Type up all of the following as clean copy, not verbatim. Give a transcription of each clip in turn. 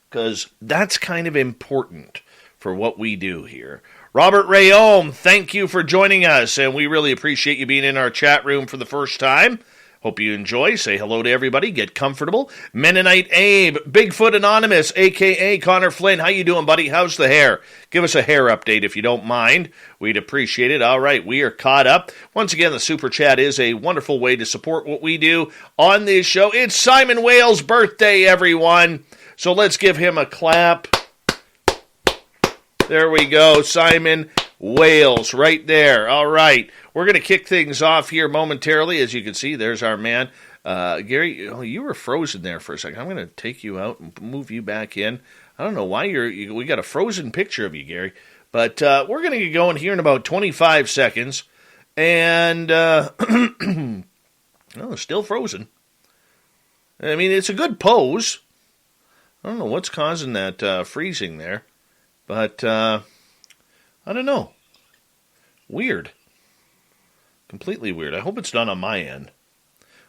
because that's kind of important for what we do here. Robert Rayom, thank you for joining us, and we really appreciate you being in our chat room for the first time. Hope you enjoy. Say hello to everybody. Get comfortable. Mennonite Abe, Bigfoot Anonymous, a.k.a. Connor Flynn. How you doing, buddy? How's the hair? Give us a hair update if you don't mind. We'd appreciate it. All right, we are caught up. Once again, the Super Chat is a wonderful way to support what we do on this show. It's Simon Wales' birthday, everyone. So let's give him a clap. There we go. Simon Wales right there. All right. We're going to kick things off here momentarily. As you can see, there's our man. Gary, you were frozen there for a second. I'm going to take you out and move you back in. I don't know why we got a frozen picture of you, Gary. But we're going to get going here in about 25 seconds. And, still frozen. I mean, it's a good pose. I don't know what's causing that freezing there. But, I don't know. Weird. Completely weird. I hope it's done on my end.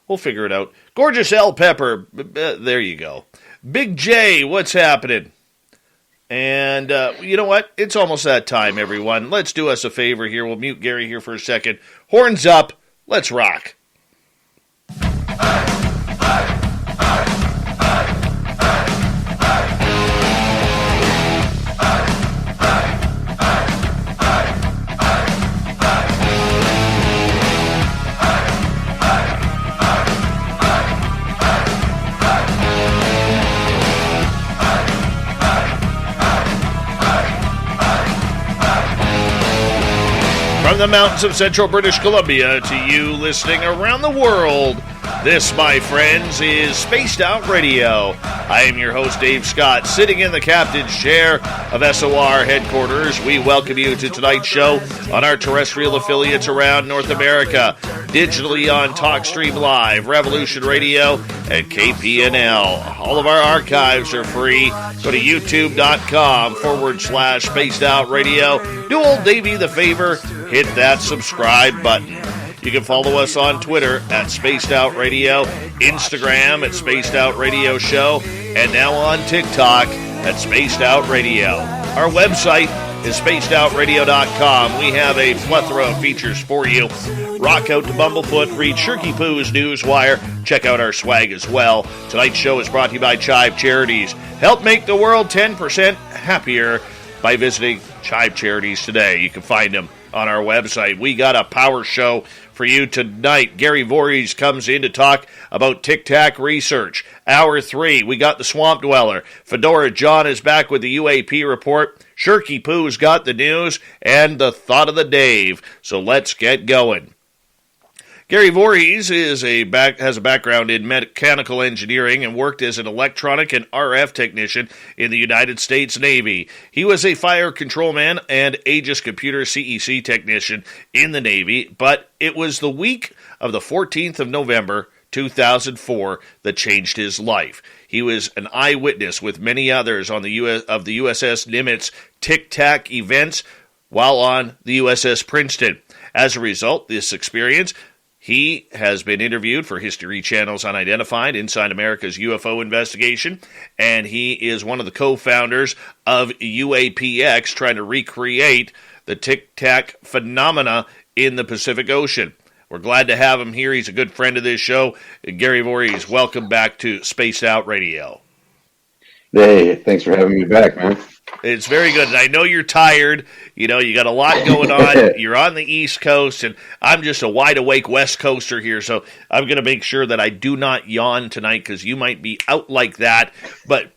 We'll figure it out. Gorgeous L. Pepper. There you go. Big J, what's happening? And you know what? It's almost that time, everyone. Let's do us a favor here. We'll mute Gary here for a second. Horns up. Let's rock. From the mountains of central British Columbia to you listening around the world, this, my friends, is Spaced Out Radio. I am your host, Dave Scott, sitting in the captain's chair of SOR headquarters. We welcome you to tonight's show on our terrestrial affiliates around North America, digitally on TalkStream Live, Revolution Radio, and KPNL. All of our archives are free. Go to youtube.com/Spaced Out Radio. Do old Davey the favor, hit that subscribe button. You can follow us on Twitter at Spaced Out Radio, Instagram at Spaced Out Radio Show, and now on TikTok at Spaced Out Radio. Our website is spacedoutradio.com. We have a plethora of features for you. Rock out to Bumblefoot, read Shirky Poo's Newswire. Check out our swag as well. Tonight's show is brought to you by Chive Charities. Help make the world 10% happier by visiting Chive Charities today. You can find them on our website. We got a power show for you tonight. Gary Voorhis comes in to talk about Tic-Tac research. Hour 3, we got the Swamp Dweller. Fedora John is back with the UAP report. Shirky Poo's got the news and the thought of the Dave. So let's get going. Gary Voorhis has a background in mechanical engineering and worked as an electronic and RF technician in the United States Navy. He was a fire controlman and Aegis Computer CEC technician in the Navy, but it was the week of the 14th of November, 2004 that changed his life. He was an eyewitness with many others on the U.S.S. Nimitz Tic-Tac events while on the U.S.S. Princeton. As a result, this experience, he has been interviewed for History Channel's Unidentified Inside America's UFO Investigation, and he is one of the co-founders of UAPx, trying to recreate the Tic-Tac phenomena in the Pacific Ocean. We're glad to have him here. He's a good friend of this show. Gary Voorhis, welcome back to Spaced Out Radio. Hey, thanks for having me back, man. It's very good. And I know you're tired. You know, you got a lot going on. You're on the East Coast, and I'm just a wide-awake West Coaster here, so I'm going to make sure that I do not yawn tonight because you might be out like that. But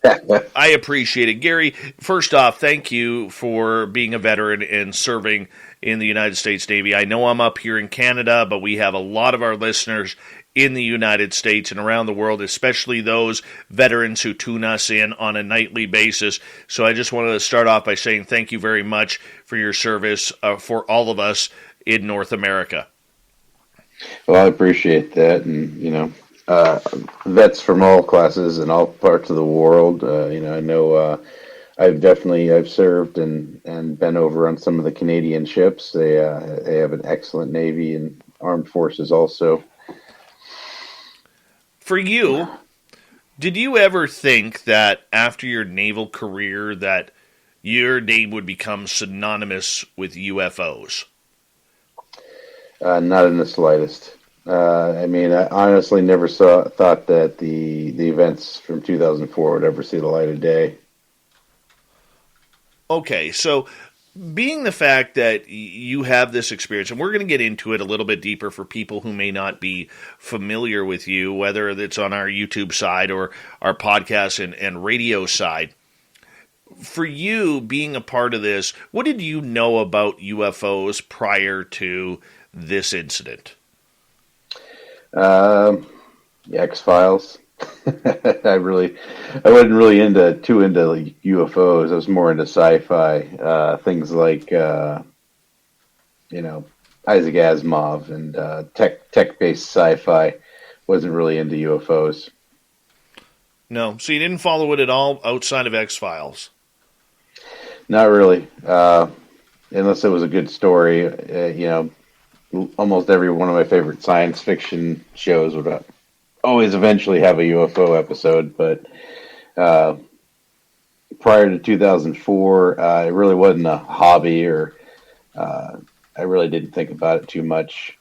I appreciate it. Gary, first off, thank you for being a veteran and serving in the United States Navy. I know I'm up here in Canada, but we have a lot of our listeners in the United States and around the world, especially those veterans who tune us in on a nightly basis. So I just wanted to start off by saying thank you very much for your service for all of us in North America. Well, I appreciate that. And, you know, vets from all classes and all parts of the world. I know I've served and been over on some of the Canadian ships. They have an excellent Navy and armed forces also. For you, Did you ever think that after your naval career that your name would become synonymous with UFOs? Not in the slightest. I mean, I honestly never thought that the events from 2004 would ever see the light of day. Okay, so being the fact that you have this experience, and we're going to get into it a little bit deeper for people who may not be familiar with you, whether it's on our YouTube side or our podcast and radio side. For you being a part of this, what did you know about UFOs prior to this incident? X-Files. I wasn't really too into like UFOs. I was more into sci-fi, things like Isaac Asimov and tech-based sci-fi. Wasn't really into UFOs. No, so you didn't follow it at all outside of X-Files? Not really, unless it was a good story. Almost every one of my favorite science fiction shows would always eventually have a UFO episode, but prior to 2004, it really wasn't a hobby, or I really didn't think about it too much.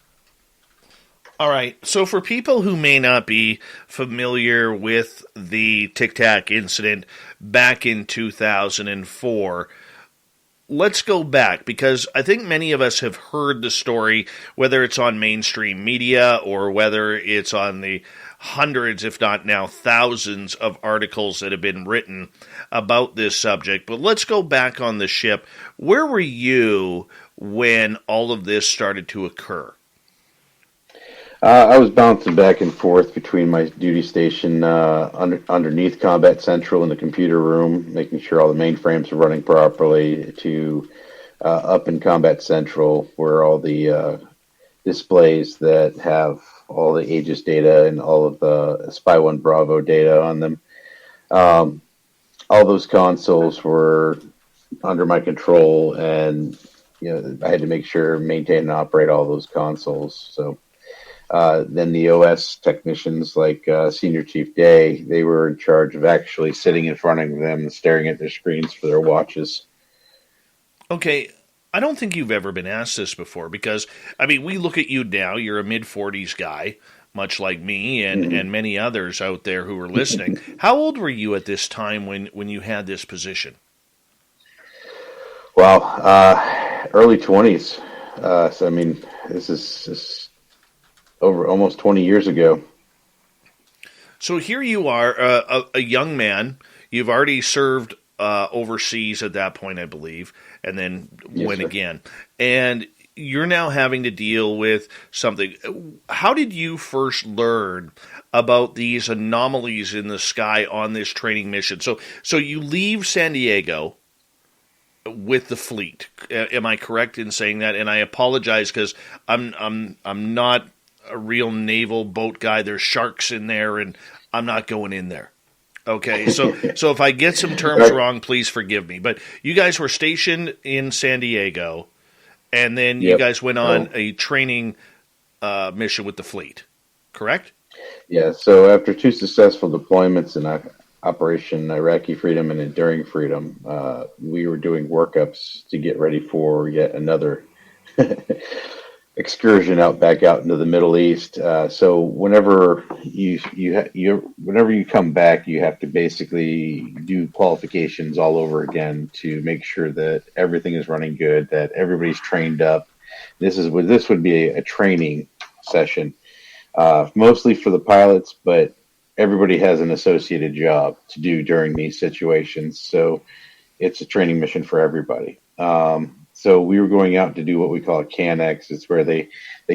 All right, so for people who may not be familiar with the Tic Tac incident back in 2004, let's go back, because I think many of us have heard the story, whether it's on mainstream media or whether it's on the hundreds, if not now thousands, of articles that have been written about this subject. But let's go back on the ship. Where were you when all of this started to occur? I was bouncing back and forth between my duty station underneath Combat Central in the computer room, making sure all the mainframes are running properly, to up in Combat Central, where all the displays that have all the Aegis data and all of the Spy 1 Bravo data on them. All those consoles were under my control, and I had to make sure, maintain, and operate all those consoles. So. Then the OS technicians, like Senior Chief Day, they were in charge of actually sitting in front of them and staring at their screens for their watches. Okay, I don't think you've ever been asked this before, because, I mean, we look at you now, you're a mid-40s guy, much like me and many others out there who are listening. How old were you at this time when you had this position? Well, early 20s. So, I mean, this is over almost 20 years ago. So here you are, a young man. You've already served overseas at that point, I believe, and then went again. And you're now having to deal with something. How did you first learn about these anomalies in the sky on this training mission? So you leave San Diego with the fleet. Am I correct in saying that? And I apologize, because I'm not a real naval boat guy. There's sharks in there, and I'm not going in there. Okay, so if I get some terms wrong, please forgive me. But you guys were stationed in San Diego, and then you guys went on a training mission with the fleet, correct? Yeah, so after 2 successful deployments in Operation Iraqi Freedom and Enduring Freedom, we were doing workups to get ready for yet another excursion back out into the Middle East. So whenever whenever you come back, you have to basically do qualifications all over again to make sure that everything is running good, that everybody's trained up. This would be a training session, mostly for the pilots, but everybody has an associated job to do during these situations. So it's a training mission for everybody. So we were going out to do what we call a CanX. It's where they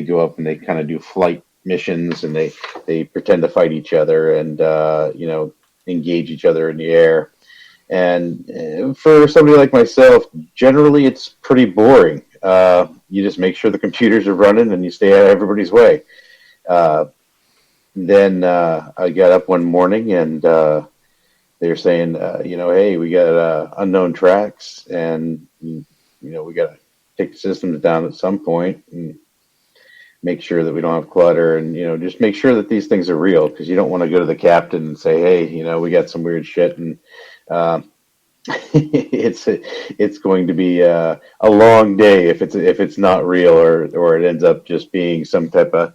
go up and they kind of do flight missions, and they pretend to fight each other and engage each other in the air. And for somebody like myself, generally it's pretty boring. You just make sure the computers are running and you stay out of everybody's way. Then I got up one morning and they were saying, hey, we got unknown tracks, and we got to take the systems down at some point. And make sure that we don't have clutter, and just make sure that these things are real, because you don't want to go to the captain and say, hey, we got some weird shit, and it's going to be a long day if it's not real, or it ends up just being some type of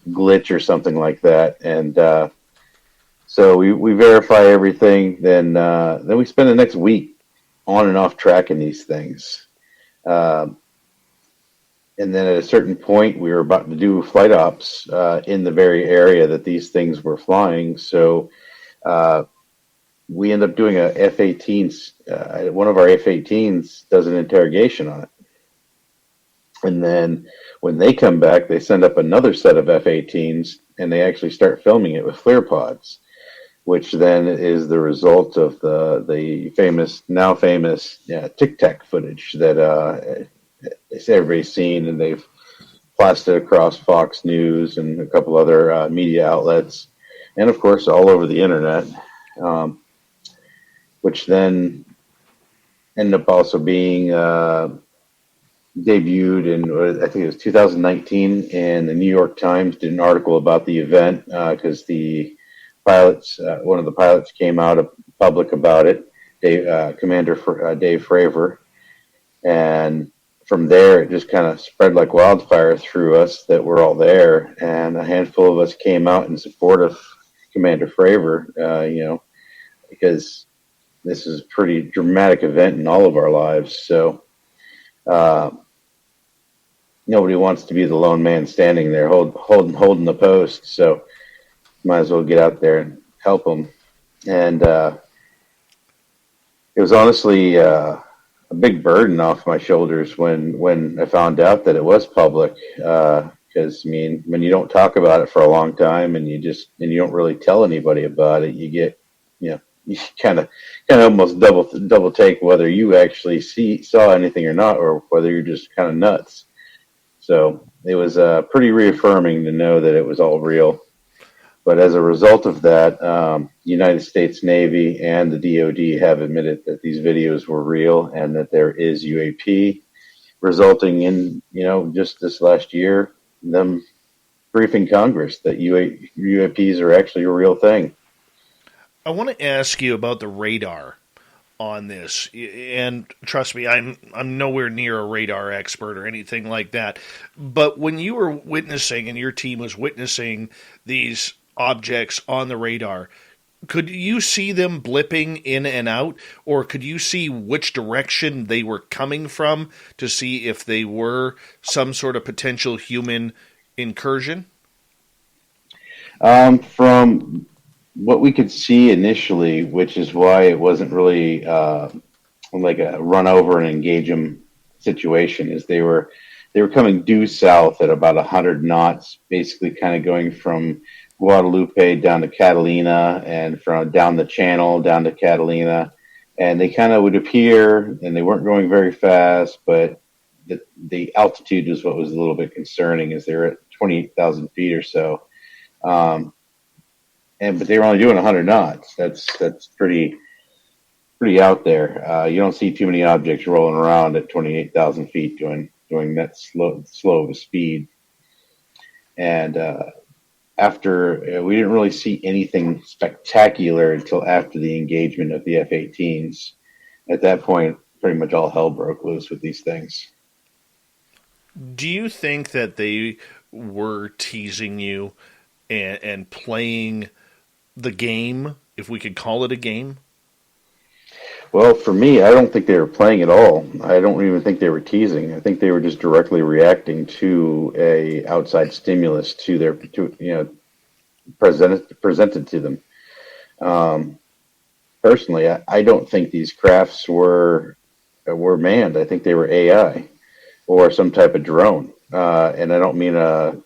glitch or something like that. And so we verify everything. Then we spend the next week on and off tracking these things. And then at a certain point, we were about to do flight ops in the very area that these things were flying. So we end up doing a F-18s. One of our F-18s does an interrogation on it. And then when they come back, they send up another set of F-18s, and they actually start filming it with FLIR pods, which then is the result of the now famous Tic Tac footage that everybody's seen, and they've plastered across Fox News and a couple other media outlets, and of course all over the internet, which then ended up also being debuted in, I think it was 2019, and the New York Times did an article about the event, because the pilots, one of the pilots came out public about it, Commander Dave Fravor, and from there it just kind of spread like wildfire through us that we're all there, and a handful of us came out in support of Commander Fravor, because this is a pretty dramatic event in all of our lives. So nobody wants to be the lone man standing there holding the post, so might as well get out there and help them. And it was honestly a big burden off my shoulders when I found out that it was public, because when you don't talk about it for a long time, and you don't really tell anybody about it, you get you kind of almost double take whether you actually saw anything or not, or whether you're just kind of nuts. So it was pretty reaffirming to know that it was all real. But as a result of that, the United States Navy and the DoD have admitted that these videos were real, and that there is UAP, resulting in, just this last year, them briefing Congress that UAPs are actually a real thing. I want to ask you about the radar on this, and trust me, I'm nowhere near a radar expert or anything like that. But when you were witnessing, and your team was witnessing these objects on the radar, could you see them blipping in and out, or could you see which direction they were coming from to see if they were some sort of potential human incursion? From what we could see initially, which is why it wasn't really like a run over and engage them situation, is they were coming due south at about 100 knots, basically kind of going from Guadalupe down to Catalina, and from down the channel down to Catalina, and they kind of would appear, and they weren't going very fast, but the altitude was what was a little bit concerning, as they were at 28,000 feet or so, but they were only doing 100 knots. That's pretty out there. You don't see too many objects rolling around at 28,000 feet doing that slow of a speed, and after we didn't really see anything spectacular until after the engagement of the F-18s. At that point, pretty much all hell broke loose with these things. Do you think that they were teasing you and playing the game, if we could call it a game? Well, for me, I don't think they were playing at all. I don't even think they were teasing. I think they were just directly reacting to a outside stimulus presented to them. Personally, I don't think these crafts were manned. I think they were AI or some type of drone. And I don't mean a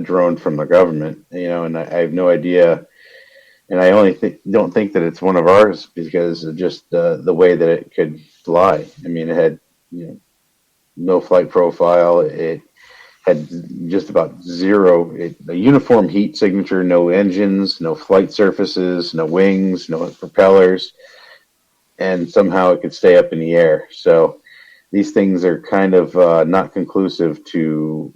drone from the government. And I have no idea. And I only don't think that it's one of ours because of just the way that it could fly. I mean, it had no flight profile. It had just about zero, a uniform heat signature, no engines, no flight surfaces, no wings, no propellers, and somehow it could stay up in the air. So these things are kind of not conclusive to,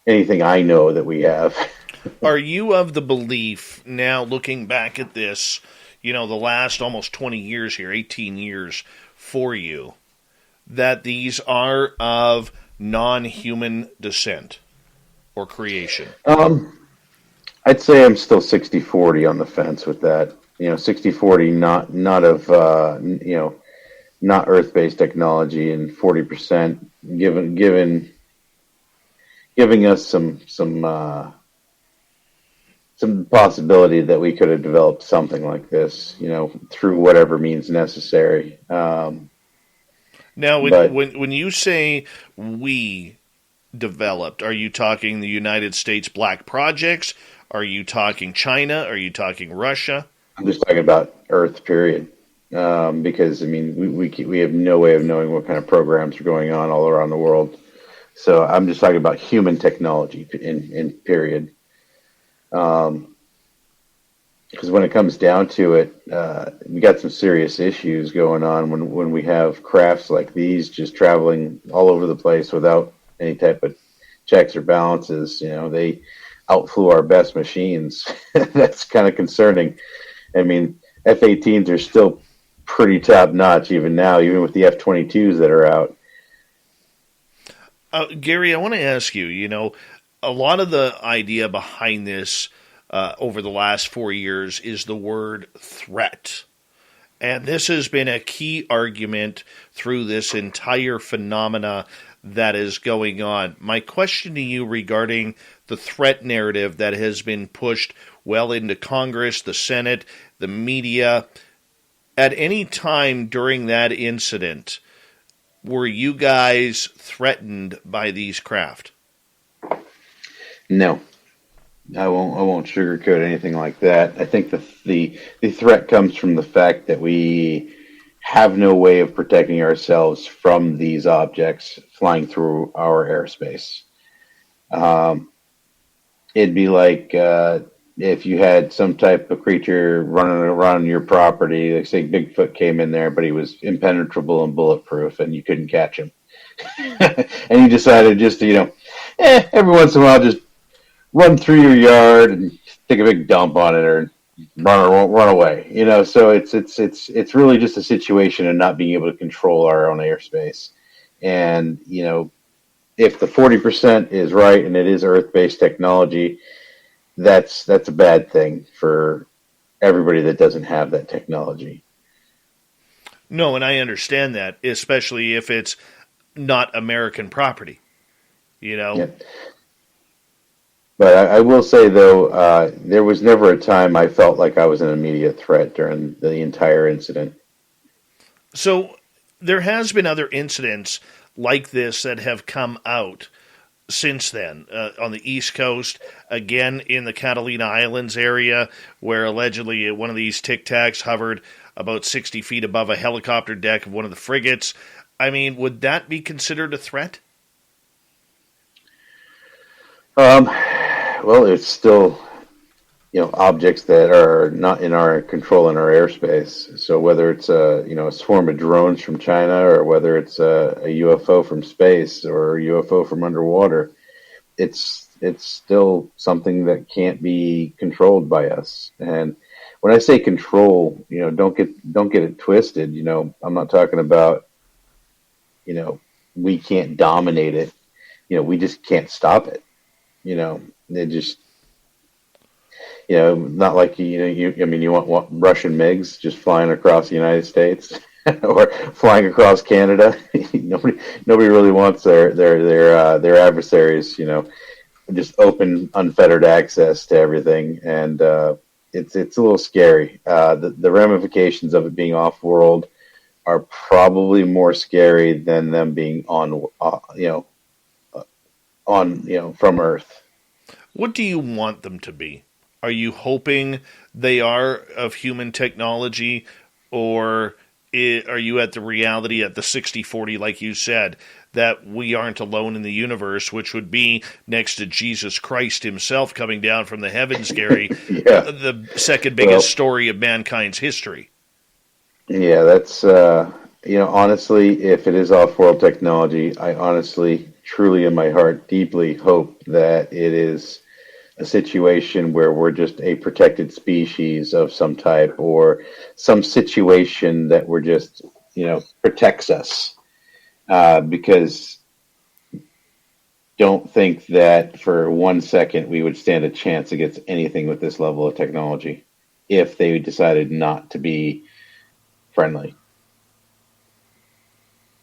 anything I know that we have. Are you of the belief, now looking back at this, the last almost 20 years here, 18 years for you, that these are of non-human descent or creation? I'd say I'm still 60-40 on the fence with that. 60-40, not of, not Earth-based technology, and 40% giving us some possibility that we could have developed something like this, through whatever means necessary. Now, but when you say we developed, are you talking the United States Black Projects? Are you talking China? Are you talking Russia? I'm just talking about Earth, period. Because we have no way of knowing what kind of programs are going on all around the world. So I'm just talking about human technology in period. Because when it comes down to it, we got some serious issues going on when we have crafts like these just traveling all over the place without any type of checks or balances. They outflew our best machines. That's kind of concerning. F-18s are still pretty top notch even now, even with the F-22s that are out. Gary, I want to ask you, a lot of the idea behind this over the last 4 years is the word threat. And this has been a key argument through this entire phenomena that is going on. My question to you regarding the threat narrative that has been pushed well into Congress, the Senate, the media, at any time during that incident, were you guys threatened by these craft? No, I won't sugarcoat anything like that. I think the threat comes from the fact that we have no way of protecting ourselves from these objects flying through our airspace. It'd be like if you had some type of creature running around your property, like say Bigfoot came in there, but he was impenetrable and bulletproof, and you couldn't catch him. And you decided just to, every once in a while, just run through your yard and take a big dump on it, or run away. So it's really just a situation of not being able to control our own airspace. And if the 40% is right and it is Earth-based technology, that's a bad thing for everybody that doesn't have that technology. No, and I understand that, especially if it's not American property. Yeah. But I will say, though, there was never a time I felt like I was an immediate threat during the entire incident. So there has been other incidents like this that have come out since then, on the East Coast, again in the Catalina Islands area, where allegedly one of these Tic Tacs hovered about 60 feet above a helicopter deck of one of the frigates. Would that be considered a threat? Well, it's still, objects that are not in our control in our airspace. So whether it's a swarm of drones from China, or whether it's a UFO from space or a UFO from underwater, it's still something that can't be controlled by us. And when I say control, don't get it twisted. I'm not talking about, we can't dominate it. We just can't stop it. It just, not like, you want Russian MiGs just flying across the United States or flying across Canada. Nobody really wants their adversaries, just open, unfettered access to everything. And it's a little scary. The ramifications of it being off world are probably more scary than them being from Earth. What do you want them to be? Are you hoping they are of human technology, or are you at the reality at the 60-40, like you said, that we aren't alone in the universe, which would be next to Jesus Christ himself coming down from the heavens, Gary, Yeah. The second biggest story of mankind's history? Yeah, that's honestly, if it is off-world technology, I honestly, truly in my heart, deeply hope that it is a situation where we're just a protected species of some type, or some situation that we're just, protects us. Because don't think that for 1 second we would stand a chance against anything with this level of technology if they decided not to be friendly.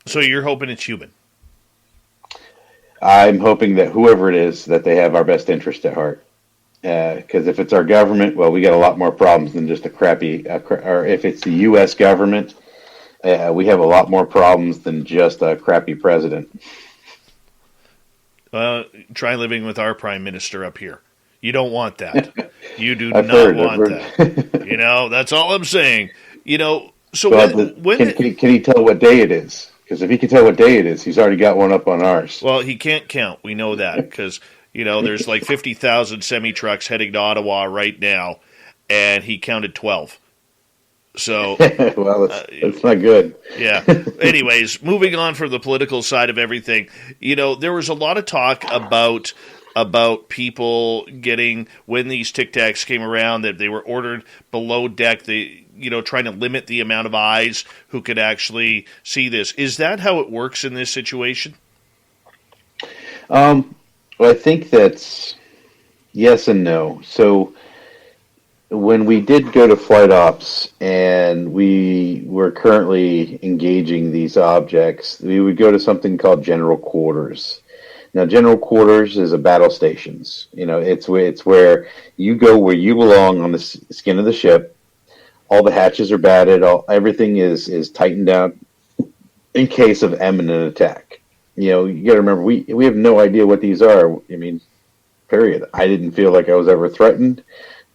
So you're hoping it's human? I'm hoping that whoever it is, that they have our best interest at heart. Because if it's our government, well, we got a lot more problems than just a crappy. Or if it's the U.S. government, we have a lot more problems than just a crappy president. Try living with our prime minister up here. You don't want that. You do not want that. That's all I'm saying. So can he tell what day it is? Because if he can tell what day it is, he's already got one up on ours. Well, he can't count. We know that because, there's like 50,000 semi-trucks heading to Ottawa right now, and he counted 12. So, well, it's not good. Yeah. Anyways, moving on from the political side of everything, there was a lot of talk about people getting, when these Tic Tacs came around, that they were ordered below deck. Trying to limit the amount of eyes who could actually see this. Is that how it works in this situation? Well, I think that's yes and no. So when we did go to flight ops and we were currently engaging these objects, we would go to something called general quarters. Now, general quarters is a battle stations. It's where you go where you belong on the skin of the ship. All the hatches are batted. Everything is tightened down in case of imminent attack. You got to remember, we have no idea what these are. Period. I didn't feel like I was ever threatened,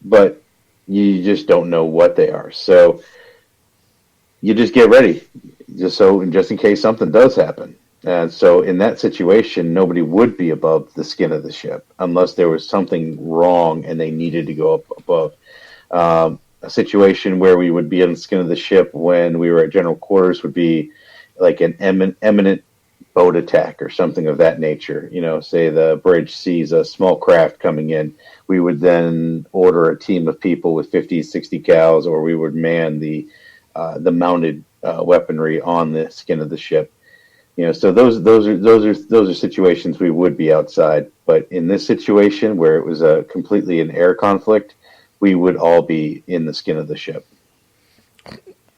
but you just don't know what they are. So you just get ready, just in case something does happen. And so in that situation, nobody would be above the skin of the ship unless there was something wrong and they needed to go up above. A situation where we would be on the skin of the ship when we were at general quarters would be like an imminent boat attack or something of that nature. Say the bridge sees a small craft coming in. We would then order a team of people with 50, 60 cals, or we would man the mounted weaponry on the skin of the ship. So those are situations we would be outside. But in this situation where it was completely an air conflict, we would all be in the skin of the ship.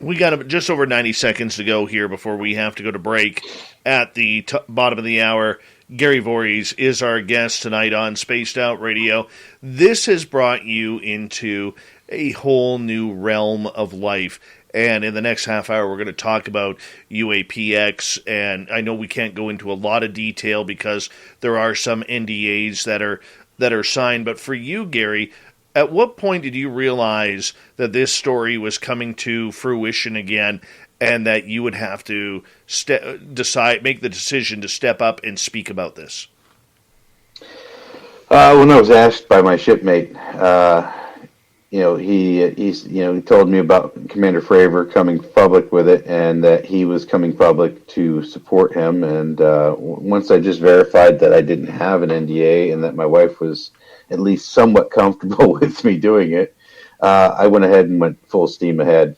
We got just over 90 seconds to go here before we have to go to break. At the bottom of the hour, Gary Voorhis is our guest tonight on Spaced Out Radio. This has brought you into a whole new realm of life. And in the next half hour, we're going to talk about UAPx. And I know we can't go into a lot of detail because there are some NDAs that are signed. But for you, Gary, at what point did you realize that this story was coming to fruition again and that you would have to make the decision to step up and speak about this? When I was asked by my shipmate, he told me about Commander Fravor coming public with it and that he was coming public to support him. And once I just verified that I didn't have an NDA and that my wife was at least somewhat comfortable with me doing it, I went ahead and went full steam ahead.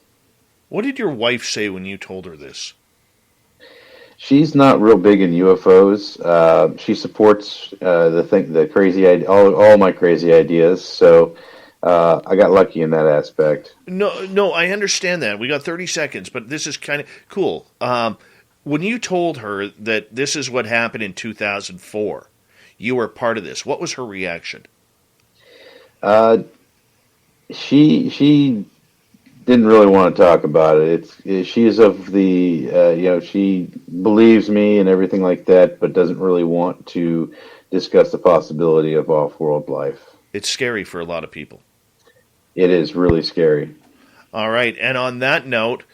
What did your wife say when you told her this? She's not real big in UFOs. She supports the crazy idea, all my crazy ideas. So I got lucky in that aspect. No, I understand that. We got 30 seconds, but this is kind of cool. When you told her that this is what happened in 2004, you were part of this. What was her reaction? She didn't really want to talk about it. She's of the she believes me and everything like that, but doesn't really want to discuss the possibility of off-world life. It's scary for a lot of people. It is really scary. All right, and on that note,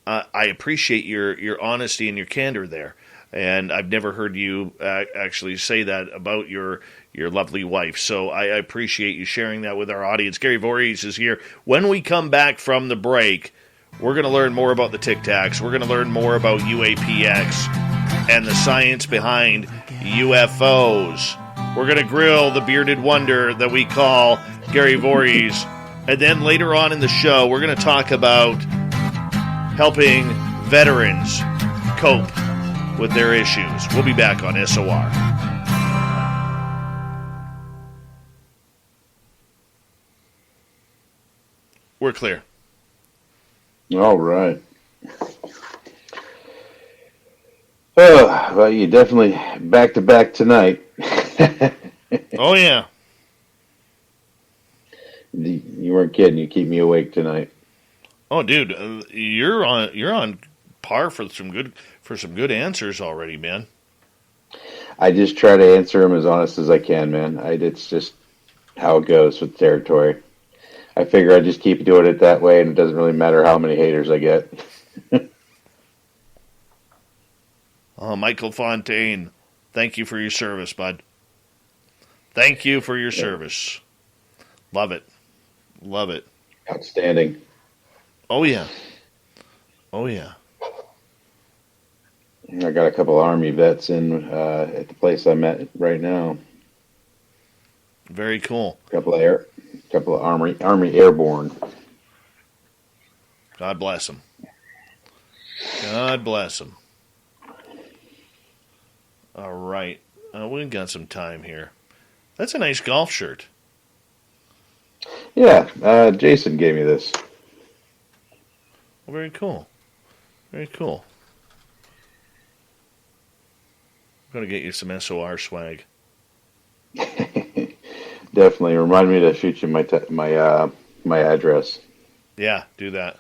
I appreciate your honesty and your candor there. And I've never heard you actually say that about your lovely wife. So I appreciate you sharing that with our audience. Gary Voorhis is here. When we come back from the break, We're going to learn more about the TACs. We're going to learn more about UAPx and the science behind UFOs. We're going to grill the bearded wonder that we call Gary Voorhis. And then later on in the show, we're going to talk about helping veterans cope with their issues. We'll be back on SOR. We're clear. All right. Oh, well, you definitely back-to-back tonight. Oh, yeah. You weren't kidding. You keep me awake tonight. Oh, dude, you're on par for some good answers already, man. I just try to answer them as honest as I can, man. It's just how it goes with territory. I figure I just keep doing it that way, and it doesn't really matter how many haters I get. Michael Fontaine, thank you for your service, bud. Thank you for your service. Love it. Love it. Outstanding. Oh, yeah. Oh, yeah. I got a couple of Army vets in at the place I'm at right now. Very cool. Couple of Army Airborne. God bless them. God bless them. All right. We've got some time here. That's a nice golf shirt. Yeah, Jason gave me this. Well, very cool. Very cool. I'm going to get you some SOR swag. Definitely. Remind me to shoot you my address. Yeah, do that.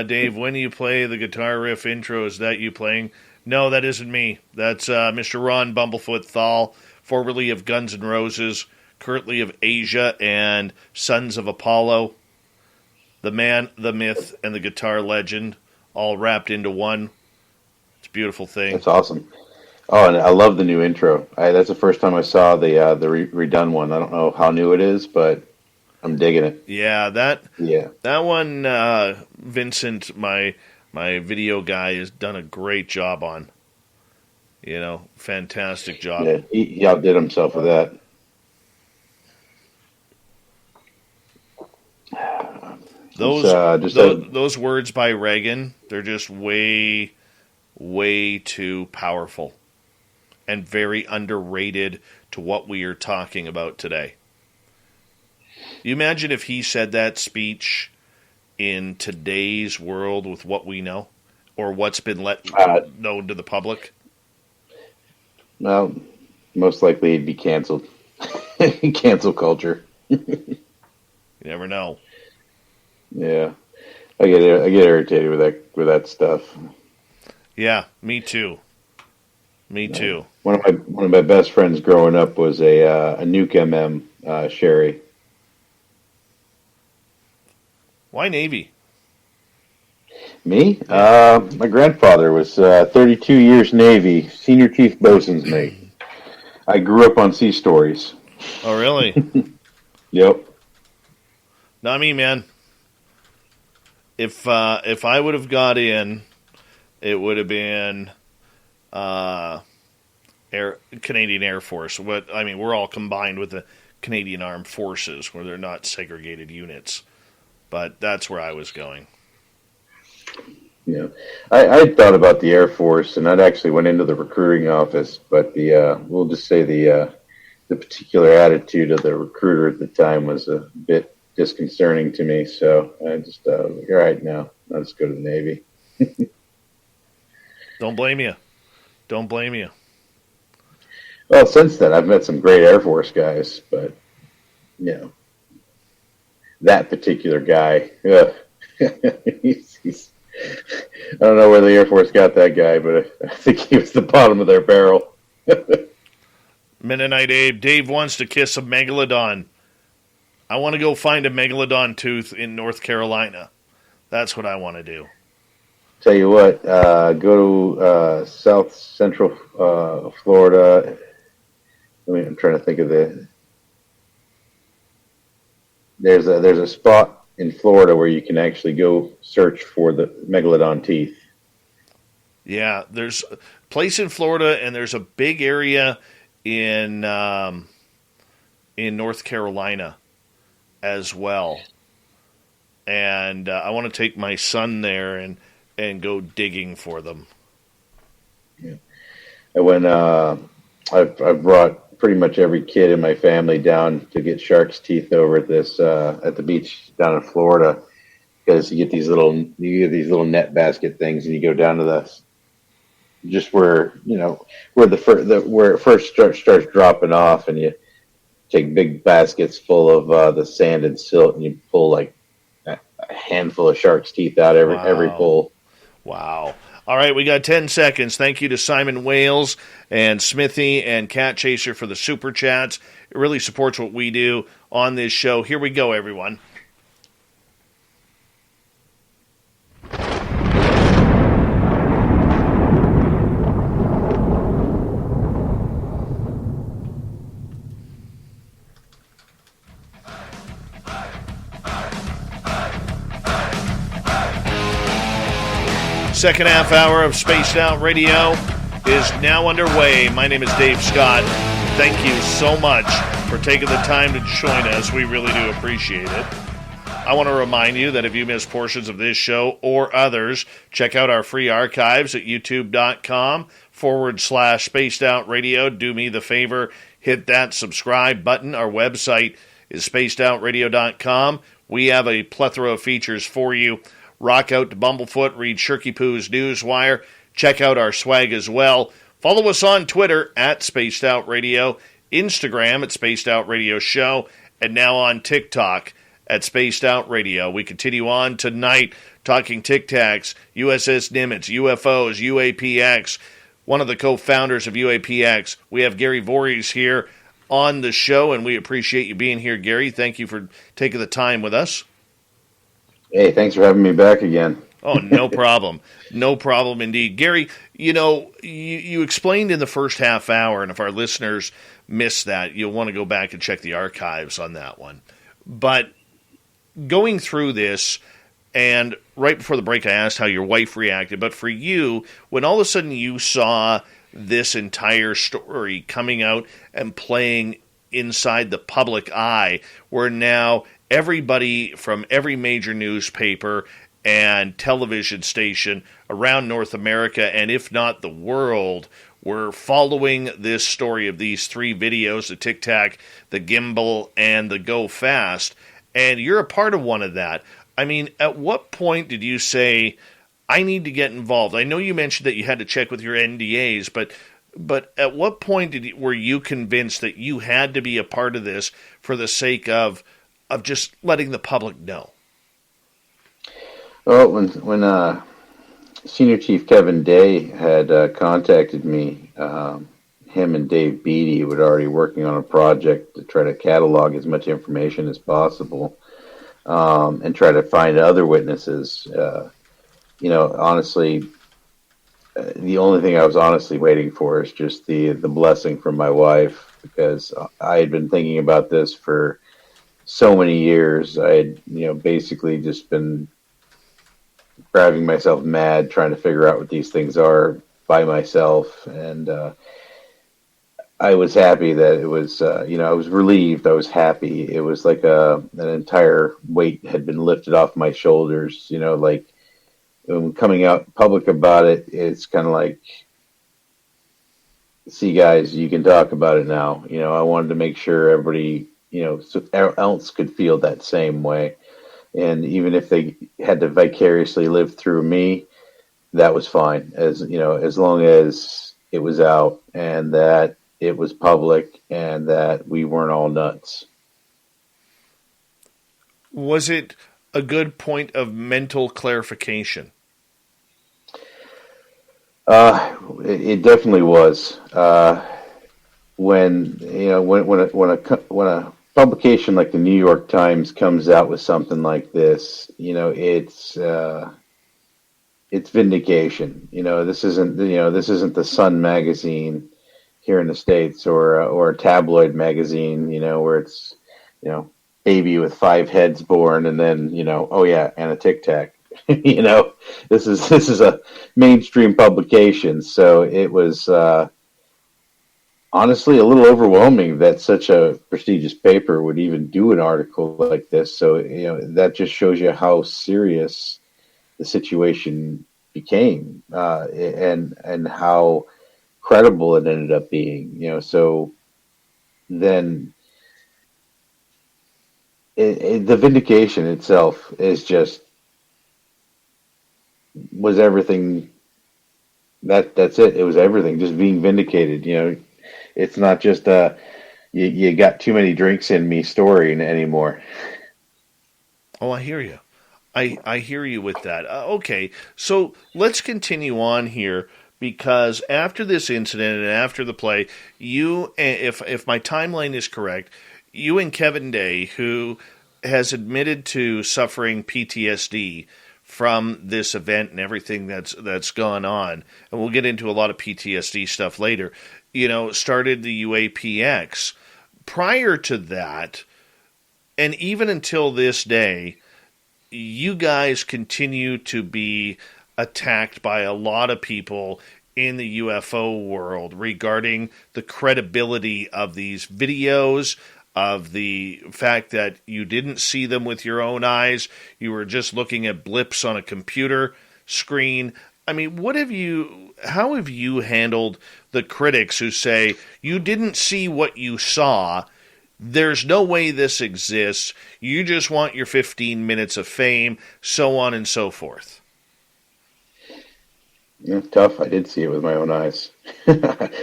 Dave, when you play the guitar riff intro, is that you playing? No, that isn't me. That's Mr. Ron Bumblefoot Thal, formerly of Guns N' Roses, currently of Asia and Sons of Apollo. The man, the myth, and the guitar legend, all wrapped into one. It's a beautiful thing. That's awesome. Oh, and I love the new intro. That's the first time I saw the redone one. I don't know how new it is, but I'm digging it. Yeah, that one, Vincent, my video guy, has done a great job on. Fantastic job. Yeah, he outdid himself with that. Those words by Reagan, they're just way, way too powerful and very underrated to what we are talking about today. You imagine if he said that speech in today's world with what we know, or what's been known to the public? Well, most likely he'd be canceled. Cancel culture. You never know. Yeah, I get irritated with that stuff. Yeah, me too. Me too. One of my best friends growing up was a Nuke MM Sherry. Why Navy? Me? My grandfather was 32 years Navy, senior chief bosun's mate. I grew up on sea stories. Oh, really? Yep. Not me, man. If I would have got in, it would have been Canadian Air Force. We're all combined with the Canadian Armed Forces, where they're not segregated units. But that's where I was going. Yeah, I thought about the Air Force, and I'd actually went into the recruiting office, but we'll just say the particular attitude of the recruiter at the time was a bit disconcerting to me. So I just all right, now let's go to the Navy. Don't blame you. Don't blame you. Well, since then I've met some great Air Force guys, but that particular guy, he's I don't know where the Air Force got that guy, but I think he was the bottom of their barrel. Mennonite Abe. Dave wants to kiss a megalodon. I want to go find a megalodon tooth in North Carolina. That's what I want to do. Tell you what, go to South Central Florida. I'm trying to think of there's a spot in Florida where you can actually go search for the megalodon teeth. Yeah, there's a place in Florida, and there's a big area in North Carolina as well. And I want to take my son there and go digging for them. Yeah. And when I've brought pretty much every kid in my family down to get shark's teeth over at this at the beach down in Florida, because you get these little net basket things, and you go down to the just where where where it first starts dropping off, and you take big baskets full of the sand and silt, and you pull like a handful of shark's teeth out every pull. Wow. All right, we got 10 seconds. Thank you to Simon Wales and Smithy and Cat Chaser for the super chats. It really supports what we do on this show. Here we go, everyone. Second half hour of Spaced Out Radio is now underway. My name is Dave Scott. Thank you so much for taking the time to join us. We really do appreciate it. I want to remind you that if you missed portions of this show or others, check out our free archives at youtube.com/Spaced Out Radio. Do me the favor, hit that subscribe button. Our website is spacedoutradio.com. We have a plethora of features for you. Rock out to Bumblefoot, read Shirky Poo's Newswire, check out our swag as well. Follow us on Twitter at Spaced Out Radio, Instagram at Spaced Out Radio Show, and now on TikTok at Spaced Out Radio. We continue on tonight talking Tic Tacs, U.S.S. Nimitz, UFOs, UAPx, one of the co-founders of UAPx. We have Gary Voorhis here on the show, and we appreciate you being here, Gary. Thank you for taking the time with us. Hey, thanks for having me back again. Oh, no problem. No problem indeed. Gary, you explained in the first half hour, and if our listeners missed that, you'll want to go back and check the archives on that one. But going through this, and right before the break I asked how your wife reacted, but for you, when all of a sudden you saw this entire story coming out and playing inside the public eye, where now everybody from every major newspaper and television station around North America, and if not the world, were following this story of these three videos, the Tic Tac, the Gimbal, and the Go Fast, and you're a part of one of that. I mean, at what point did you say, I need to get involved? I know you mentioned that you had to check with your NDAs, but at what point were you convinced that you had to be a part of this for the sake of just letting the public know? Well, when Senior Chief Kevin Day had contacted me, him and Dave Beatty were already working on a project to try to catalog as much information as possible, and try to find other witnesses. Honestly, the only thing I was honestly waiting for is just the blessing from my wife, because I had been thinking about this for so many years. I had, basically just been driving myself mad trying to figure out what these things are by myself. And I was happy that it was, I was relieved. I was happy. It was like an entire weight had been lifted off my shoulders. Like when coming out public about it, it's kind of like, see, guys, you can talk about it now. I wanted to make sure everybody, so else could feel that same way. And even if they had to vicariously live through me, that was fine. As long as it was out and that it was public and that we weren't all nuts. Was it a good point of mental clarification? It definitely was. When a publication like the New York Times comes out with something like this, it's vindication. This isn't the Sun magazine here in the States or a tabloid magazine, where it's, baby with 5 heads born, and then oh yeah, and a Tic Tac. This is a mainstream publication, so it was honestly a little overwhelming that such a prestigious paper would even do an article like this. So that just shows you how serious the situation became, and how credible it ended up being. So then the vindication itself is just was everything. That's it. It was everything. Just being vindicated. It's not just you got too many drinks in me story anymore. Oh, I hear you. I hear you with that. Okay, so let's continue on here because after this incident and after the play, if my timeline is correct, you and Kevin Day, who has admitted to suffering PTSD from this event and everything that's gone on, and we'll get into a lot of PTSD stuff later, started the UAPx. Prior to that, and even until this day, you guys continue to be attacked by a lot of people in the UFO world regarding the credibility of these videos, of the fact that you didn't see them with your own eyes, you were just looking at blips on a computer screen. I mean, how have you handled the critics who say you didn't see what you saw? There's no way this exists. You just want your 15 minutes of fame, so on and so forth. Yeah, tough. I did see it with my own eyes.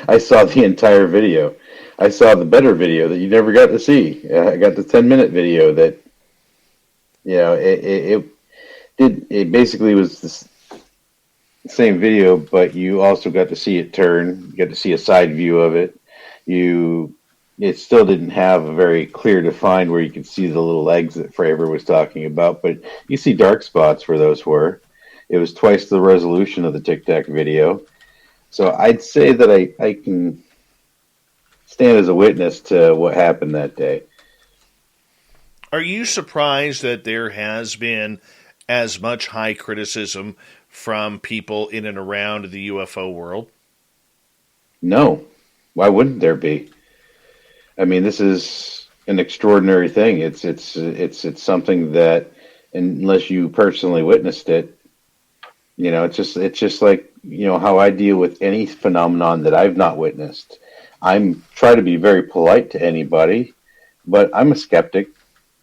I saw the entire video. I saw the better video that you never got to see. I got the 10-minute video that, it basically was the same video, but you also got to see it turn. You got to see a side view of it. It still didn't have a very clear defined where you could see the little legs that Fravor was talking about, but you see dark spots where those were. It was twice the resolution of the Tic Tac video. So I'd say that I can stand as a witness to what happened that day. Are you surprised that there has been as much high criticism from people in and around the UFO world? No. Why wouldn't there be? I mean, this is an extraordinary thing. It's something that, unless you personally witnessed it, it's just like, how I deal with any phenomenon that I've not witnessed. I'm try to be very polite to anybody, but I'm a skeptic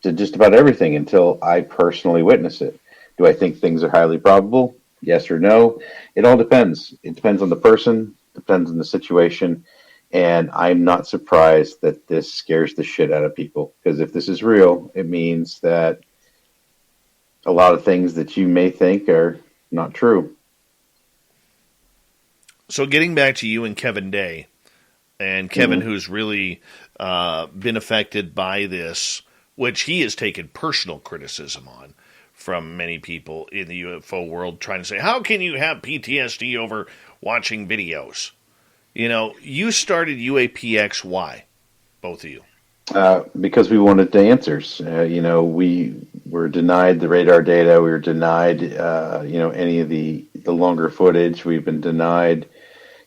to just about everything until I personally witness it. Do I think things are highly probable? Yes or no? It all depends. It depends on the person, depends on the situation. And I'm not surprised that this scares the shit out of people, because if this is real, it means that a lot of things that you may think are not true. So getting back to you and Kevin Day, and Kevin, who's really been affected by this, which he has taken personal criticism on from many people in the UFO world, trying to say, how can you have PTSD over watching videos? You started UAPx. Why? Both of you. Because we wanted the answers. We were denied the radar data. We were denied, any of the longer footage. We've been denied,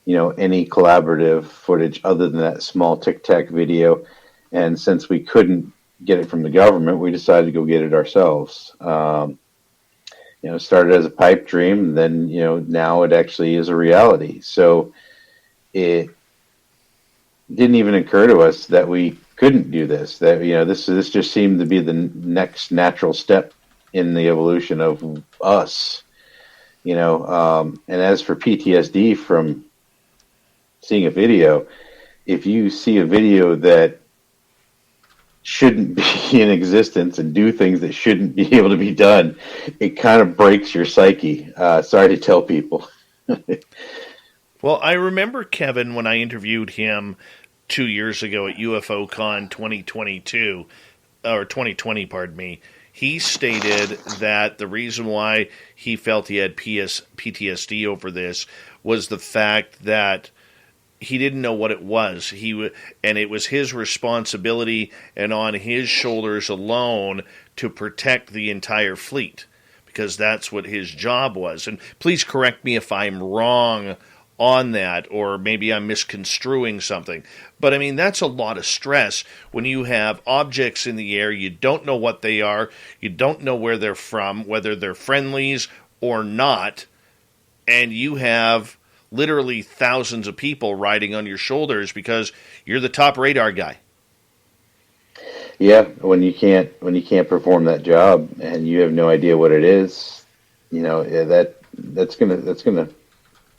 any collaborative footage other than that small Tic Tac video. And since we couldn't get it from the government, we decided to go get it ourselves. It started as a pipe dream, and then, now it actually is a reality. So it didn't even occur to us that we couldn't do this. That this just seemed to be the next natural step in the evolution of us. And as for PTSD from seeing a video, if you see a video that shouldn't be in existence and do things that shouldn't be able to be done, it kind of breaks your psyche. Sorry to tell people. Well, I remember Kevin when I interviewed him 2 years ago at UFOCon 2022, or 2020, pardon me. He stated that the reason why he felt he had PTSD over this was the fact that he didn't know what it was. And it was his responsibility and on his shoulders alone to protect the entire fleet, because that's what his job was. And please correct me if I'm wrong on that, or maybe I'm misconstruing something. But I mean, that's a lot of stress when you have objects in the air, you don't know what they are, you don't know where they're from, whether they're friendlies or not, and you have literally thousands of people riding on your shoulders because you're the top radar guy. Yeah, when you can't perform that job and you have no idea what it is, that's gonna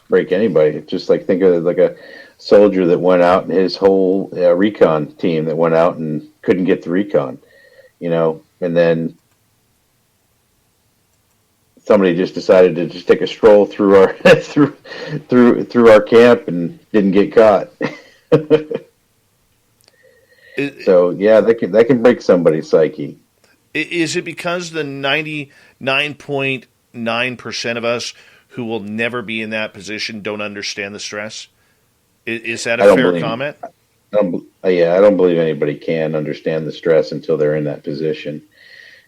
break anybody. It's just like, think of it like a soldier that went out and his whole recon team that went out and couldn't get the recon, and then somebody just decided to just take a stroll through our through our camp and didn't get caught. So yeah, that can break somebody's psyche. Is it because the 99.9% of us who will never be in that position don't understand the stress? Is that a fair comment? I don't believe anybody can understand the stress until they're in that position.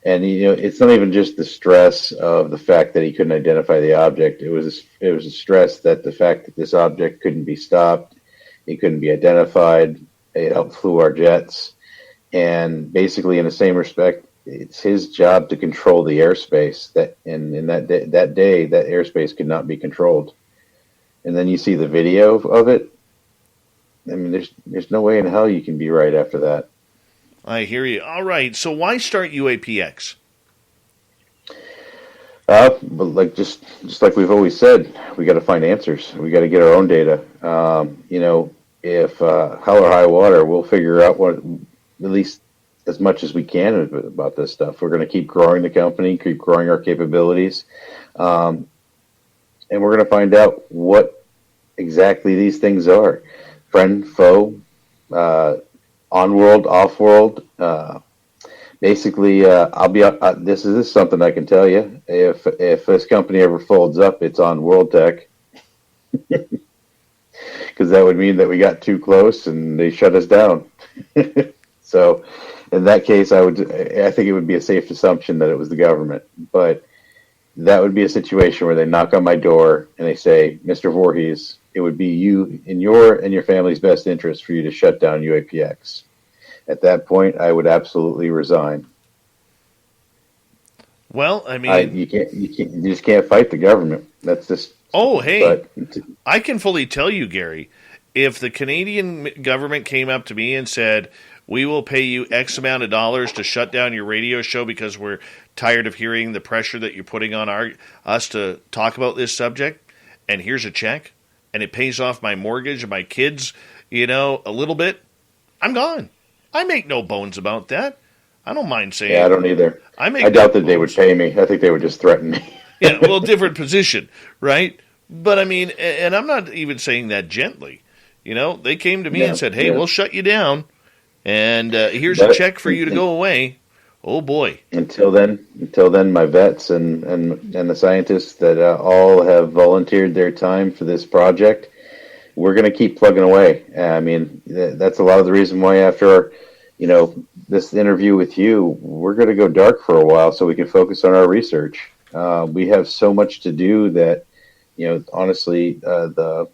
And it's not even just the stress of the fact that he couldn't identify the object. It was a stress that the fact that this object couldn't be stopped, it couldn't be identified, it outflew our jets, and basically, in the same respect, it's his job to control the airspace. That in that day, that airspace could not be controlled. And then you see the video of it. I mean, there's no way in hell you can be right after that. I hear you. All right. So why start UAPx? But like just like we've always said, we got to find answers. We got to get our own data. If hell or high water, we'll figure out what, at least as much as we can about this stuff. We're going to keep growing the company, keep growing our capabilities, and we're going to find out what exactly these things are: friend, foe, on-world, off-world. Basically, I'll be. This is something I can tell you. If this company ever folds up, it's on World Tech, because that would mean that we got too close and they shut us down. So, in that case, I think it would be a safe assumption that it was the government. But that would be a situation where they knock on my door and they say, "Mr. Voorhis, it would be in your and your family's best interest for you to shut down UAPx." At that point, I would absolutely resign. Well, I mean, you just can't fight the government. That's just. Oh, hey, I can fully tell you, Gary, if the Canadian government came up to me and said, "We will pay you X amount of dollars to shut down your radio show because we're tired of hearing the pressure that you're putting on us to talk about this subject, and here's a check, and it pays off my mortgage and my kids, a little bit," I'm gone. I make no bones about that. I don't mind saying. Yeah, I don't either. I doubt that they would pay me. I think they would just threaten me. Yeah, well, different position, right? But I mean, and I'm not even saying that gently. They came to me and said, "Hey, we'll shut you down, and here's a check for you to go away." Oh boy! Until then, my vets and the scientists that all have volunteered their time for this project, we're going to keep plugging away. I mean, that's a lot of the reason why after this interview with you, we're going to go dark for a while so we can focus on our research. We have so much to do that, honestly, the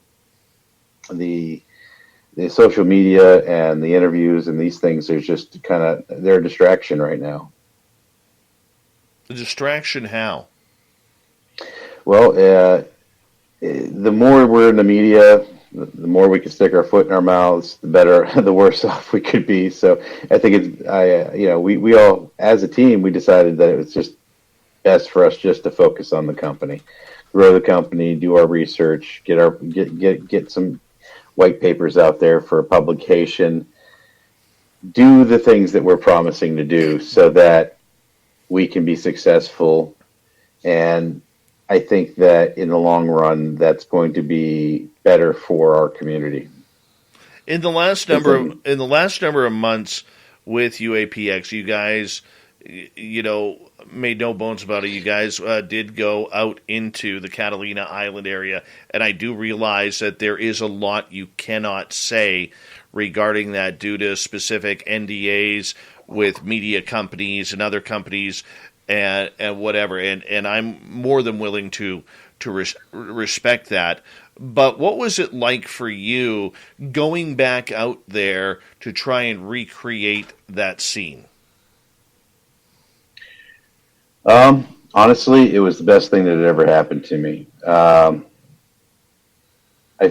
social media and the interviews and these things are just they're a distraction right now. The distraction how? Well, the more we're in the media, the more we can stick our foot in our mouths, the better, the worse off we could be. So I think we all, as a team, we decided that it was just best for us just to focus on the company, grow the company, do our research, get some white papers out there for publication, do the things that we're promising to do so that we can be successful. And I think that in the long run, that's going to be better for our community. In the last number of months with UAPx, you guys made no bones about it. You guys did go out into the Catalina Island area, and I do realize that there is a lot you cannot say regarding that due to specific NDAs with media companies and other companies and whatever. And I'm more than willing to respect that. But what was it like for you going back out there to try and recreate that scene? Honestly, it was the best thing that had ever happened to me. I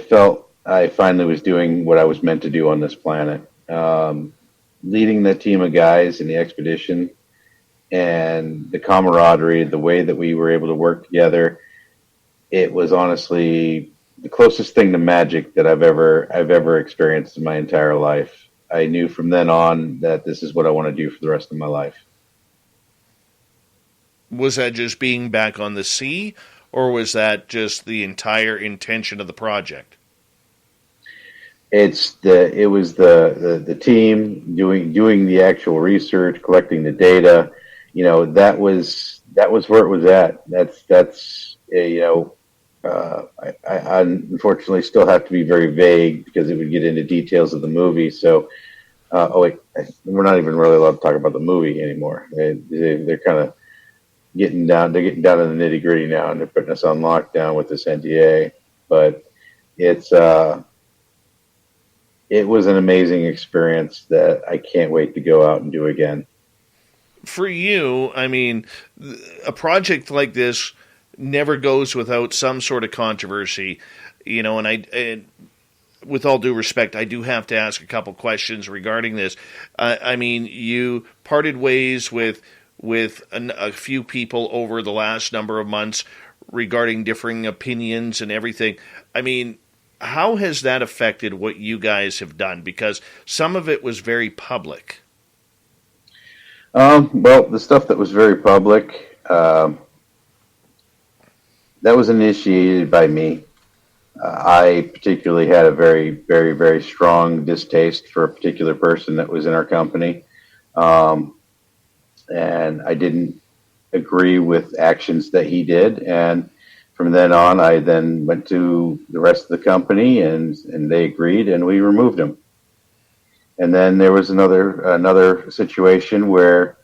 felt I finally was doing what I was meant to do on this planet. Leading the team of guys in the expedition and the camaraderie, the way that we were able to work together, it was honestly the closest thing to magic that I've ever experienced in my entire life. I knew from then on that this is what I want to do for the rest of my life. Was that just being back on the sea, or was that just the entire intention of the project? It was the team doing the actual research, collecting the data. That was where it was at. I unfortunately still have to be very vague because it would get into details of the movie. So, we're not even really allowed to talk about the movie anymore. They're kind of getting down to the nitty gritty now, and they're putting us on lockdown with this NDA. But it was an amazing experience that I can't wait to go out and do again. For you, I mean, a project like this never goes without some sort of controversy, and with all due respect, I do have to ask a couple questions regarding this. You parted ways with a few people over the last number of months regarding differing opinions and everything. I mean, how has that affected what you guys have done? Because some of it was very public. Well, the stuff that was very public, that was initiated by me. I particularly had a very, very, very strong distaste for a particular person that was in our company. And I didn't agree with actions that he did. And from then on, I then went to the rest of the company, and they agreed, and we removed him. And then there was another situation where,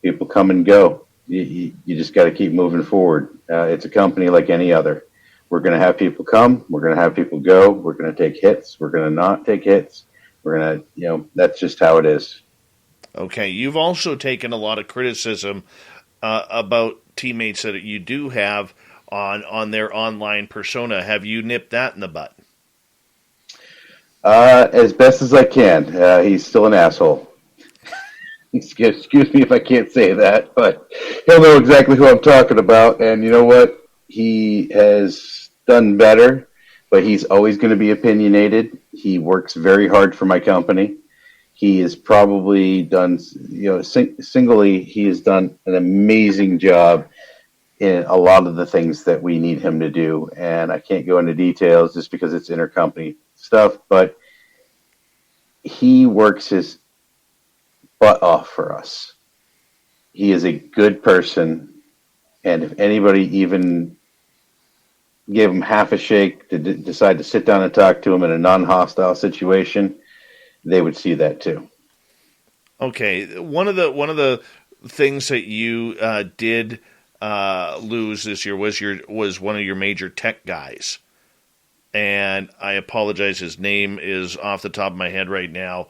people come and go. You just got to keep moving forward. It's a company like any other. We're going to have people come. We're going to have people go. We're going to take hits. We're going to not take hits. We're going to, that's just how it is. Okay. You've also taken a lot of criticism about teammates that you do have on their online persona. Have you nipped that in the butt? As best as I can. He's still an asshole. Excuse me if I can't say that, but he'll know exactly who I'm talking about. And you know what? He has done better, but he's always going to be opinionated. He works very hard for my company. He has probably done, singly, he has done an amazing job in a lot of the things that we need him to do. And I can't go into details just because it's intercompany stuff, but he works his butt off for us. He is a good person, and if anybody even gave him half a shake to decide to sit down and talk to him in a non-hostile situation, they would see that too. Okay, one of the things that you did lose this year was one of your major tech guys, and I apologize, his name is off the top of my head right now.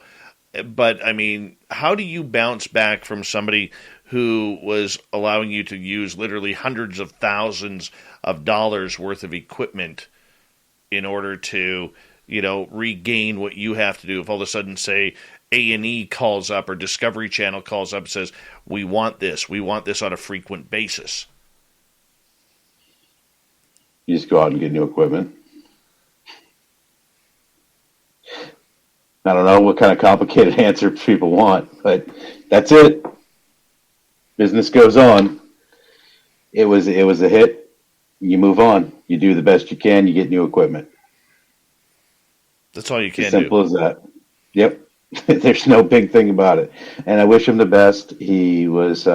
But, I mean, how do you bounce back from somebody who was allowing you to use literally hundreds of thousands of dollars worth of equipment in order to, regain what you have to do? If all of a sudden, say, A&E calls up or Discovery Channel calls up and says, we want this on a frequent basis. You just go out and get new equipment. I don't know what kind of complicated answer people want, but that's it. Business goes on. It was a hit. You move on. You do the best you can. You get new equipment. That's all you can do. As simple as that. Yep. There's no big thing about it. And I wish him the best. He was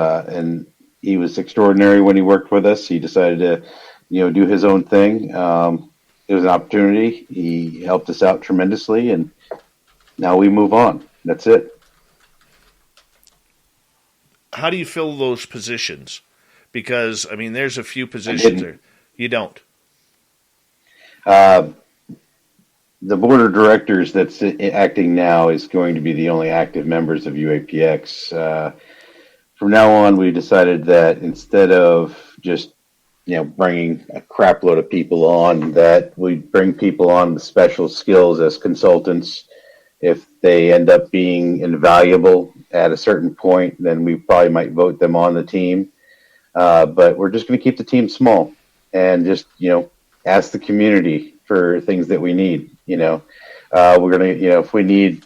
extraordinary when he worked with us. He decided to, do his own thing. It was an opportunity. He helped us out tremendously, and now we move on. That's it. How do you fill those positions? Because, there's a few positions there. You don't. The board of directors that's acting now is going to be the only active members of UAPx. From now on, we decided that instead of just bringing a crap load of people on, that we bring people on with special skills as consultants. If they end up being invaluable at a certain point, then we probably might vote them on the team. But we're just going to keep the team small and just, ask the community for things that we need. We're going to, if we need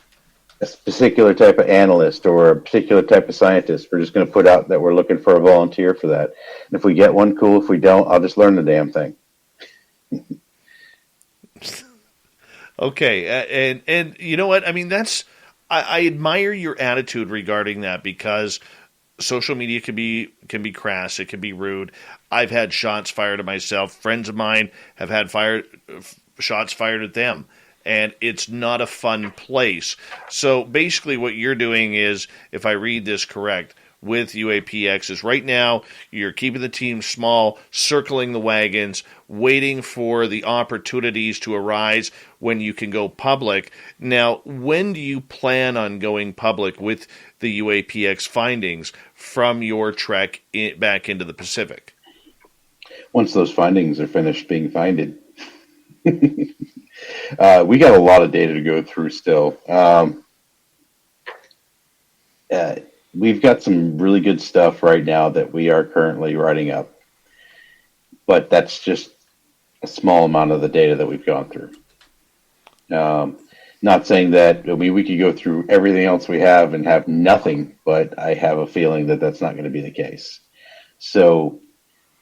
a particular type of analyst or a particular type of scientist, we're just going to put out that we're looking for a volunteer for that. And if we get one, cool. If we don't, I'll just learn the damn thing. Okay, and you know what? I admire your attitude regarding that, because social media can be crass, it can be rude. I've had shots fired at myself. Friends of mine have had shots fired at them, and it's not a fun place. So basically, what you're doing is, if I read this correct, with UAPx is right now you're keeping the team small, circling the wagons, waiting for the opportunities to arise when you can go public. Now, when do you plan on going public with the UAPx findings from your trek back into the Pacific? Once those findings are finished being finded. We got a lot of data to go through still. We've got some really good stuff right now that we are currently writing up, but that's just a small amount of the data that we've gone through. Not saying that we could go through everything else we have and have nothing, but I have a feeling that that's not going to be the case. So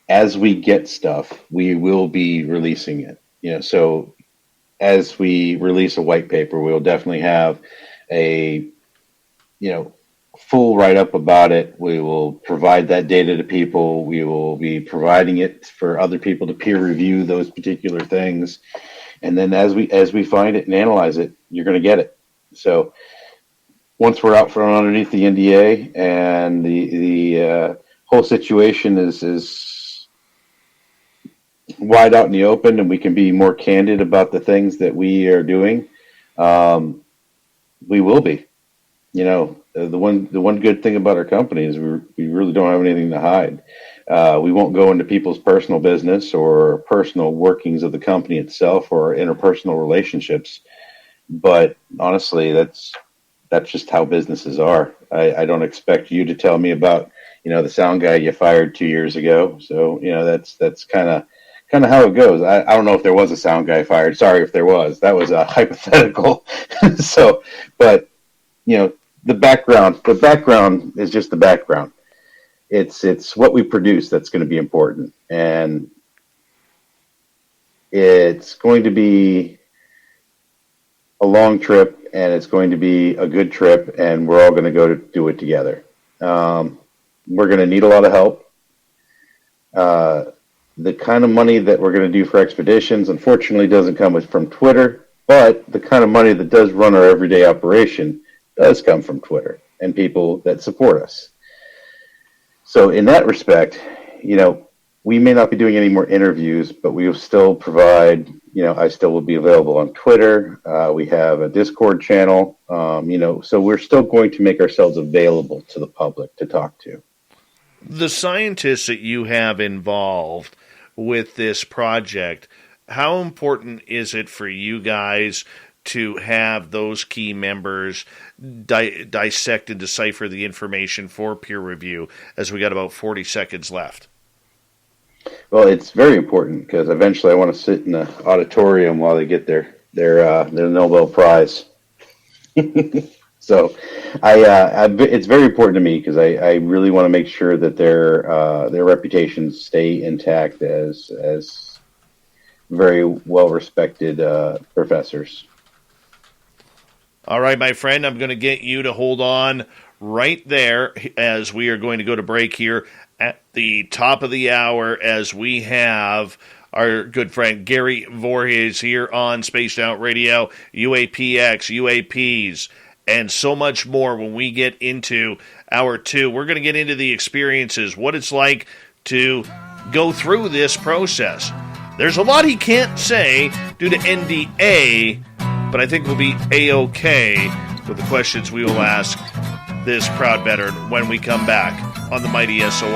as we get stuff, we will be releasing it. So as we release a white paper, we'll definitely have a, full write-up about it. We will provide that data to people. We will be providing it for other people to peer review those particular things. And then as we find it and analyze it, you're going to get it. So once we're out from underneath the NDA and the whole situation is wide out in the open, and we can be more candid about the things that we are doing, we will be. The one good thing about our company is we really don't have anything to hide. We won't go into people's personal business or personal workings of the company itself or interpersonal relationships. But honestly, that's just how businesses are. I don't expect you to tell me about, the sound guy you fired 2 years ago. So, that's kind of how it goes. I don't know if there was a sound guy fired. Sorry if there was. That was a hypothetical. So, but, the background is just the background. It's what we produce that's going to be important. And it's going to be a long trip, and it's going to be a good trip, and we're all going to go to do it together. We're going to need a lot of help. The kind of money that we're going to do for expeditions, unfortunately, doesn't come from Twitter, but the kind of money that does run our everyday operation does come from Twitter and people that support us. So in that respect, we may not be doing any more interviews, but we will still provide, I still will be available on Twitter. We have a Discord channel, so we're still going to make ourselves available to the public to talk to. The scientists that you have involved with this project, how important is it for you guys to have those key members dissect and decipher the information for peer review, as we got about 40 seconds left? Well, it's very important, because eventually I want to sit in the auditorium while they get their Nobel Prize. So it's very important to me, because I really want to make sure that their reputations stay intact as very well-respected professors. All right, my friend, I'm going to get you to hold on right there as we are going to go to break here at the top of the hour as we have our good friend Gary Voorhis here on Spaced Out Radio, UAPx, UAPs, and so much more when we get into hour 2. We're going to get into the experiences, what it's like to go through this process. There's a lot he can't say due to NDA, but I think we'll be A-OK with the questions we will ask this crowd veteran when we come back on the mighty SOR.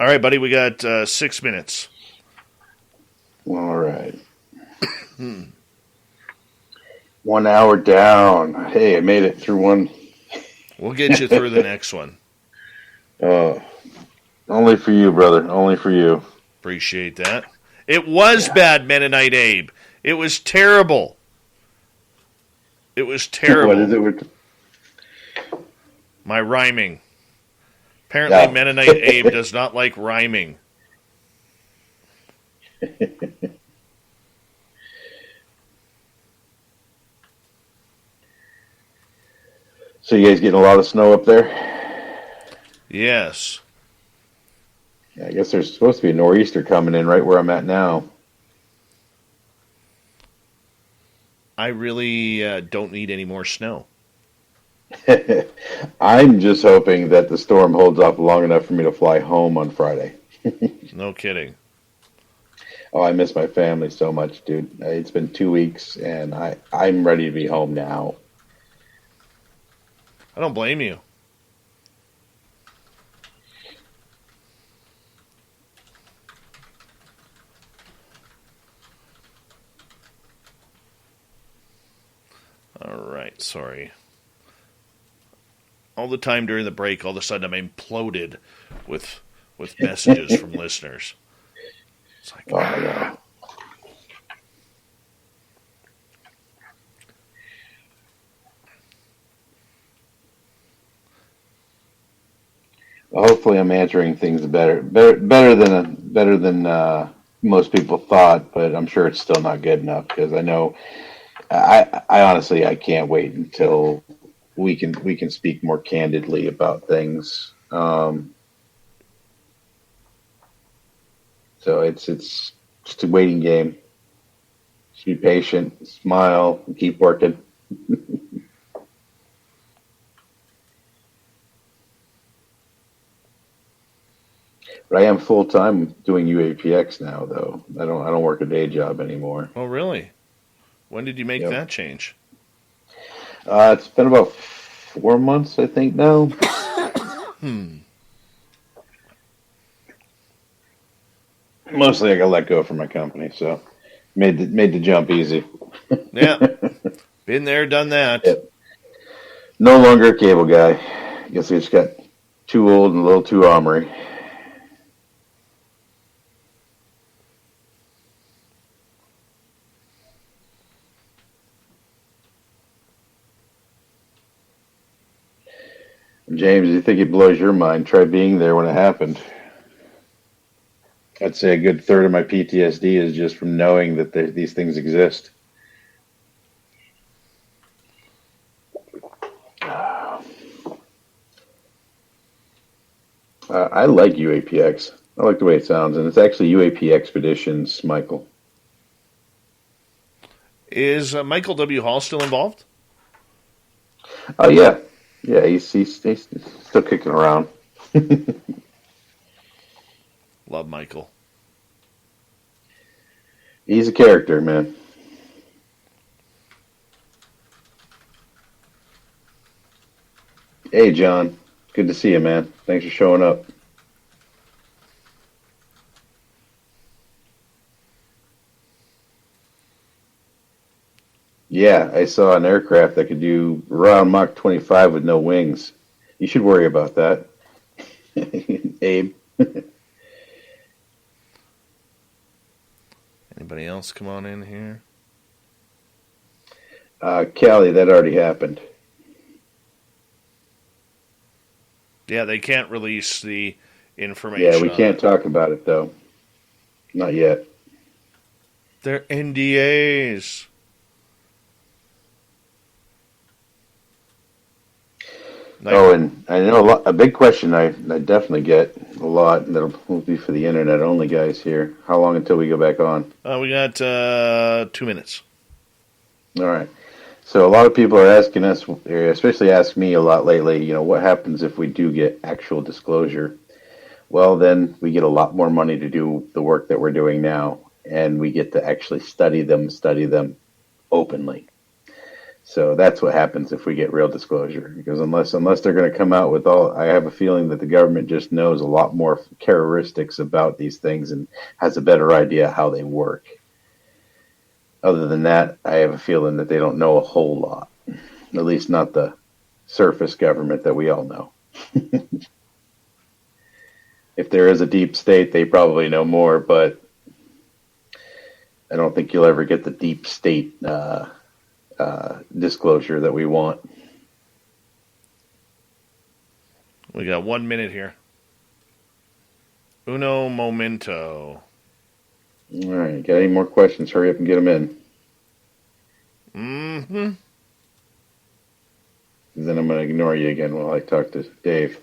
All right, buddy, we got 6 minutes. All right. 1 hour down. Hey, I made it through one. We'll get you through the next one. Only for you, brother. Only for you. Appreciate that. It was bad, Mennonite Abe. It was terrible. It was terrible. What is it? My rhyming. Apparently, Mennonite Abe does not like rhyming. So you guys getting a lot of snow up there? Yes. Yeah, I guess there's supposed to be a nor'easter coming in right where I'm at now. I really don't need any more snow. I'm just hoping that the storm holds off long enough for me to fly home on Friday. No kidding. Oh, I miss my family so much, dude. It's been 2 weeks, and I'm ready to be home now. I don't blame you. All right, sorry. All the time during the break, all of a sudden I'm imploded with messages from listeners. It's like, oh, no. Well, hopefully, I'm answering things better than most people thought. But I'm sure it's still not good enough because I know. I honestly I can't wait until we can speak more candidly about things. So it's just a waiting game. Just be patient, smile, and keep working. But I am full time doing UAPx now, though. I don't work a day job anymore. oh, really? When did you make that change? It's been about 4 months, I think, now. Mostly, I got let go from my company, so made the jump easy. Yeah, been there, done that. Yep. No longer a cable guy. Guess we just got too old and a little too ornery. James, you think it blows your mind? Try being there when it happened. I'd say a good third of my PTSD is just from knowing that these things exist. I like UAPx. I like the way it sounds, and it's actually UAP Expeditions, Michael. Is Michael W. Hall still involved? Oh, yeah. Yeah, he's still kicking around. Love Michael. He's a character, man. Hey, John. Good to see you, man. Thanks for showing up. Yeah, I saw an aircraft that could do around Mach 25 with no wings. You should worry about that, Abe. Anybody else come on in here? Callie, that already happened. Yeah, they can't release the information. Yeah, we can't talk about it, though. Not yet. They're NDAs. And I know a big question I definitely get a lot, and that'll be for the internet-only guys here. How long until we go back on? We got 2 minutes. All right. So a lot of people are asking us, especially ask me a lot lately, what happens if we do get actual disclosure? Well, then we get a lot more money to do the work that we're doing now, and we get to actually study them openly. So that's what happens if we get real disclosure, because unless they're going to come out with I have a feeling that the government just knows a lot more characteristics about these things and has a better idea how they work. Other than that, I have a feeling that they don't know a whole lot, at least not the surface government that we all know. If there is a deep state, they probably know more, but I don't think you'll ever get the deep state disclosure that we want. We got 1 minute here. Uno momento. All right, got any more questions? Hurry up and get them in. Mm-hmm. Then I'm going to ignore you again while I talk to Dave.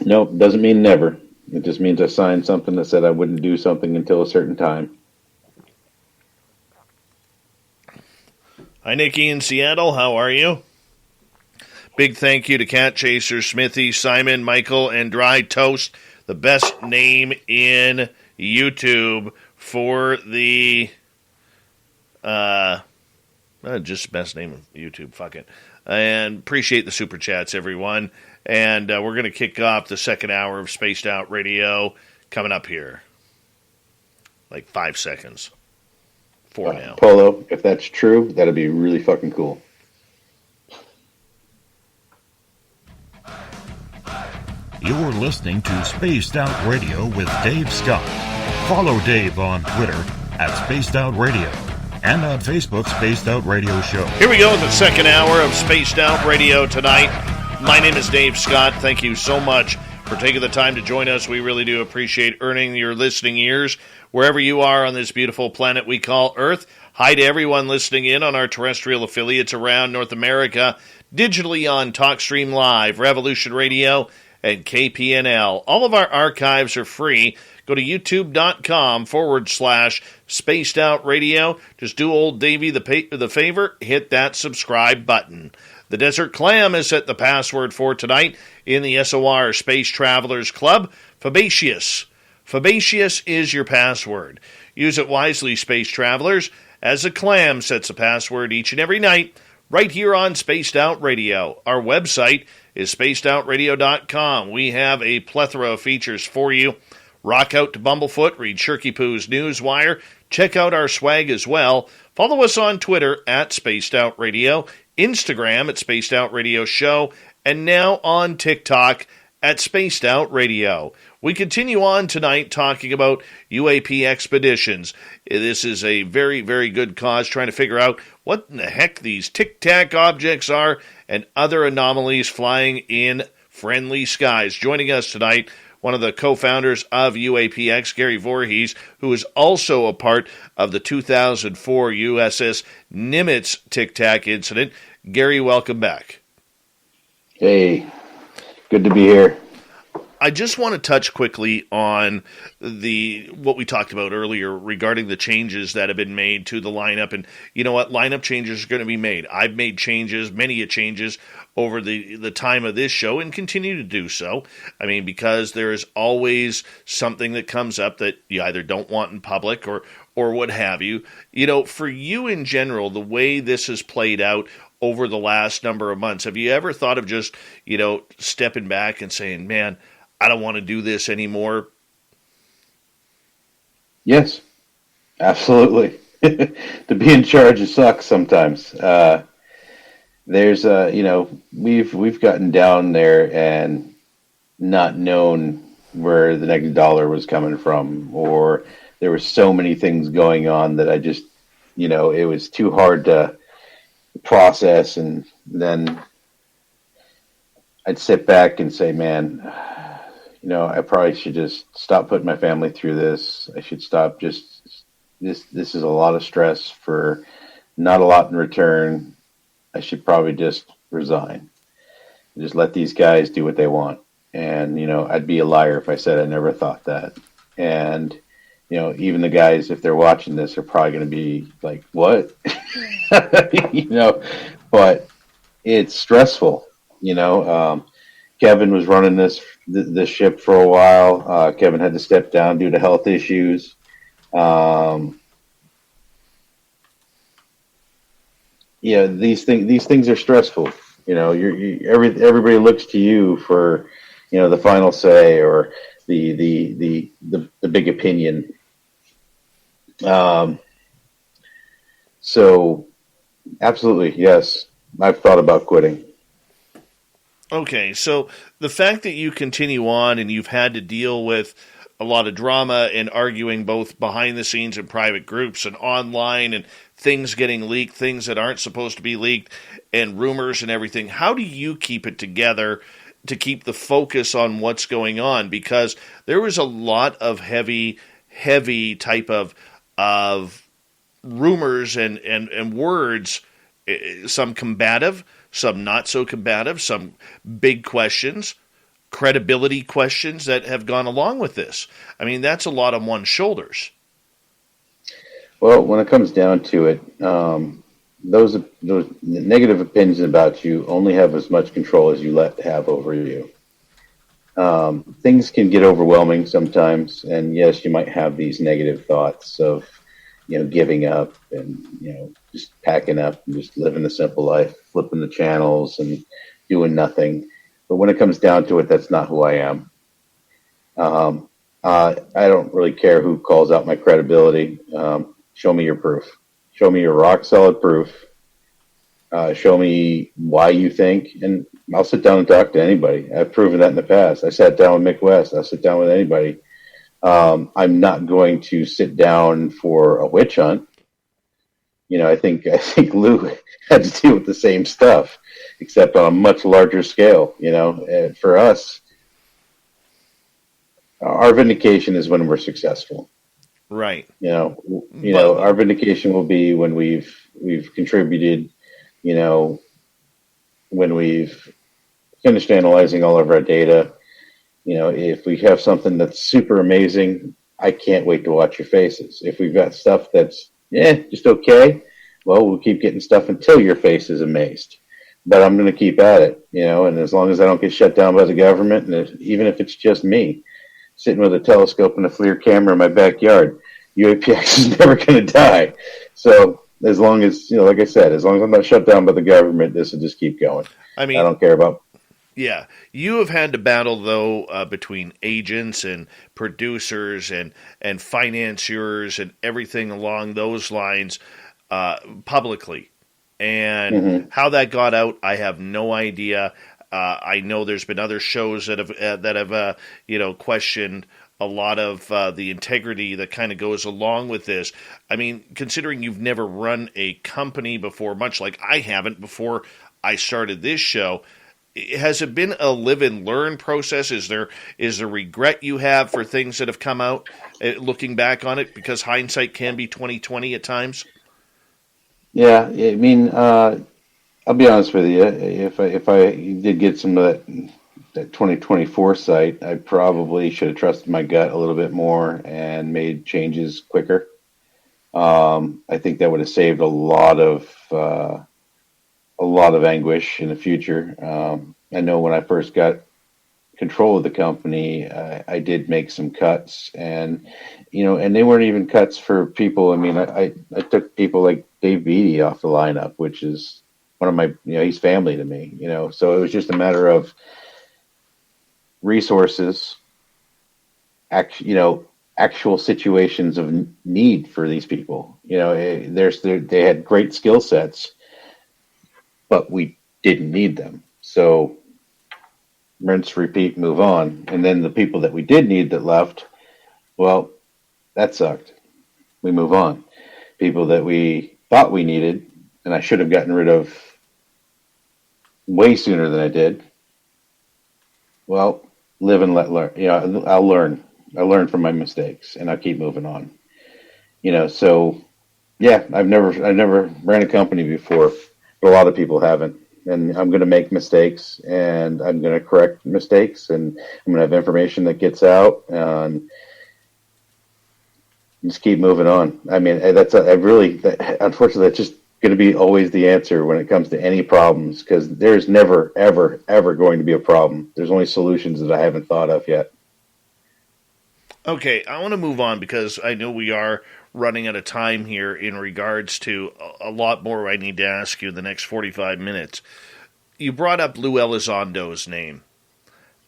Nope, doesn't mean never. It just means I signed something that said I wouldn't do something until a certain time. Hi, Nikki in Seattle. How are you? Big thank you to Cat Chaser, Smithy, Simon, Michael, and Dry Toast, the best name in YouTube for the just best name of YouTube. Fuck it. And appreciate the super chats, everyone. And we're going to kick off the second hour of Spaced Out Radio coming up here. Like 5 seconds. 4 now. Polo, if that's true, that'd be really fucking cool. You're listening to Spaced Out Radio with Dave Scott. Follow Dave on Twitter at Spaced Out Radio and on Facebook, Spaced Out Radio Show. Here we go with the second hour of Spaced Out Radio tonight. My name is Dave Scott. Thank you so much for taking the time to join us. We really do appreciate earning your listening ears wherever you are on this beautiful planet we call Earth. Hi to everyone listening in on our terrestrial affiliates around North America, digitally on TalkStream Live, Revolution Radio, and KPNL. All of our archives are free. Go to youtube.com/Spaced Out Radio. Just do old Davey the favor, hit that subscribe button. The Desert Clam has set the password for tonight in the SOR Space Travelers Club. Fabaceous. Fabaceous is your password. Use it wisely, Space Travelers, as the Clam sets a password each and every night right here on Spaced Out Radio. Our website is spacedoutradio.com. We have a plethora of features for you. Rock out to Bumblefoot, read Shirky Poo's Newswire, check out our swag as well. Follow us on Twitter at Spaced Out Radio, Instagram at Spaced Out Radio Show, and now on TikTok at Spaced Out Radio. We continue on tonight talking about UAP expeditions. This is a very, very good cause, trying to figure out what in the heck these tic-tac objects are and other anomalies flying in friendly skies. Joining us tonight, one of the co-founders of UAPx, Gary Voorhis, who is also a part of the 2004 U.S.S. Nimitz tic-tac incident. Gary, welcome back. Hey, good to be here. I just want to touch quickly on what we talked about earlier regarding the changes that have been made to the lineup. And you know what? Lineup changes are going to be made. I've made changes, many changes over the time of this show and continue to do so. I mean, because there is always something that comes up that you either don't want in public or what have you. You know, for you in general, the way this has played out over the last number of months, have you ever thought of just, stepping back and saying, man, I don't want to do this anymore? Yes, absolutely. To be in charge, it sucks sometimes. There's, we've gotten down there and not known where the next dollar was coming from, or there were so many things going on that I just it was too hard to process. And then I'd sit back and say, man, I probably should just stop putting my family through this. I should stop this is a lot of stress for not a lot in return. I should probably just resign. Just let these guys do what they want. And, I'd be a liar if I said I never thought that. And, even the guys, if they're watching this, are probably going to be like, what? But it's stressful. Kevin was running this ship for a while. Kevin had to step down due to health issues. These things are stressful. Everybody looks to you for, the final say or the big opinion. So absolutely, yes, I've thought about quitting. Okay, so the fact that you continue on and you've had to deal with a lot of drama and arguing both behind the scenes in private groups and online and things getting leaked, things that aren't supposed to be leaked, and rumors and everything, how do you keep it together to keep the focus on what's going on? Because there was a lot of heavy type of rumors and words, some combative, some not so combative, some big questions, credibility questions that have gone along with this. I mean, that's a lot on one's shoulders. Well, when it comes down to it, those negative opinions about you only have as much control as you let have over you. Things can get overwhelming sometimes, and yes, you might have these negative thoughts of, giving up and, just packing up and just living the simple life, flipping the channels and doing nothing. But when it comes down to it, that's not who I am. I don't really care who calls out my credibility. Show me your proof. Show me your rock solid proof. Show me why you think, and I'll sit down and talk to anybody. I've proven that in the past. I sat down with Mick West. I'll sit down with anybody. I'm not going to sit down for a witch hunt. I think Lou had to deal with the same stuff, except on a much larger scale. For us, our vindication is when we're successful. Right. Our vindication will be when we've contributed. When we've finished analyzing all of our data. If we have something that's super amazing, I can't wait to watch your faces. If we've got stuff that's, just okay, well, we'll keep getting stuff until your face is amazed. But I'm going to keep at it, and as long as I don't get shut down by the government, and even if it's just me sitting with a telescope and a FLIR camera in my backyard, UAPx is never going to die. So as long as, like I said, as long as I'm not shut down by the government, this will just keep going. I don't care about. Yeah, you have had to battle, though, between agents and producers and financiers and everything along those lines publicly. And how that got out, I have no idea. I know there's been other shows that have questioned a lot of the integrity that kind of goes along with this. I mean, considering you've never run a company before, much like I haven't before I started this show, has it been a live and learn process? Is there regret you have for things that have come out, looking back on it, because hindsight can be 20/20 at times? Yeah, I mean, I'll be honest with you. If I did get some of that 2020 foresight, I probably should have trusted my gut a little bit more and made changes quicker. I think that would have saved a lot of anguish in the future. I know when I first got control of the company, I did make some cuts, and they weren't even cuts for people. I mean, I took people like Dave Beatty off the lineup, which is one of my, he's family to me. So it was just a matter of resources, actual situations of need for these people. They had great skill sets, but we didn't need them. So rinse, repeat, move on. And then the people that we did need that left, well, that sucked. We move on. people that we thought we needed, and I should have gotten rid of way sooner than I did. Well, live and let learn. I'll learn. I learn from my mistakes, and I'll keep moving on. So yeah, I've never ran a company before, but a lot of people haven't. And I'm going to make mistakes, and I'm going to correct mistakes, and I'm going to have information that gets out, and just keep moving on. I mean, unfortunately, that's just going to be always the answer when it comes to any problems, because there's never, ever, ever going to be a problem. There's only solutions that I haven't thought of yet. Okay, I want to move on because I know we are running out of time here in regards to a lot more I need to ask you in the next 45 minutes. You brought up Lou Elizondo's name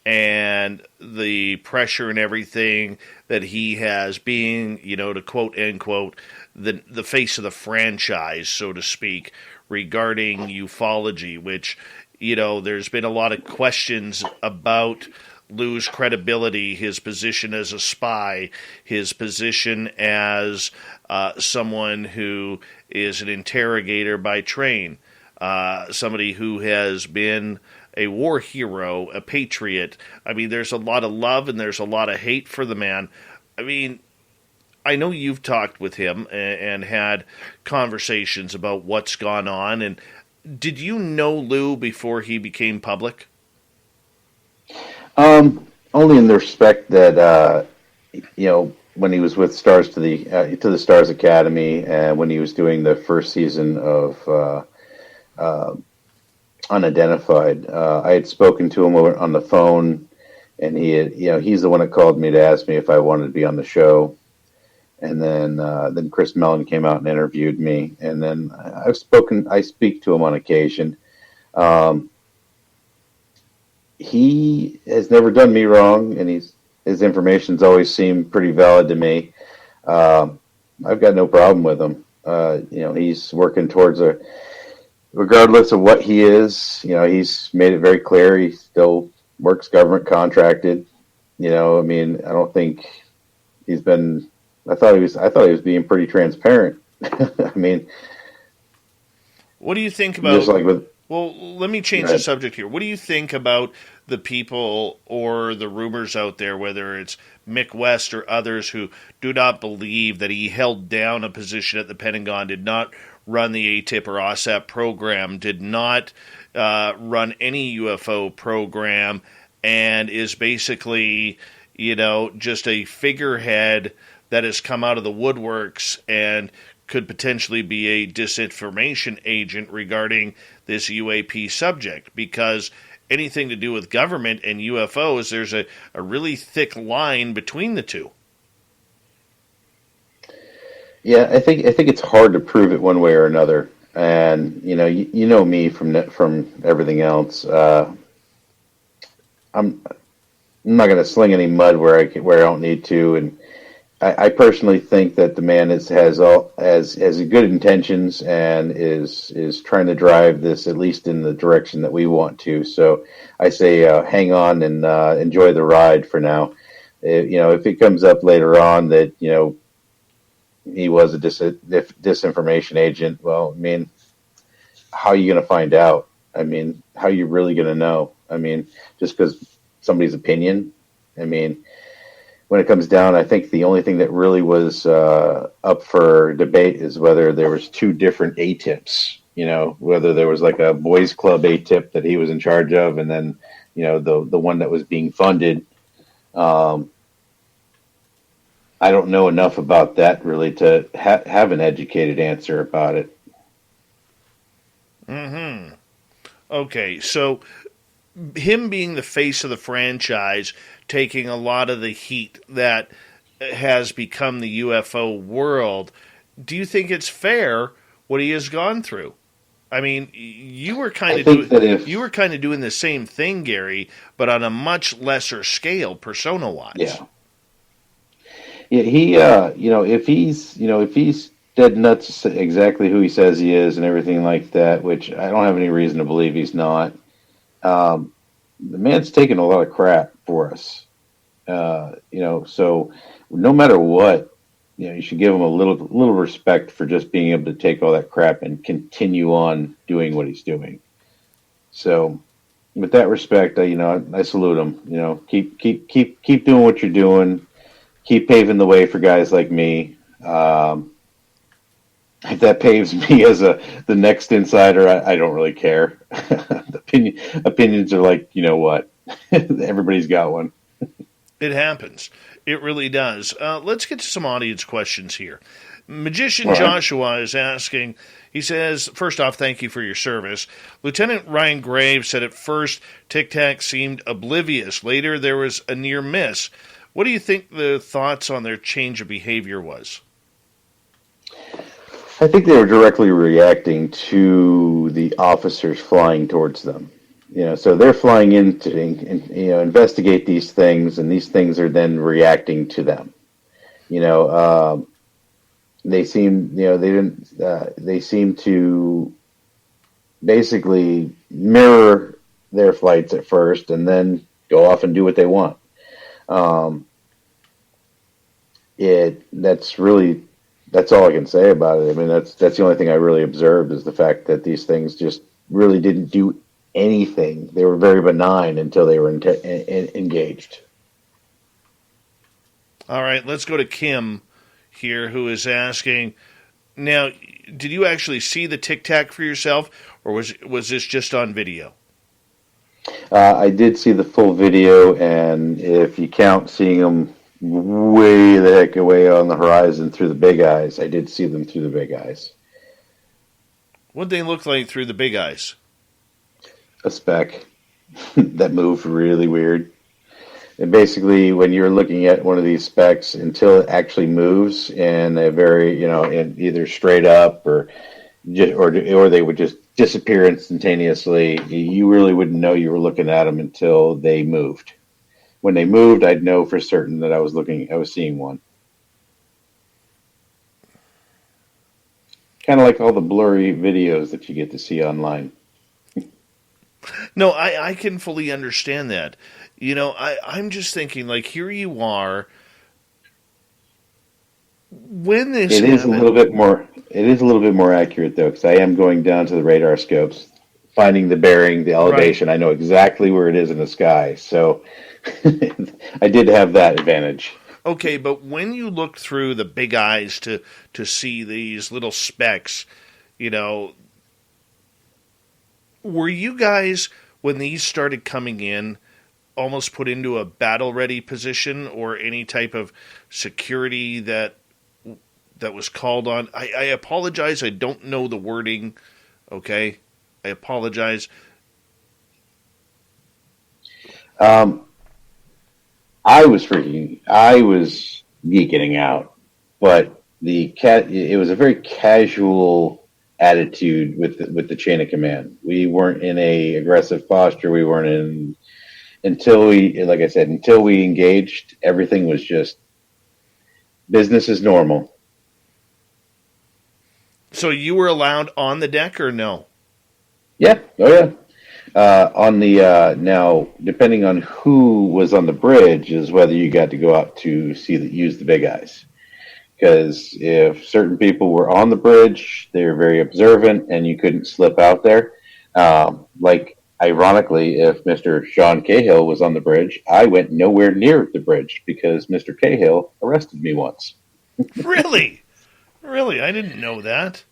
and the pressure and everything that he has being, to quote, end quote, the face of the franchise, so to speak, regarding ufology, which, there's been a lot of questions about Lou's credibility, his position as a spy, his position as someone who is an interrogator by trade, somebody who has been a war hero, a patriot. I mean, there's a lot of love and there's a lot of hate for the man. I mean, I know you've talked with him and had conversations about what's gone on. And did you know Lou before he became public? Only in the respect that when he was with Stars to the Stars Academy, and when he was doing the first season of Unidentified, I had spoken to him on the phone, and he's the one that called me to ask me if I wanted to be on the show. And then Chris Mellon came out and interviewed me, and then I speak to him on occasion. He has never done me wrong, and his information's always seemed pretty valid to me. I've got no problem with him. He's working towards regardless of what he is, he's made it very clear he still works government contracted. I don't think he's been. I thought he was being pretty transparent. I mean, what do you think about? Just like with. Well, let me change the subject here. What do you think about the people or the rumors out there, whether it's Mick West or others, who do not believe that he held down a position at the Pentagon, did not run the ATIP or OSAP program, did not run any UFO program, and is basically, just a figurehead that has come out of the woodworks and could potentially be a disinformation agent regarding this UAP subject, because anything to do with government and UFOs, there's a really thick line between the two. Yeah, I think it's hard to prove it one way or another, and you know me from everything else. I'm not going to sling any mud where I don't need to, and I personally think that the man has good intentions and is trying to drive this at least in the direction that we want to. So I say hang on and enjoy the ride for now. If it comes up later on that he was a disinformation agent, well, I mean, how are you going to find out? I mean, how are you really going to know? I mean, just because somebody's opinion? I mean, when it comes down, I think the only thing that really was up for debate is whether there was two different ATIPs, whether there was like a boys club ATIP that he was in charge of, and then, the one that was being funded. I don't know enough about that really to have an educated answer about it. Mm-hmm. Okay, so him being the face of the franchise, taking a lot of the heat that has become the UFO world, do you think it's fair what he has gone through? I mean, you were kind of doing the same thing, Gary, but on a much lesser scale, persona-wise. Yeah. Yeah, he, if he's dead nuts exactly who he says he is and everything like that, which I don't have any reason to believe he's not. The man's taking a lot of crap for us. So no matter what, you should give him a little respect for just being able to take all that crap and continue on doing what he's doing. So, with that respect, I salute him. Keep doing what you're doing. Keep paving the way for guys like me. If that paves me as the next insider, I don't really care. Opinions are like, you know what? Everybody's got one. It happens. It really does. Let's get to some audience questions here. Magician All right. Joshua is asking, he says, first off, thank you for your service. Lieutenant Ryan Graves said at first TIC seemed oblivious. Later, there was a near miss. What do you think the thoughts on their change of behavior was? I think they were directly reacting to the officers flying towards them. So they're flying in to investigate these things, and these things are then reacting to them. They seem they seem to basically mirror their flights at first, and then go off and do what they want. That's all I can say about it. I mean, that's the only thing I really observed, is the fact that these things just really didn't do anything. They were very benign until they were engaged. All right, let's go to Kim here, who is asking, now, did you actually see the TIC for yourself, or was this just on video? I did see the full video, and if you count seeing them way the heck away on the horizon through the big eyes, I did see them through the big eyes. What'd they look like through the big eyes? A speck that moved really weird. And basically, when you're looking at one of these specks, until it actually moves in a very, in either straight up or they would just disappear instantaneously, you really wouldn't know you were looking at them until they moved. When they moved, I'd know for certain that I was seeing one. Kind of like all the blurry videos that you get to see online. No, I can fully understand that. I'm just thinking, like, here you are. When this It is a little bit more accurate, though, because I am going down to the radar scopes, finding the bearing, the elevation. Right. I know exactly where it is in the sky, so I did have that advantage. Okay, but when you look through the big eyes to see these little specks, were you guys, when these started coming in, almost put into a battle-ready position, or any type of security that was called on? I apologize, I don't know the wording, okay? I apologize. I was geeking out, but it was a very casual attitude with the chain of command. We weren't in a aggressive posture. We weren't until we engaged. Everything was just business as normal. So you were allowed on the deck, or no? Yeah. Oh yeah. Now, depending on who was on the bridge, is whether you got to go out to use the big eyes. Because if certain people were on the bridge, they were very observant, and you couldn't slip out there. Ironically, if Mr. Sean Cahill was on the bridge, I went nowhere near the bridge because Mr. Cahill arrested me once. Really? Really? I didn't know that.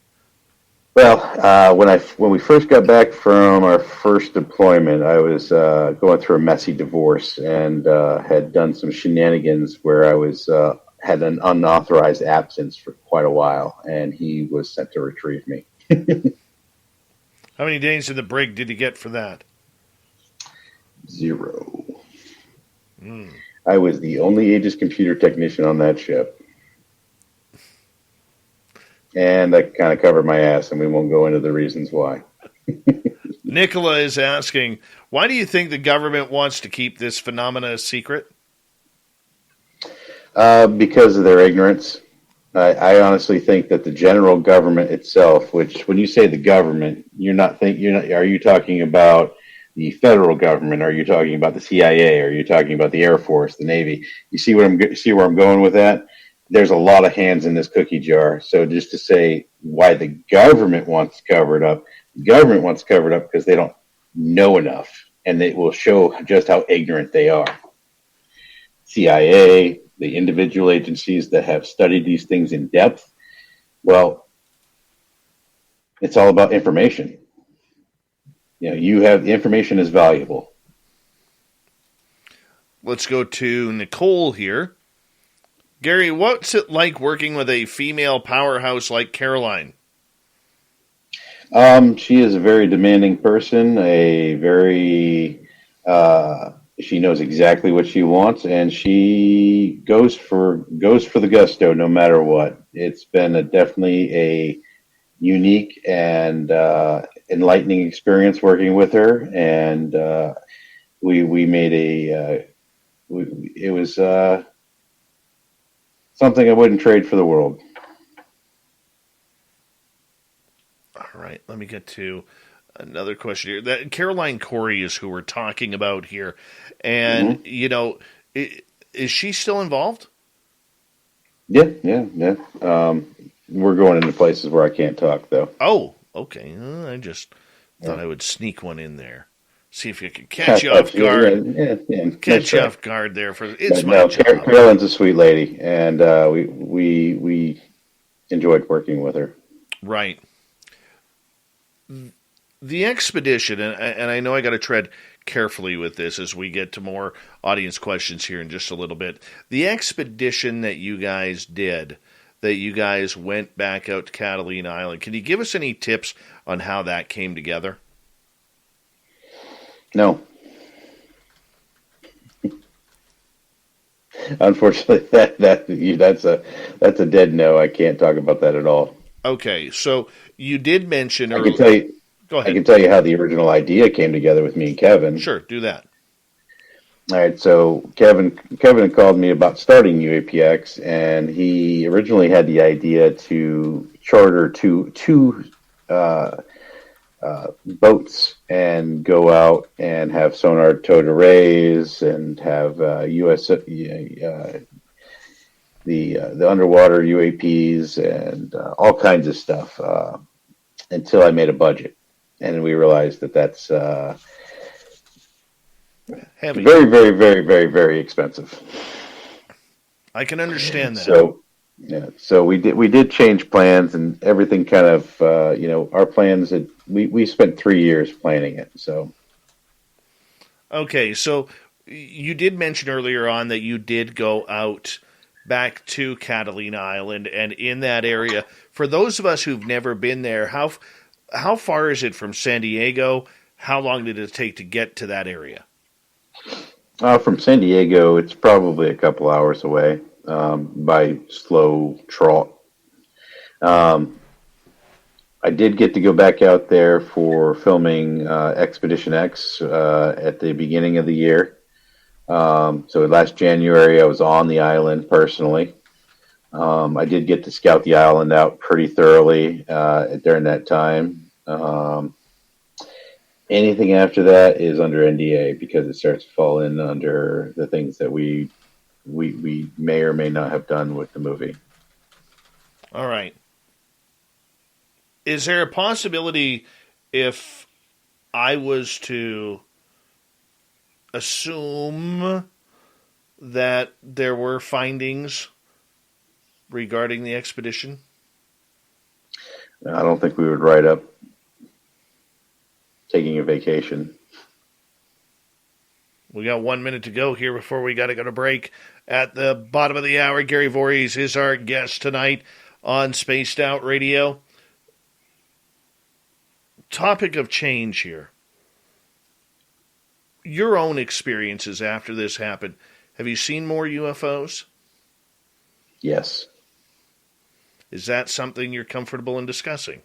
Well, when we first got back from our first deployment, I was going through a messy divorce and had done some shenanigans where I was had an unauthorized absence for quite a while, and he was sent to retrieve me. How many days in the brig did you get for that? 0. I was the only Aegis Computer technician on that ship. And I kind of covered my ass, and we won't go into the reasons why. Nicola is asking, why do you think the government wants to keep this phenomena a secret? Because of their ignorance. I honestly think that the general government itself, which when you say the government, are you talking about the federal government? Are you talking about the CIA? Are you talking about the Air Force, the Navy? You see where I'm going with that? there's a lot of hands in this cookie jar. So just to say why the government wants to cover it up, the government wants to cover it up because they don't know enough, and it will show just how ignorant they are. CIA, the individual agencies that have studied these things in depth, well, it's all about information. You have the information is valuable. Let's go to Nicole here. Gary, what's it like working with a female powerhouse like Caroline? She is a very demanding person, she knows exactly what she wants, and she goes for the gusto no matter what. It's been definitely a unique and enlightening experience working with her, and we made it was something I wouldn't trade for the world. All right, let me get to another question here. That Caroline Corey is who we're talking about here, and is she still involved? Yeah. We're going into places where I can't talk, though. Oh, okay. I just thought I would sneak one in there. See if you could catch you off guard. Yeah. Catch you off guard there for it's my job. Carolyn's a sweet lady, and we enjoyed working with her. Right. The expedition, and I know I got to tread carefully with this as we get to more audience questions here in just a little bit. The expedition that you guys did, that you guys went back out to Catalina Island, can you give us any tips on how that came together? No. Unfortunately, that's a dead no. I can't talk about that at all. Okay, so you did mention. I can tell you. Go ahead. I can tell you how the original idea came together with me and Kevin. Sure, do that. All right, so Kevin had called me about starting UAPx, and he originally had the idea to charter two boats and go out and have sonar towed arrays and have U.S. The underwater UAPs and all kinds of stuff until I made a budget, and we realized that's heavy. Very, very, very, very, very expensive. I can understand that. So we did change plans, and everything kind of our plans we spent 3 years planning it. So okay, so you did mention earlier on that you did go out back to Catalina Island, and in that area, for those of us who've never been there, how far is it from San Diego? How long did it take to get to that area? From San Diego, it's probably a couple hours away by slow trot. I did get to go back out there for filming Expedition X at the beginning of the year. So last January, I was on the island personally. I did get to scout the island out pretty thoroughly during that time. Anything after that is under NDA because it starts to fall in under the things that we may or may not have done with the movie. All right. Is there a possibility if I was to assume that there were findings regarding the expedition? I don't think we would write up taking a vacation. We got 1 minute to go here before we got to go to break. At the bottom of the hour, Gary Voorhis is our guest tonight on Spaced Out Radio. Topic of change here. Your own experiences after this happened. Have you seen more UFOs? Yes. Is that something you're comfortable in discussing?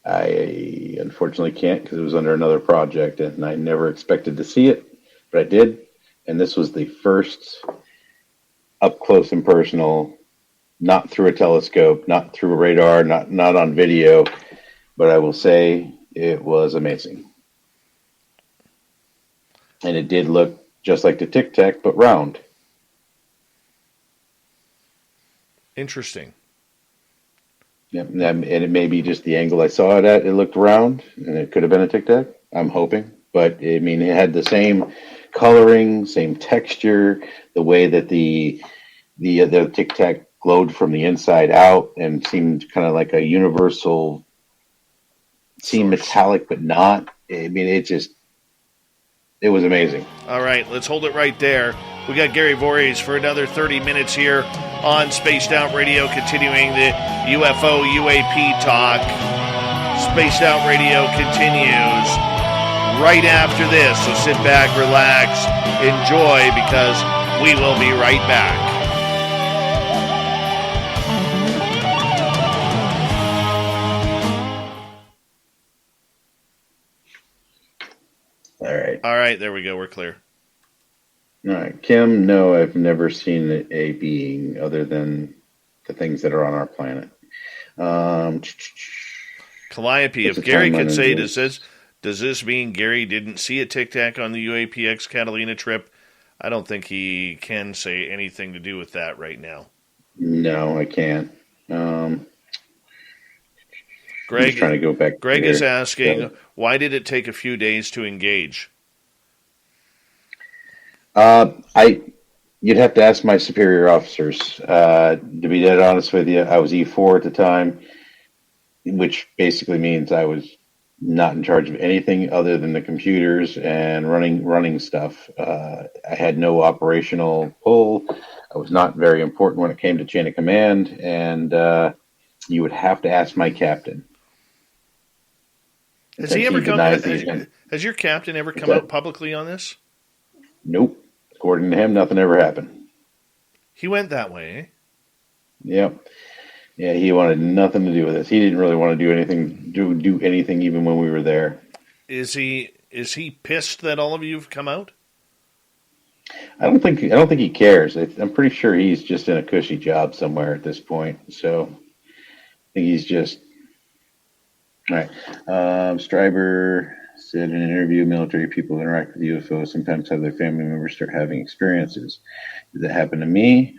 I unfortunately can't because it was under another project and I never expected to see it, but I did. And this was the first up close and personal, not through a telescope, not through a radar, not on video, but I will say it was amazing. And it did look just like the Tic Tac, but round. Interesting. Yeah, and it may be just the angle I saw it at. It looked round, and it could have been a Tic Tac. I'm hoping, but I mean, it had the same coloring, same texture, the way that the Tic Tac glowed from the inside out, and seemed kind of like a universal. Seemed metallic, but not. I mean, it was amazing. All right, let's hold it right there. We got Gary Voorhis for another 30 minutes here on Spaced Out Radio, continuing the UFO UAP talk. Spaced Out Radio continues right after this, so sit back, relax, enjoy, because we will be right back. All right, there we go. We're clear. All right, Kim, no, I've never seen a being other than the things that are on our planet. Calliope, if Gary could say, does this mean Gary didn't see a Tic Tac on the UAPx Catalina trip? I don't think he can say anything to do with that right now. No, I can't. Greg, I'm just trying to go back. Greg is asking, why did it take a few days to engage? You'd have to ask my superior officers. To be dead honest with you, I was E4 at the time, which basically means I was not in charge of anything other than the computers and running stuff. I had no operational pull. I was not very important when it came to chain of command, and you would have to ask my captain. Has he ever come? Has your captain ever come out publicly on this? Nope. According to him, nothing ever happened. He went that way, eh? Yep. Yeah, he wanted nothing to do with this. He didn't really want to do anything even when we were there. Is he pissed that all of you have come out? I don't think he cares. I'm pretty sure he's just in a cushy job somewhere at this point. So I think he's just all right. Stryber said in an interview, military people who interact with UFOs sometimes have their family members start having experiences. Did that happen to me?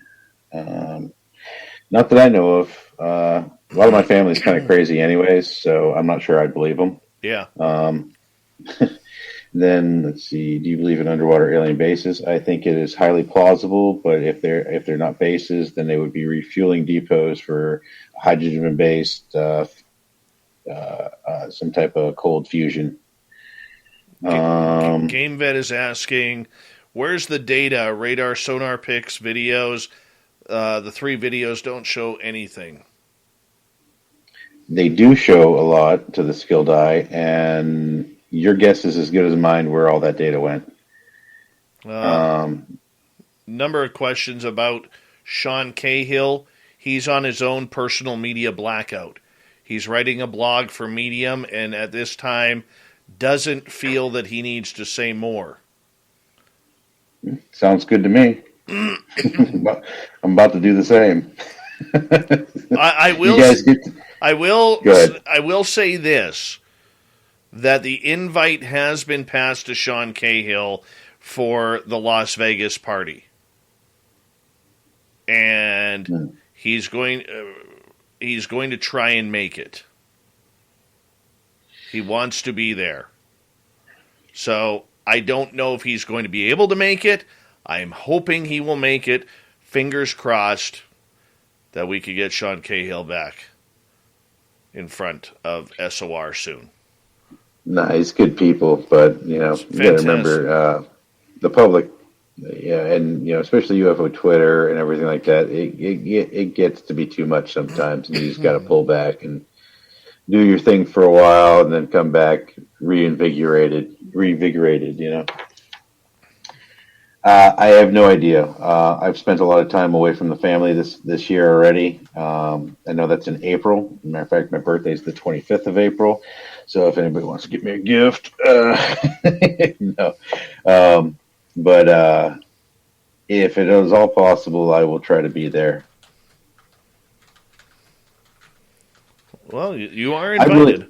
Not that I know of. A lot of my family is kind of crazy anyways, so I'm not sure I'd believe them. Yeah. Then let's see. Do you believe in underwater alien bases? I think it is highly plausible, but if they're not bases, then they would be refueling depots for hydrogen-based some type of cold fusion. Game Vet is asking, where's the data? Radar, sonar pics, videos. The 3 videos don't show anything. They do show a lot to the skilled eye, and your guess is as good as mine where all that data went. Number of questions about Sean Cahill. He's on his own personal media blackout. He's writing a blog for Medium, and at this time doesn't feel that he needs to say more. Sounds good to me. I'm about to do the same. I will say this, that the invite has been passed to Sean Cahill for the Las Vegas party. And he's going to try and make it. He wants to be there. So I don't know if he's going to be able to make it. I'm hoping he will make it. Fingers crossed that we could get Sean Cahill back in front of SOR soon. Nice, good people, but you got to remember the public, and especially UFO Twitter and everything like that. It gets to be too much sometimes, and you just got to pull back and do your thing for a while, and then come back reinvigorated. I have no idea. I've spent a lot of time away from the family this year already. I know that's in April. As a matter of fact, my birthday is the 25th of April. So if anybody wants to get me a gift, no. But if it is all possible, I will try to be there. Well, you are invited.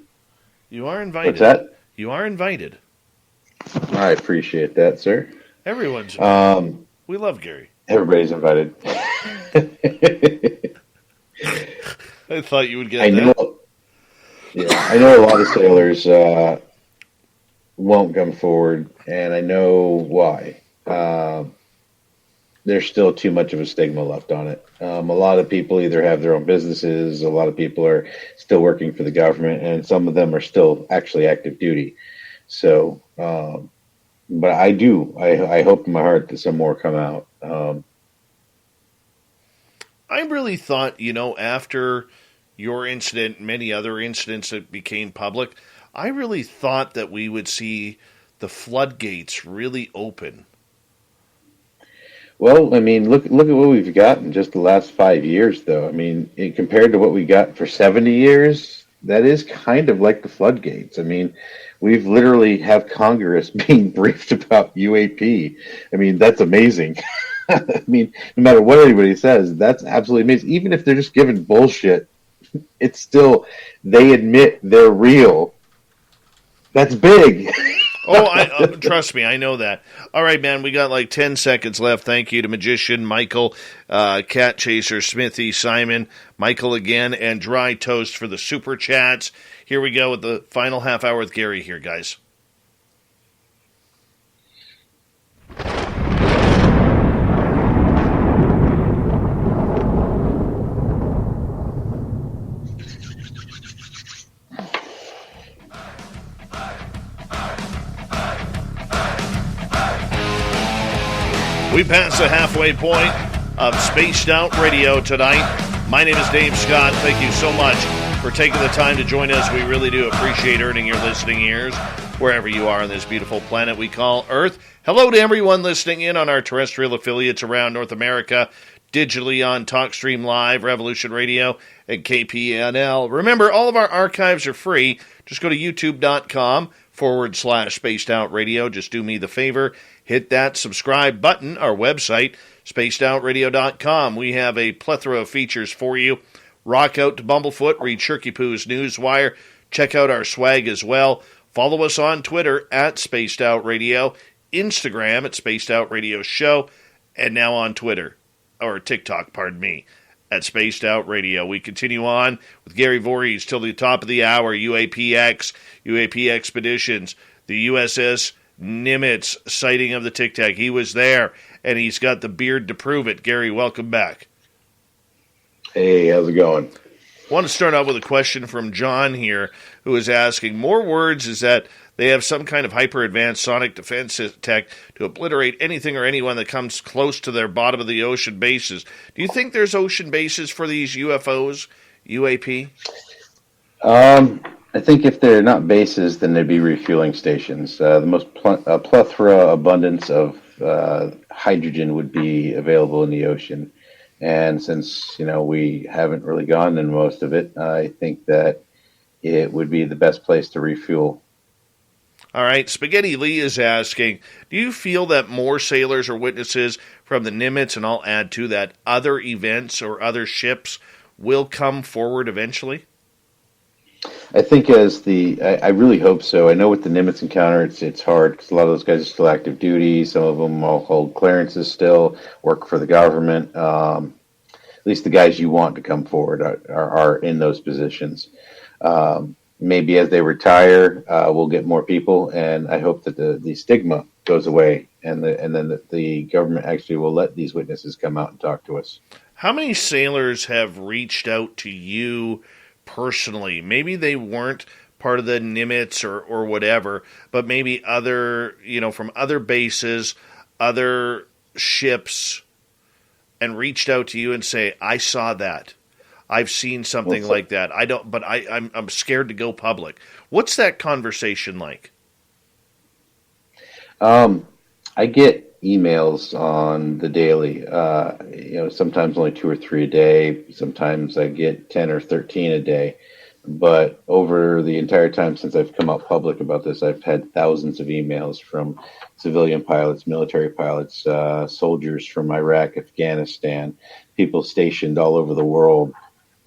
You are invited. What's that? You are invited. I appreciate that, sir. Everyone's invited. We love Gary. Everybody's invited. I thought you would get I that. know. Yeah, I know a lot of sailors won't come forward, and I know why. There's still too much of a stigma left on it. A lot of people either have their own businesses, a lot of people are still working for the government, and some of them are still actually active duty. So, but I hope in my heart that some more come out. I really thought, after your incident, many other incidents that became public, I really thought that we would see the floodgates really open. Well, I mean, look at what we've got in just the last 5 years, though. I mean, compared to what we got for 70 years, that is kind of like the floodgates. I mean, we've literally have Congress being briefed about UAP. I mean, that's amazing. I mean, no matter what anybody says, that's absolutely amazing. Even if they're just giving bullshit, it's still, they admit they're real. That's big. Trust me, I know that. All right, man, we got like 10 seconds left. Thank you to Magician, Michael, Cat Chaser, Smithy, Simon, Michael again, and Dry Toast for the Super Chats. Here we go with the final half hour with Gary here, guys. We passed the halfway point of Spaced Out Radio tonight. My name is Dave Scott. Thank you so much for taking the time to join us. We really do appreciate earning your listening ears wherever you are on this beautiful planet we call Earth. Hello to everyone listening in on our terrestrial affiliates around North America, digitally on TalkStream Live, Revolution Radio, and KPNL. Remember, all of our archives are free. Just go to youtube.com/Spaced Out Radio. Just do me the favor. Hit that subscribe button, our website, spacedoutradio.com. We have a plethora of features for you. Rock out to Bumblefoot, read Shirky Poo's Newswire. Check out our swag as well. Follow us on Twitter at Spaced Out Radio, Instagram at Spaced Out Radio Show, and now on Twitter, or TikTok, pardon me, at Spaced Out Radio. We continue on with Gary Voorhis till the top of the hour. UAPx, UAP Expeditions, the U.S.S. Nimitz sighting of the Tic Tac. He was there, and he's got the beard to prove it. Gary, welcome back. Hey, how's it going? I want to start out with a question from John here, who is asking, more words is that they have some kind of hyper-advanced sonic defense tech to obliterate anything or anyone that comes close to their bottom of the ocean bases. Do you think there's ocean bases for these UFOs, UAP? I think if they're not bases, then they'd be refueling stations. The most plethora abundance of hydrogen would be available in the ocean. And since, we haven't really gone in most of it, I think that it would be the best place to refuel. All right, Spaghetti Lee is asking, do you feel that more sailors or witnesses from the Nimitz, and I'll add to that, other events or other ships will come forward eventually? I think I really hope so. I know with the Nimitz encounter, it's hard because a lot of those guys are still active duty. Some of them all hold clearances still, work for the government. At least the guys you want to come forward are in those positions. Maybe as they retire, we'll get more people, and I hope that the stigma goes away, and then that the government actually will let these witnesses come out and talk to us. How many sailors have reached out to you personally? Maybe they weren't part of the Nimitz or whatever, but maybe other, from other bases, other ships, and reached out to you and say, I saw that. I've seen something like that. I'm scared to go public. What's that conversation like? I get emails on the daily, sometimes only 2 or 3 a day. Sometimes I get 10 or 13 a day. But over the entire time since I've come out public about this, I've had thousands of emails from civilian pilots, military pilots, soldiers from Iraq, Afghanistan, people stationed all over the world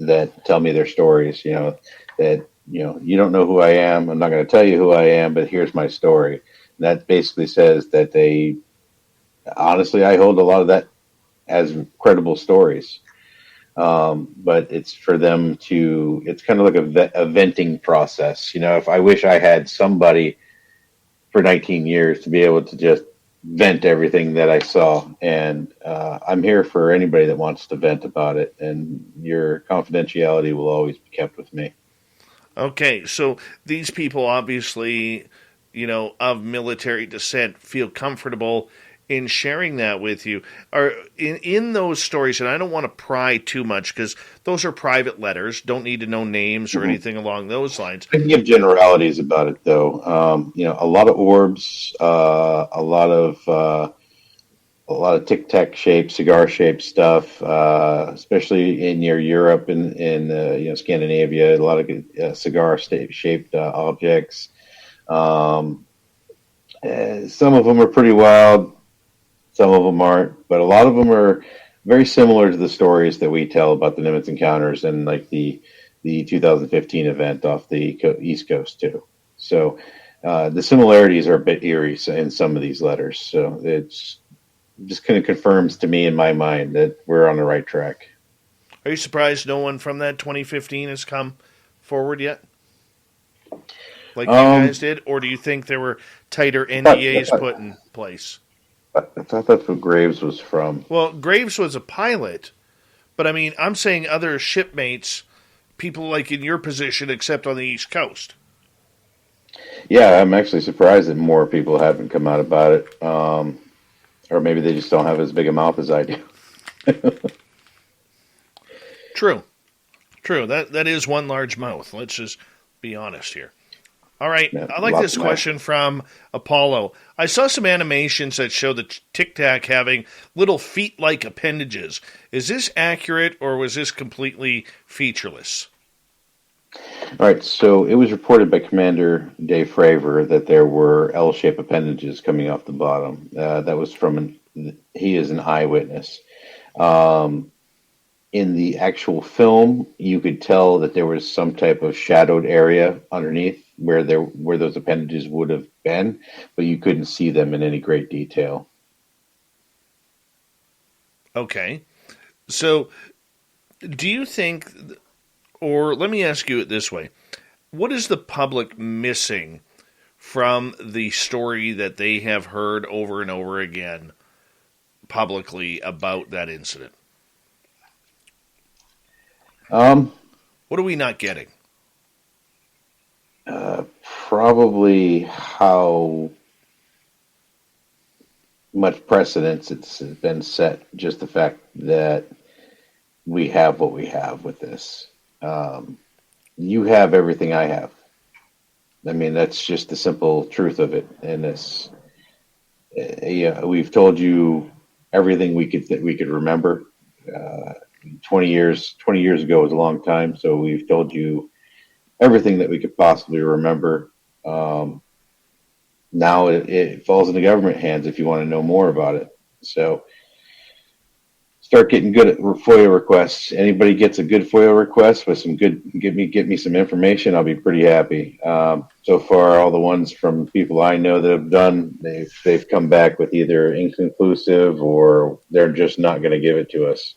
that tell me their stories, that, you don't know who I am. I'm not going to tell you who I am, but here's my story. And that basically says that honestly, I hold a lot of that as credible stories. But it's for them to, it's kind of like a venting process. If I wish I had somebody for 19 years to be able to just vent everything that I saw. And I'm here for anybody that wants to vent about it. And your confidentiality will always be kept with me. Okay, so these people obviously, of military descent feel comfortable in sharing that with you. Are in those stories, and I don't want to pry too much because those are private letters, don't need to know names or anything along those lines. I can give generalities about it, though. A lot of orbs, a lot of tic tac shaped, cigar shaped stuff, especially in your Europe and in Scandinavia. A lot of cigar shaped objects. Some of them are pretty wild. Some of them aren't, but a lot of them are very similar to the stories that we tell about the Nimitz encounters and like the 2015 event off the East Coast too. So the similarities are a bit eerie in some of these letters. So it's just kind of confirms to me in my mind that we're on the right track. Are you surprised no one from that 2015 has come forward yet? Like you guys did? Or do you think there were tighter NDAs put in place? I thought that's what Graves was from. Well, Graves was a pilot, but I mean, I'm saying other shipmates, people like in your position, except on the East Coast. Yeah, I'm actually surprised that more people haven't come out about it. Or maybe they just don't have as big a mouth as I do. True. That is one large mouth. Let's just be honest here. All right, yeah, I like this question from Apollo. I saw some animations that show the Tic Tac having little feet-like appendages. Is this accurate, or was this completely featureless? All right, so it was reported by Commander Dave Fravor that there were L-shaped appendages coming off the bottom. That was he is an eyewitness. In the actual film, you could tell that there was some type of shadowed area underneath where those appendages would have been, but you couldn't see them in any great detail. Okay. So, do you think, or let me ask you it this way, what is the public missing from the story that they have heard over and over again publicly about that incident? What are we not getting? Probably how much precedence it's been set. Just the fact that we have what we have with this. You have everything I have. I mean, that's just the simple truth of it. And this, we've told you everything we could remember. 20 years ago was a long time, so we've told you everything that we could possibly remember. Now it falls in the government hands if you want to know more about it. So start getting good at FOIA requests. Anybody gets a good FOIA request with some good, get me some information, I'll be pretty happy. So far, all the ones from people I know that have done, they've come back with either inconclusive or they're just not going to give it to us.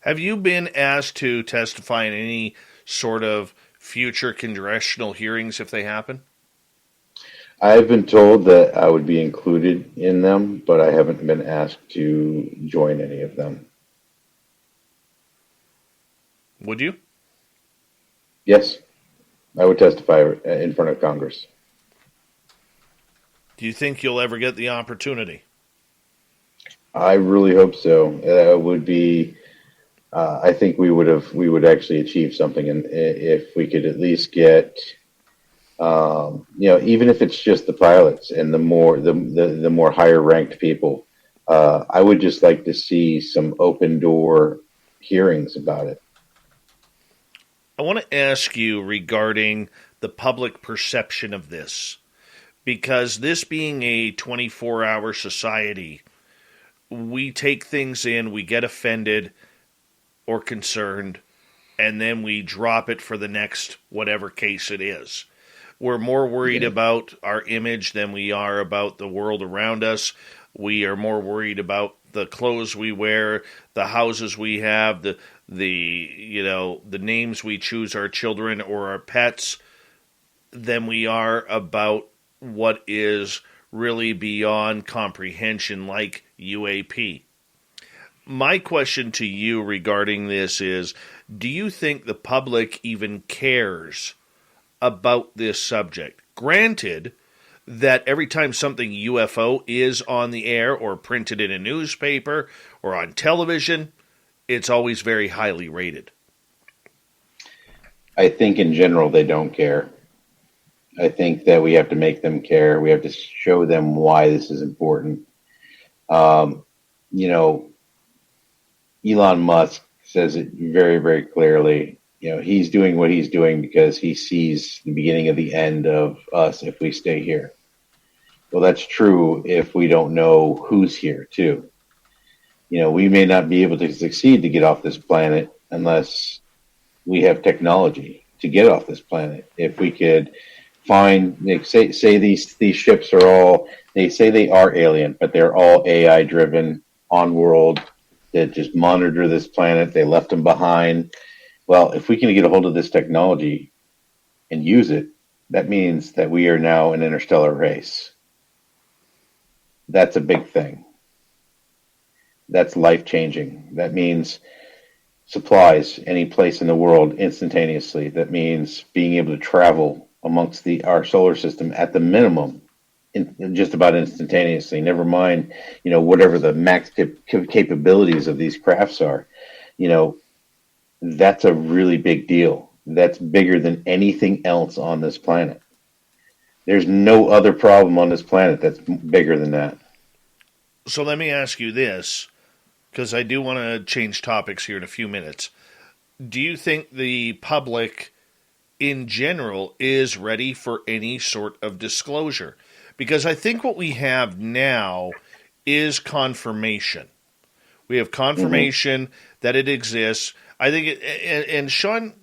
Have you been asked to testify in any sort of future congressional hearings if they happen? I've been told that I would be included in them, but I haven't been asked to join any of them. Would you? Yes, I would testify in front of Congress. Do you think you'll ever get the opportunity? I really hope so. It would be. I think we would actually achieve something, and if we could at least get, even if it's just the pilots and the more higher ranked people, I would just like to see some open door hearings about it. I want to ask you regarding the public perception of this, because this being a 24-hour society, we take things in, we get offended or concerned, and then we drop it for the next whatever case it is. We're more worried about our image than we are about the world around us. We are more worried about the clothes we wear, the houses we have, the names we choose our children or our pets, than we are about what is really beyond comprehension, like UAP. My question to you regarding this is, do you think the public even cares about this subject? Granted that every time something UFO is on the air or printed in a newspaper or on television, it's always very highly rated. I think in general they don't care. I think that we have to make them care. We have to show them why this is important. Elon Musk says it very, very clearly. He's doing what he's doing because he sees the beginning of the end of us if we stay here. Well, that's true if we don't know who's here, too. We may not be able to succeed to get off this planet unless we have technology to get off this planet. If we could find, say these ships are all, they say they are alien, but they're all AI driven on world that just monitor this planet. They left them behind. Well, if we can get a hold of this technology and use it, that means that we are now an interstellar race. That's a big thing. That's life-changing. That means supplies any place in the world instantaneously. That means being able to travel amongst our solar system at the minimum in just about instantaneously. Never mind, whatever the max capabilities of these crafts are. That's a really big deal. That's bigger than anything else on this planet. There's no other problem on this planet that's bigger than that. So let me ask you this, because I do want to change topics here in a few minutes. Do you think the public in general is ready for any sort of disclosure? Because I think what we have now is confirmation. We have confirmation that it exists. I think, and Sean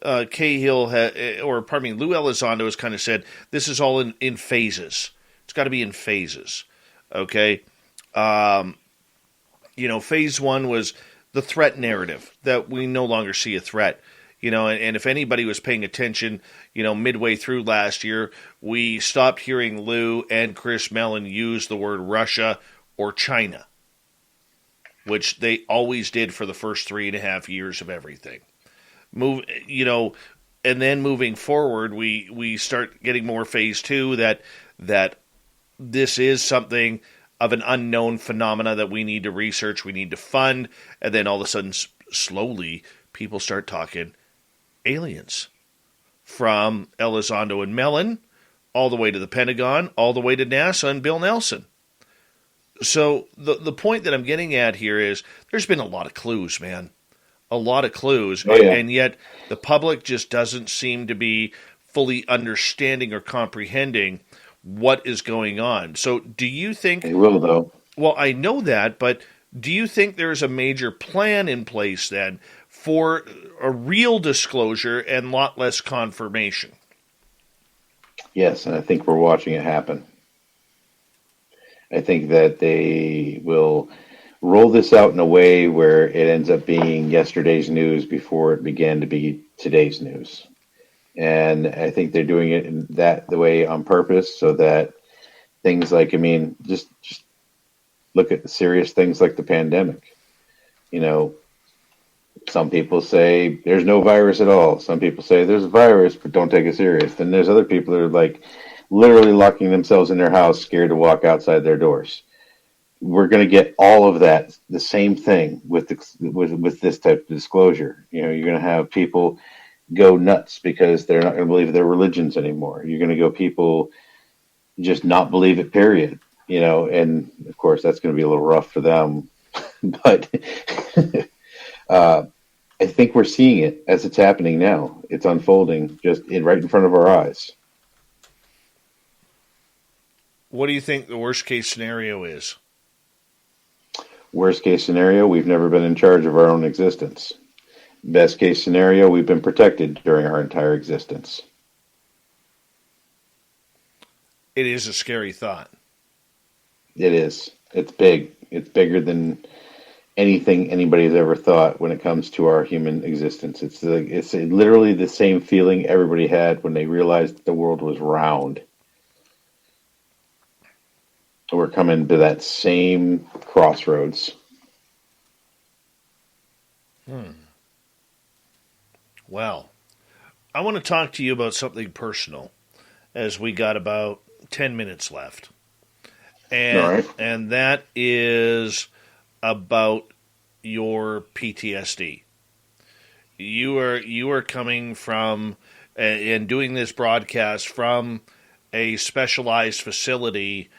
Cahill, Lou Elizondo has kind of said, this is all in phases. It's got to be in phases, okay? Phase one was the threat narrative, that we no longer see a threat. And if anybody was paying attention, midway through last year, we stopped hearing Lou and Chris Mellon use the word Russia or China, which they always did for the first 3.5 years of everything. And then moving forward, we start getting more phase two, that this is something of an unknown phenomena that we need to research, we need to fund, and then all of a sudden, slowly, people start talking aliens. From Elizondo and Mellon, all the way to the Pentagon, all the way to NASA and Bill Nelson. So the point that I'm getting at here is there's been a lot of clues, man. A lot of clues. Oh, yeah. And yet the public just doesn't seem to be fully understanding or comprehending what is going on. So do you think... They will, though. Well, I know that, but do you think there's a major plan in place then for a real disclosure and a lot less confirmation? Yes, and I think we're watching it happen. I think that they will roll this out in a way where it ends up being yesterday's news before it began to be today's news. And I think they're doing it the way on purpose, so that things like, just look at the serious things like the pandemic. Some people say there's no virus at all. Some people say there's a virus, but don't take it serious. Then there's other people that are like literally locking themselves in their house, scared to walk outside their doors. We're going to get all of that, the same thing with this type of disclosure. You're going to have people go nuts because they're not going to believe their religions anymore. You're going to go people just not believe it, period. And of course that's going to be a little rough for them, but I think we're seeing it as it's happening now. It's unfolding right in front of our eyes. What do you think the worst case scenario is? Worst case scenario, we've never been in charge of our own existence. Best case scenario, we've been protected during our entire existence. It is a scary thought. It is. It's big. It's bigger than anything anybody's ever thought when it comes to our human existence. It's literally the same feeling everybody had when they realized the world was round. We're coming to that same crossroads. Well, I want to talk to you about something personal, as we got about 10 minutes left. And, All right. and that is about your PTSD. You are coming from and doing this broadcast from a specialized facility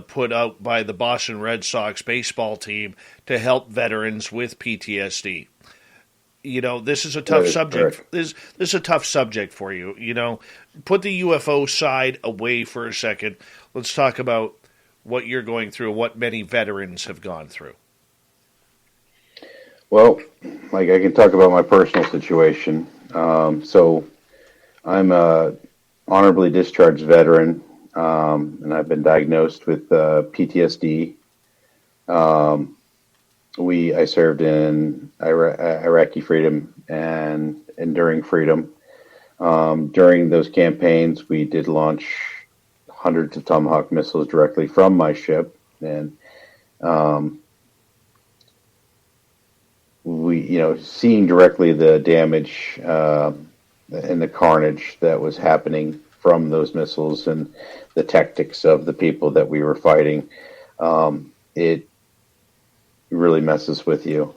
put out by the Boston Red Sox baseball team to help veterans with PTSD. You know, this is a tough subject. Correct. This is a tough subject for you. You know, put the UFO side away for a second. Let's talk about what you're going through, what many veterans have gone through. Well, like I can talk about my personal situation. So I'm a honorably discharged veteran, and I've been diagnosed with PTSD. I served in Iraqi freedom and enduring freedom. During those campaigns, we did launch hundreds of Tomahawk missiles directly from my ship, and seeing directly the damage and the carnage that was happening from those missiles and the tactics of the people that we were fighting, it really messes with you.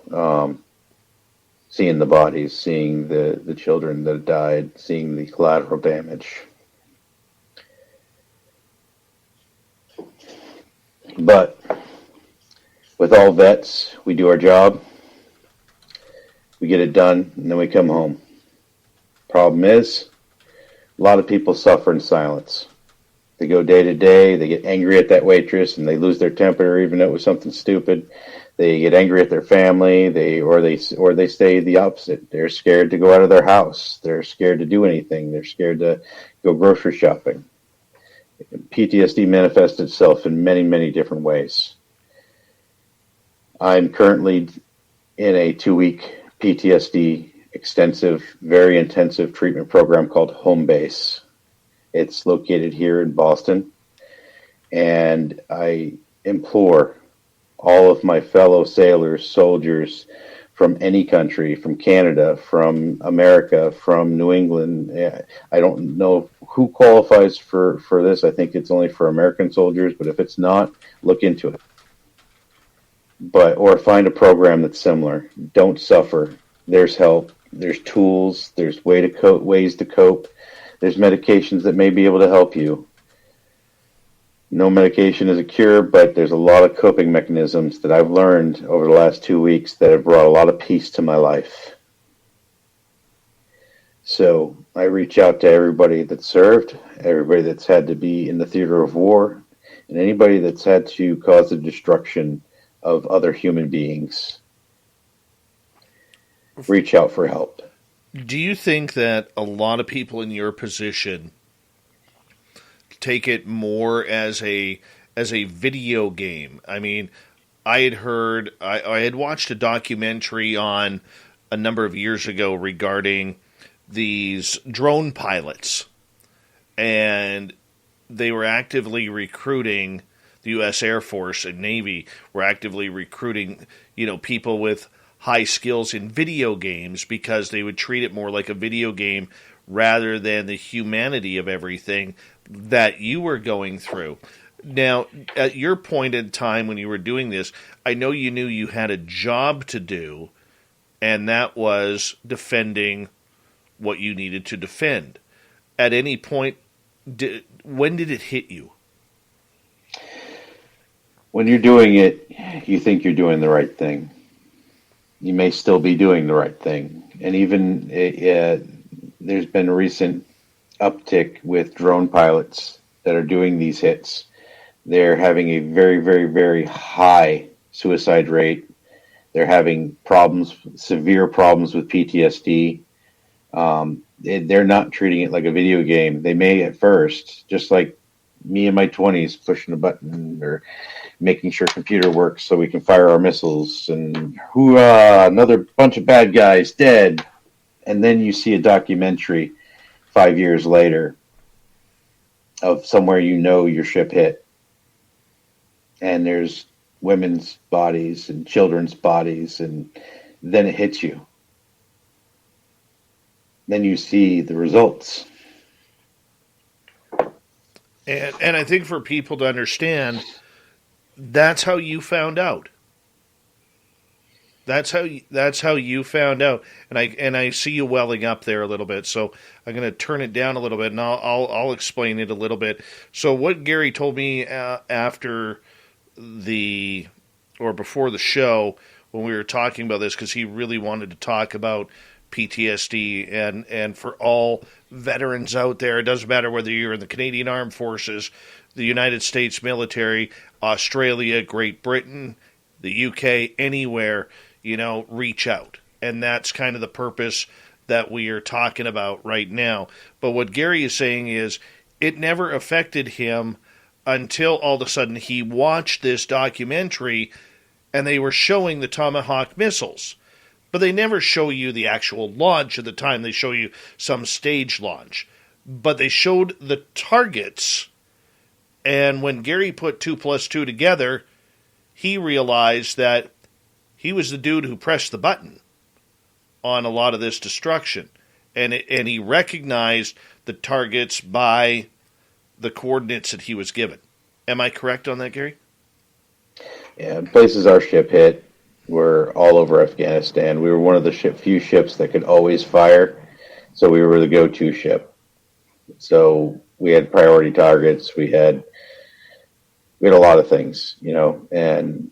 Seeing the bodies, seeing the children that died, seeing the collateral damage. But with all vets, we do our job, we get it done, and then we come home. Problem is, a lot of people suffer in silence. They go day to day, they get angry at that waitress, and they lose their temper even though it was something stupid. They get angry at their family, or they say the opposite. They're scared to go out of their house. They're scared to do anything. They're scared to go grocery shopping. PTSD manifests itself in many, many different ways. I'm currently in a 2-week PTSD extensive, very intensive treatment program called Home Base. It's located here in Boston, and I implore all of my fellow sailors, soldiers from any country, from Canada, from America, from New England. I don't know who qualifies for this. I think it's only for American soldiers, but if it's not, look into it. Or find a program that's similar. Don't suffer. There's help. There's tools. There's ways to cope. There's medications that may be able to help you. No medication is a cure, but there's a lot of coping mechanisms that I've learned over the last 2 weeks that have brought a lot of peace to my life. So I reach out to everybody that's served, everybody that's had to be in the theater of war, and anybody that's had to cause the destruction of other human beings. Reach out for help. Do you think that a lot of people in your position take it more as a video game? I mean, I had watched a documentary on a number of years ago regarding these drone pilots, and they were actively recruiting, the U.S. Air Force and Navy were actively recruiting, people with high skills in video games because they would treat it more like a video game rather than the humanity of everything that you were going through. Now, at your point in time when you were doing this, I know you knew you had a job to do, and that was defending what you needed to defend. At any point, when did it hit you? When you're doing it, you think you're doing the right thing. You may still be doing the right thing. And even there's been a recent uptick with drone pilots that are doing these hits. They're having a very, very, very high suicide rate. They're having severe problems with PTSD. They're not treating it like a video game. They may at first, just like me in my 20s pushing a button or making sure computer works so we can fire our missiles, and hoorah, another bunch of bad guys dead. And then you see a documentary 5 years later of somewhere your ship hit, and there's women's bodies and children's bodies, and then it hits you. Then you see the results. And I think for people to understand, that's how you found out. That's how you found out. And I see you welling up there a little bit, so I'm going to turn it down a little bit, and I'll explain it a little bit. So what Gary told me after before the show when we were talking about this, because he really wanted to talk about PTSD, and for all veterans out there, it doesn't matter whether you're in the Canadian Armed Forces, the United States military, Australia, Great Britain, the UK, anywhere, reach out. And that's kind of the purpose that we are talking about right now. But what Gary is saying is it never affected him until all of a sudden he watched this documentary and they were showing the Tomahawk missiles. But they never show you the actual launch at the time. They show you some stage launch. But they showed the targets. And when Gary put 2 plus 2 together, he realized that he was the dude who pressed the button on a lot of this destruction. And he recognized the targets by the coordinates that he was given. Am I correct on that, Gary? Yeah, places our ship hit were all over Afghanistan. We were one of the few ships that could always fire, so we were the go-to ship. So we had priority targets. We had a lot of things, and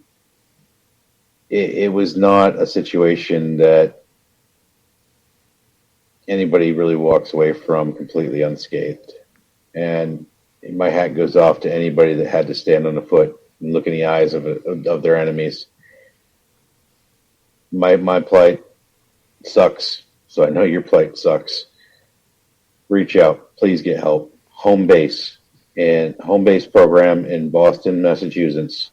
it was not a situation that anybody really walks away from completely unscathed. And my hat goes off to anybody that had to stand on a foot and look in the eyes of their enemies. My plight sucks, so I know your plight sucks. Reach out. Please get help. Home base program in Boston, Massachusetts.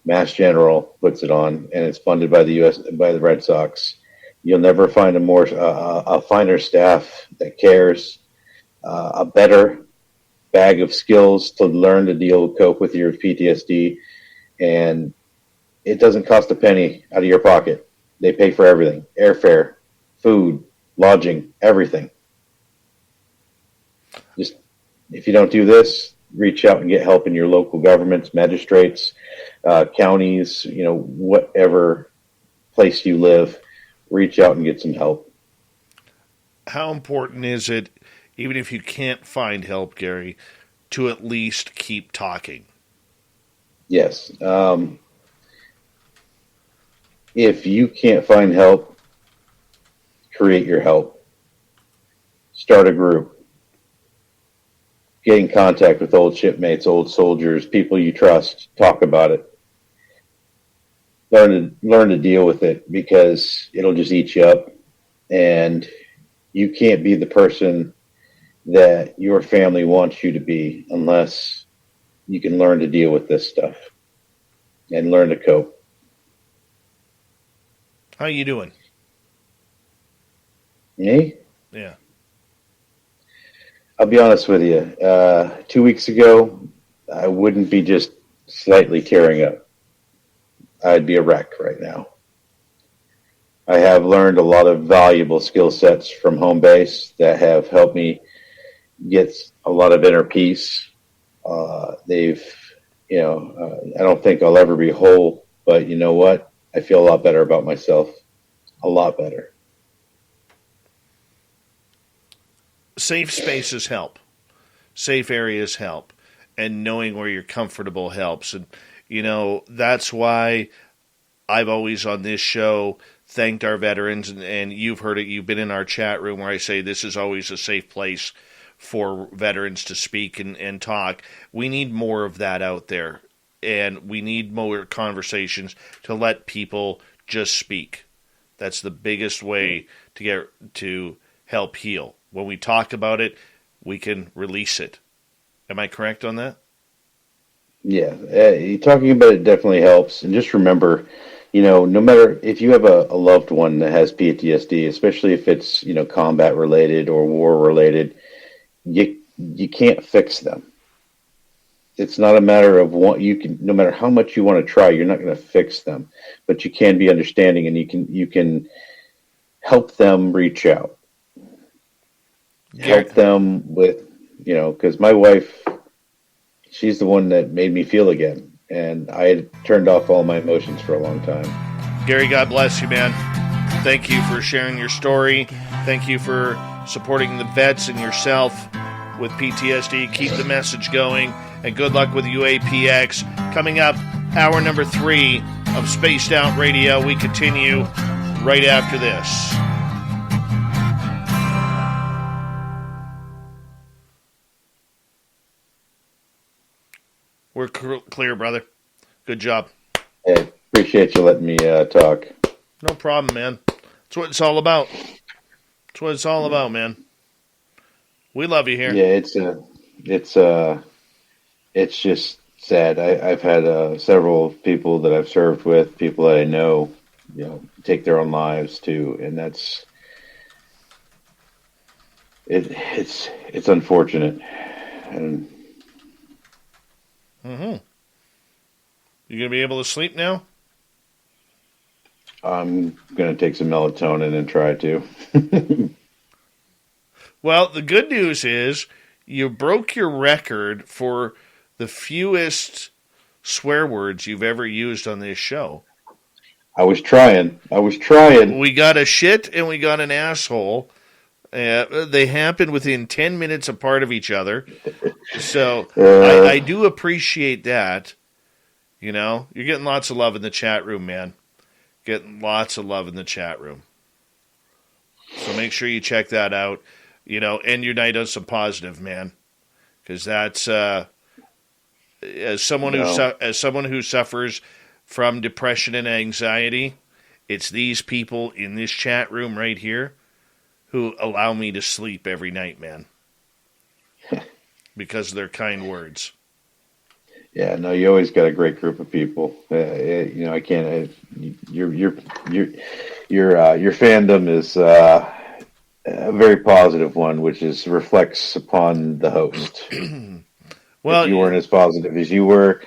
Mass General puts it on, and it's funded by the Red Sox. You'll never find a finer staff that cares, a better bag of skills to learn to cope with your PTSD, and it doesn't cost a penny out of your pocket. They pay for everything: airfare, food, lodging, everything. Just, if you don't do this, reach out and get help in your local governments, magistrates, counties, whatever place you live. Reach out and get some help. How important is it, even if you can't find help, Gary, to at least keep talking? Yes. If you can't find help, create your help. Start a group. Get in contact with old shipmates, old soldiers, people you trust. Talk about it. Learn to deal with it, because it'll just eat you up, and you can't be the person that your family wants you to be unless you can learn to deal with this stuff and learn to cope. How you doing? Me? Yeah. I'll be honest with you. 2 weeks ago, I wouldn't be just slightly tearing up. I'd be a wreck right now. I have learned a lot of valuable skill sets from home base that have helped me get a lot of inner peace. I don't think I'll ever be whole, but you know what? I feel a lot better about myself. A lot better. Safe spaces help. Safe areas help. And knowing where you're comfortable helps. And, that's why I've always on this show thanked our veterans. And you've heard it. You've been in our chat room where I say this is always a safe place for veterans to speak and talk. We need more of that out there. And we need more conversations to let people just speak. That's the biggest way to help heal. When we talk about it, we can release it. Am I correct on that? Yeah, talking about it definitely helps. And just remember, no matter if you have a loved one that has PTSD, especially if it's, combat related or war related, you can't fix them. It's not a matter of what you can, no matter how much you want to try, you're not going to fix them, but you can be understanding and you can help them reach out, help them with, because my wife, she's the one that made me feel again. And I had turned off all my emotions for a long time. Gary, God bless you, man. Thank you for sharing your story. Thank you for supporting the vets and yourself with PTSD. Keep the message going. And good luck with UAPx. Coming up, hour number 3 of Spaced Out Radio. We continue right after this. We're clear, brother. Good job. Hey, appreciate you letting me talk. No problem, man. That's what it's all about. That's what it's all about, man. We love you here. Yeah, it's just sad. I've had several people that I've served with, people that I know, take their own lives too, and it's unfortunate. And You gonna be able to sleep now? I'm gonna take some melatonin and try to. Well, the good news is you broke your record for the fewest swear words you've ever used on this show. I was trying. We got a shit and we got an asshole. They happened within 10 minutes apart of each other. So I do appreciate that. You're getting lots of love in the chat room, man. Getting lots of love in the chat room. So make sure you check that out. End your night on some positive, man. Because that's as someone who suffers from depression and anxiety, it's these people in this chat room right here who allow me to sleep every night, man. Because of their kind words. Yeah, no, you always got a great group of people. I can't. Your fandom is a very positive one, which reflects upon the host. Well, if you weren't as positive as you were,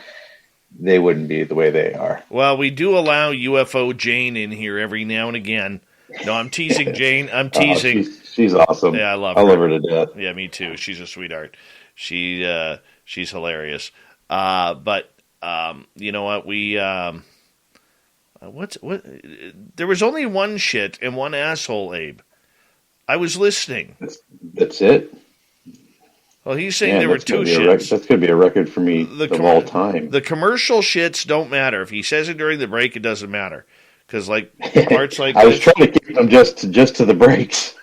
they wouldn't be the way they are. Well, we do allow UFO Jane in here every now and again. No, I'm teasing Jane. I'm teasing. She's awesome. Yeah, I love her. I love her to death. Yeah, me too. She's a sweetheart. She's hilarious. But you know what? There was only one shit and one asshole, Abe. I was listening. That's it. Well, he's saying there were two shits. That's going to be a record for me of all time. The commercial shits don't matter. If he says it during the break, it doesn't matter. Because parts like I was trying to keep them just to the breaks.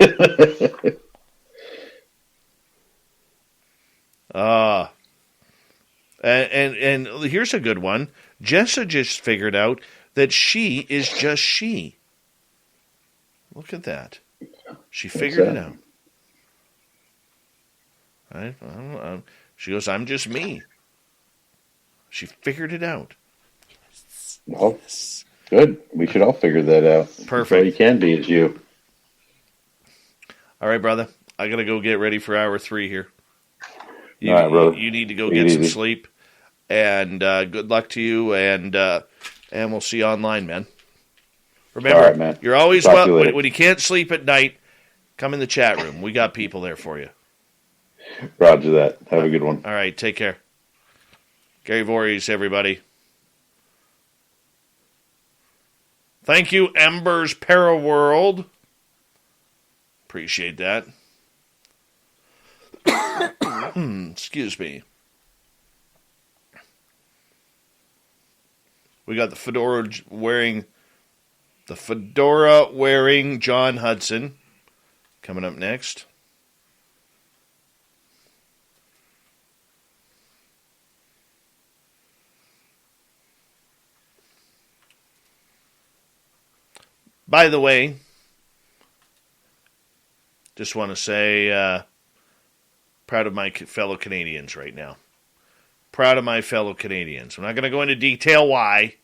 And here's a good one. Jessa just figured out that she is just she. Look at that. She figured it out. Right? She goes, I'm just me. She figured it out. Well, good. We should all figure that out. Perfect. All you can be is you. All right, brother. I got to go get ready for hour 3 here. All right, brother. You need to go get some sleep. And good luck to you. And we'll see you online, man. Remember, all right, man. You're always when you can't sleep at night, come in the chat room. We got people there for you. Roger that. Have a good one. All right, take care. Gary Voorhis, everybody. Thank you, Ember's Paraworld. Appreciate that. Excuse me. We got the fedora wearing John Hudson coming up next. By the way, just want to say, proud of my fellow Canadians right now. Proud of my fellow Canadians. I'm not going to go into detail why.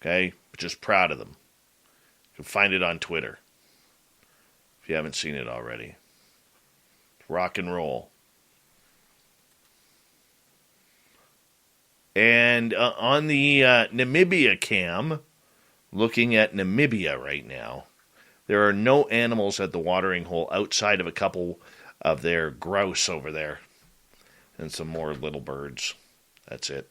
Okay? But just proud of them. You can find it on Twitter if you haven't seen it already. Rock and roll. And on the Namibia cam, looking at Namibia right now, there are no animals at the watering hole outside of a couple of their grouse over there. And some more little birds. That's it.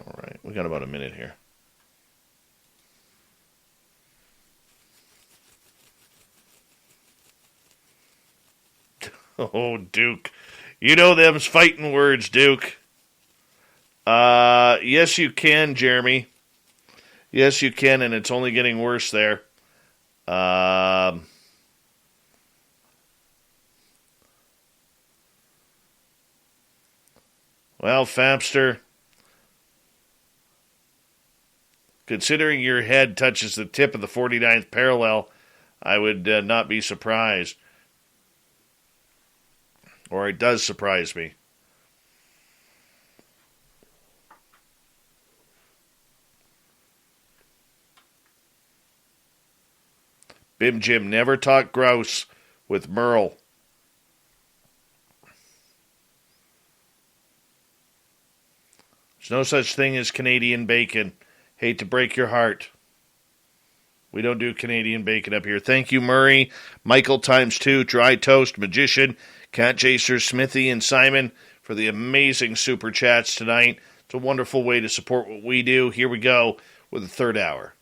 All right, we got about a minute here. Oh, Duke. You know them's fighting words, Duke. Yes, you can, Jeremy. Yes, you can, and it's only getting worse there. Well, Fapster, considering your head touches the tip of the 49th parallel, I would not be surprised. Or it does surprise me. Bim Jim, never talk grouse with Merle. There's no such thing as Canadian bacon. Hate to break your heart. We don't do Canadian bacon up here. Thank you, Murray, Michael ×2, Dry Toast, Magician, Cat Chaser, Smithy, and Simon for the amazing super chats tonight. It's a wonderful way to support what we do. Here we go with the third hour.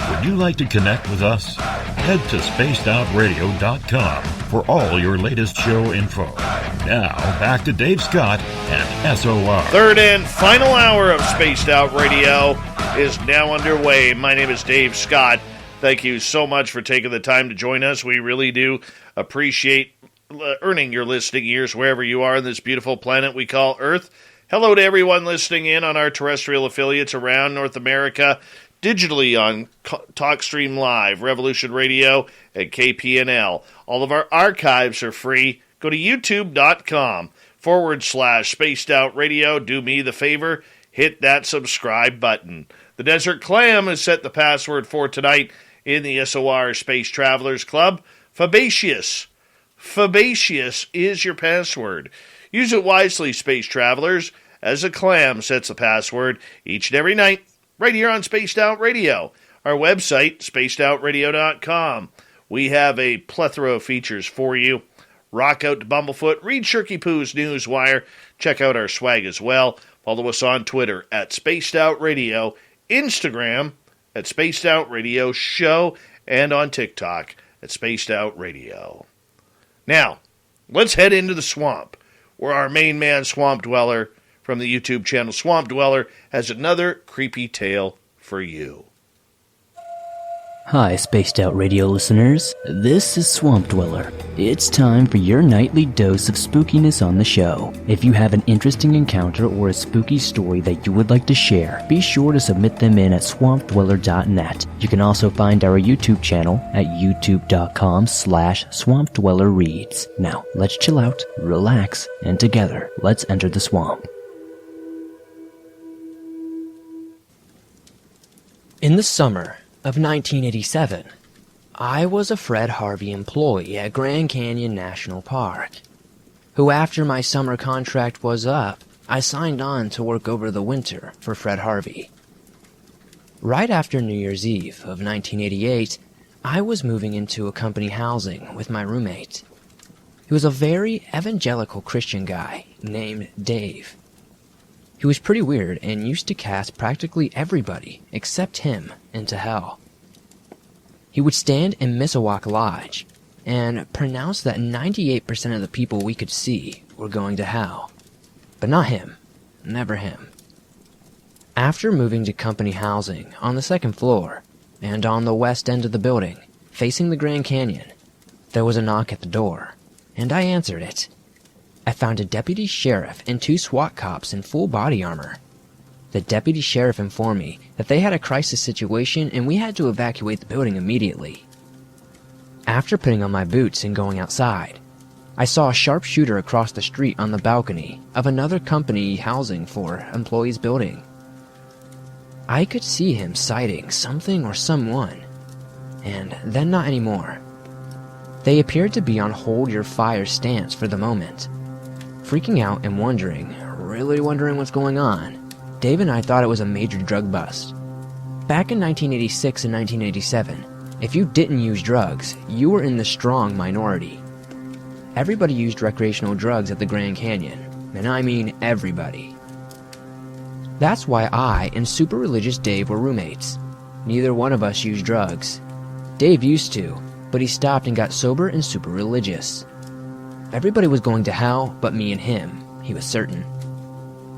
Would you like to connect with us? Head to spacedoutradio.com for all your latest show info. Now, back to Dave Scott and SOR. Third and final hour of Spaced Out Radio is now underway. My name is Dave Scott. Thank you so much for taking the time to join us. We really do appreciate earning your listening ears wherever you are on this beautiful planet we call Earth. Hello to everyone listening in on our terrestrial affiliates around North America, digitally on TalkStream Live, Revolution Radio, and KPNL. All of our archives are free. Go to youtube.com/Spaced Out Radio. Do me the favor, hit that subscribe button. The Desert Clam has set the password for tonight in the SOR Space Travelers Club. Fabaceous. Fabaceous is your password. Use it wisely, Space Travelers, as a clam sets the password each and every night, right here on Spaced Out Radio. Our website, spacedoutradio.com. We have a plethora of features for you. Rock out to Bumblefoot, read Shirky Poo's Newswire, check out our swag as well. Follow us on Twitter at Spaced Out Radio, Instagram at Spaced Out Radio Show, and on TikTok at Spaced Out Radio. Now, let's head into the swamp, where our main man, Swamp Dweller, from the YouTube channel Swamp Dweller, has another creepy tale for you. Hi, Spaced Out Radio listeners. This is Swamp Dweller. It's time for your nightly dose of spookiness on the show. If you have an interesting encounter or a spooky story that you would like to share, be sure to submit them in at swampdweller.net. You can also find our YouTube channel at youtube.com/swampdwellerreads. Now, let's chill out, relax, and together, let's enter the swamp. In the summer of 1987, I was a Fred Harvey employee at Grand Canyon National Park, who after my summer contract was up, I signed on to work over the winter for Fred Harvey. Right after New Year's Eve of 1988, I was moving into a company housing with my roommate, He was a very evangelical Christian guy named Dave. He was pretty weird and used to cast practically everybody, except him, into hell. He would stand in Misawak Lodge and pronounce that 98% of the people we could see were going to hell. But not him. Never him. After moving to company housing on the second floor and on the west end of the building, facing the Grand Canyon, there was a knock at the door, and I answered it. I found a deputy sheriff and 2 SWAT cops in full body armor. The deputy sheriff informed me that they had a crisis situation and we had to evacuate the building immediately. After putting on my boots and going outside, I saw a sharpshooter across the street on the balcony of another company housing for employees' building. I could see him sighting something or someone, and then not anymore. They appeared to be on hold your fire stance for the moment. Freaking out and really wondering what's going on, Dave and I thought it was a major drug bust. Back in 1986 and 1987, if you didn't use drugs, you were in the strong minority. Everybody used recreational drugs at the Grand Canyon, and I mean everybody. That's why I and super religious Dave were roommates. Neither one of us used drugs. Dave used to, but he stopped and got sober and super religious. Everybody was going to hell but me and him, he was certain.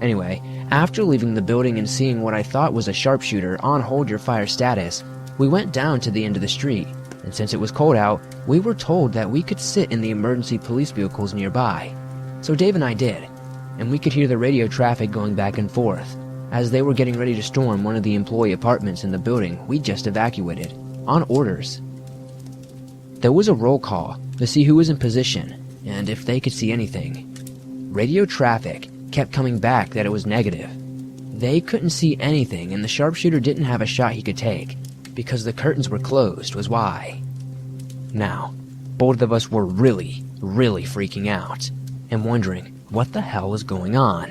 Anyway, after leaving the building and seeing what I thought was a sharpshooter on hold your fire status, we went down to the end of the street, and since it was cold out, we were told that we could sit in the emergency police vehicles nearby. So Dave and I did, and we could hear the radio traffic going back and forth, as they were getting ready to storm one of the employee apartments in the building we just evacuated, on orders. There was a roll call to see who was in position, and if they could see anything. Radio traffic kept coming back that it was negative. They couldn't see anything, and the sharpshooter didn't have a shot he could take, because the curtains were closed was why. Now, both of us were really freaking out, and wondering what the hell was going on.